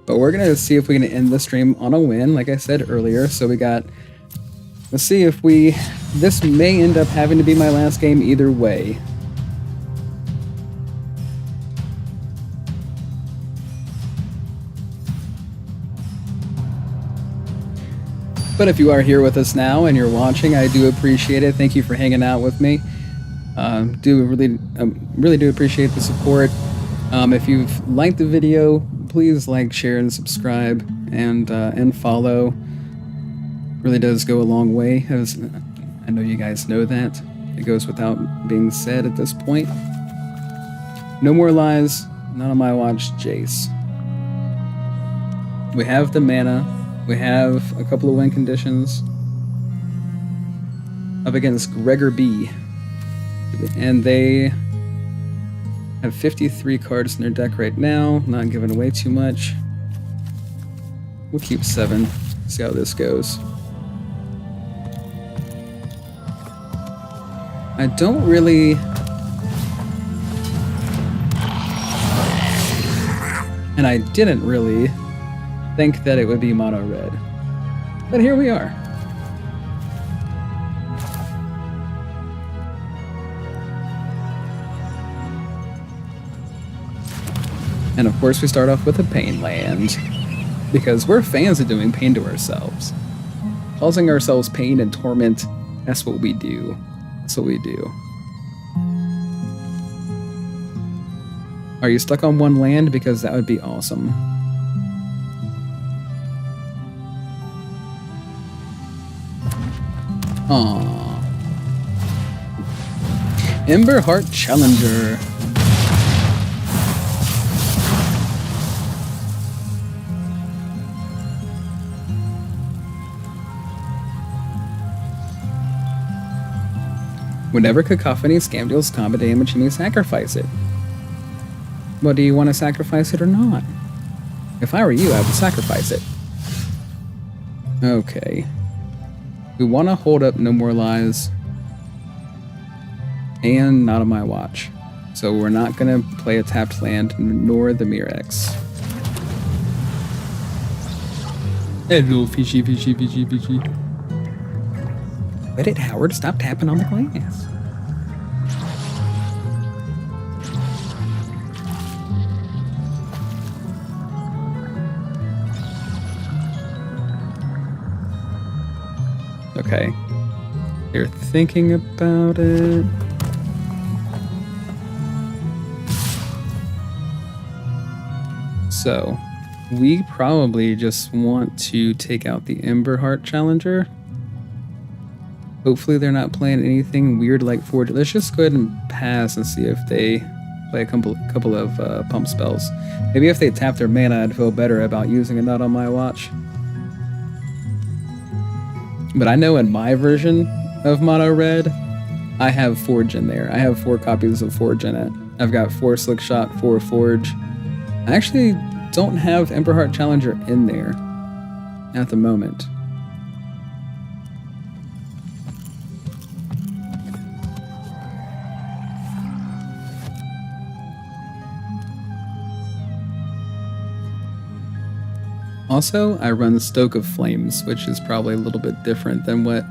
we're going to see if we can end the stream on a win, like I said earlier. So we got... Let's see if we... This may end up having to be my last game either way. But if you are here with us now and you're watching, I do appreciate it. Thank you for hanging out with me. Really do appreciate the support. If you've liked the video, please like, share, and subscribe, and follow. Really does go a long way, as I know you guys know that. It goes without being said at this point. No more lies, not on my watch, Jace. We have the mana. We have a couple of win conditions. Up against Gregor B. And they have 53 cards in their deck right now, not giving away too much. We'll keep 7, see how this goes. I don't really... And I didn't really think that it would be mono red. But here we are. And of course we start off with a pain land, because we're fans of doing pain to ourselves. Causing ourselves pain and torment, that's what we do. That's what we do. Are you stuck on one land? Because that would be awesome. Aww. Emberheart Challenger. Whenever Cacophony scam deals combat damage, you may sacrifice it. Well, do you want to sacrifice it or not? If I were you, I would sacrifice it. Okay. We want to hold up No More Lies. And Not on My Watch. So we're not going to play a tapped land, nor the Mirex. Hello, fishy, fishy, fishy, fishy. Let it, Howard. Stop tapping on the glass. Okay. You're thinking about it. So, we probably just want to take out the Emberheart Challenger. Hopefully they're not playing anything weird like Forge. Let's just go ahead and pass and see if they play a couple of pump spells. Maybe if they tap their mana, I'd feel better about using it Not on My Watch. But I know in my version of Mono Red, I have Forge in there. I have 4 copies of Forge in it. I've got 4 Slick Shot, 4 Forge. I actually don't have Emberheart Challenger in there at the moment. Also, I run Stoke of Flames, which is probably a little bit different than what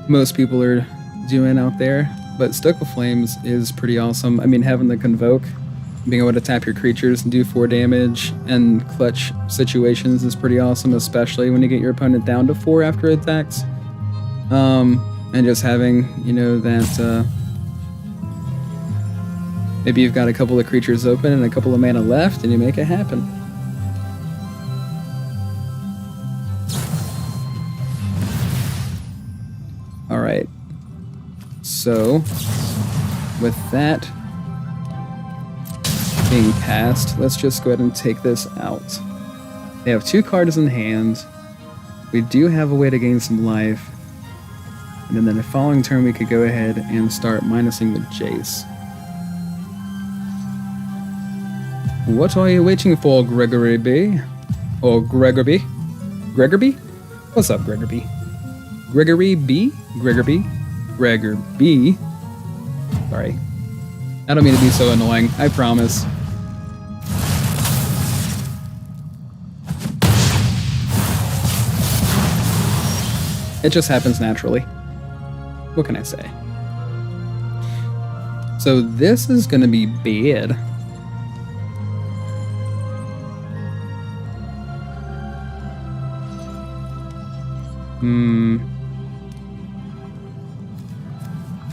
most people are doing out there. But Stoke of Flames is pretty awesome. I mean, having the Convoke, being able to tap your creatures and do 4 damage and clutch situations is pretty awesome, especially when you get your opponent down to 4 after attacks. And just having, you know, that maybe you've got a couple of creatures open and a couple of mana left and you make it happen. Alright, so with that being passed, let's just go ahead and take this out. They have 2 cards in hand. We do have a way to gain some life. And then the following turn we could go ahead and start minusing with Jace. What are you waiting for, Gregory B? Or Gregor B? Gregor B? What's up, Gregor B? Gregory B? Gregor B? Gregor B? Sorry. I don't mean to be so annoying, I promise. It just happens naturally. What can I say? So this is gonna be bad.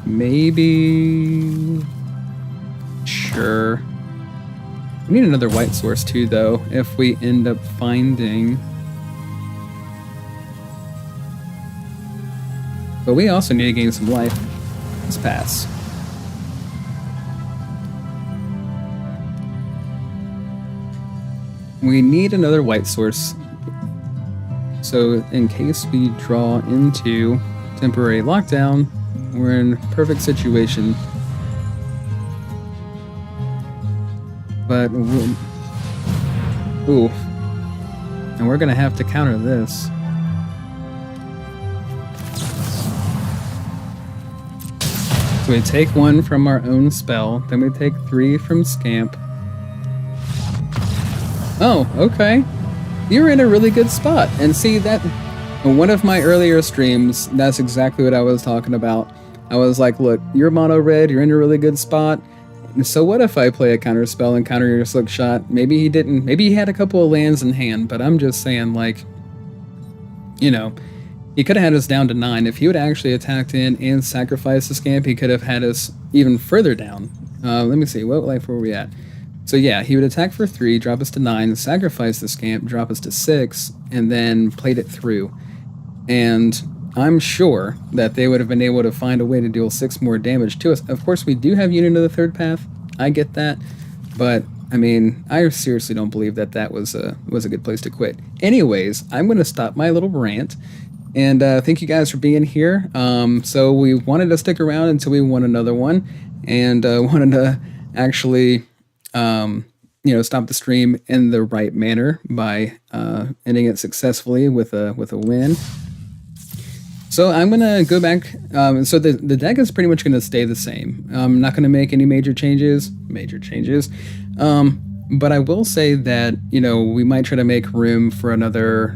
Maybe... Sure. We need another white source too, though, if we end up finding... But we also need to gain some life. Let's pass. We need another white source. So in case we draw into temporary lockdown, we're in perfect situation. But ooh, and we're gonna have to counter this. So we take 1 from our own spell, then we take 3 from Scamp. Oh, okay. You're in a really good spot. And see that in one of my earlier streams, that's exactly what I was talking about. I was like, look, you're mono red, you're in a really good spot. So what if I play a counter spell and counter your slick shot? Maybe he didn't, maybe he had a couple of lands in hand, but I'm just saying, like, you know, he could have had us down to 9. If he would have actually attacked in and sacrificed the Scamp, he could have had us even further down. Let me see, what life were we at? So yeah, he would attack for 3, drop us to 9, sacrifice the Scamp, drop us to 6, and then played it through. And I'm sure that they would have been able to find a way to deal 6 more damage to us. Of course, we do have Unit of the Third Path. I get that. But, I mean, I seriously don't believe that that was a good place to quit. Anyways, I'm going to stop my little rant. And thank you guys for being here. So we wanted to stick around until we won another one. And wanted to actually... you know, stop the stream in the right manner by ending it successfully with a win. So I'm gonna go back. So the deck is pretty much gonna stay the same. I'm not gonna make any major changes. But I will say that, you know, we might try to make room for another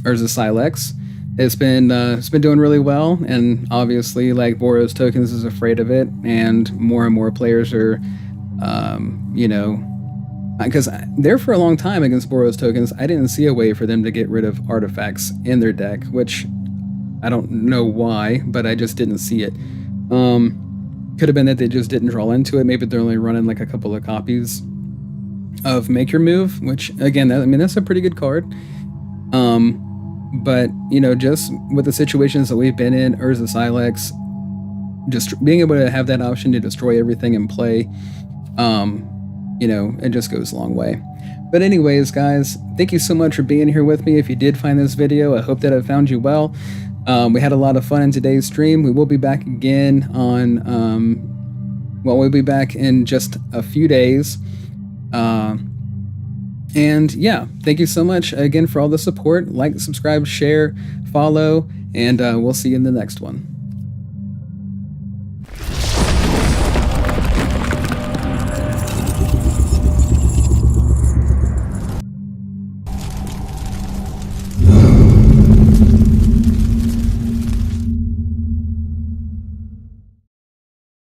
Urza Silex. It's been doing really well, and obviously, like, Boros Tokens is afraid of it, and more players are, you know, because there for a long time against Boros Tokens, I didn't see a way for them to get rid of artifacts in their deck, which I don't know why, but I just didn't see it. Could have been that they just didn't draw into it. Maybe they're only running like a couple of copies of Make Your Move, which, again, I mean, that's a pretty good card. But, you know, just with the situations that we've been in, Urza Silex, just being able to have that option to destroy everything in play, you know, it just goes a long way. But anyways, guys, thank you so much for being here with me. If you did find this video, I hope that it found you well. We had a lot of fun in today's stream. We will be back again on, well, we'll be back in just a few days. And yeah, thank you so much again for all the support. Like, subscribe, share, follow, and we'll see you in the next one.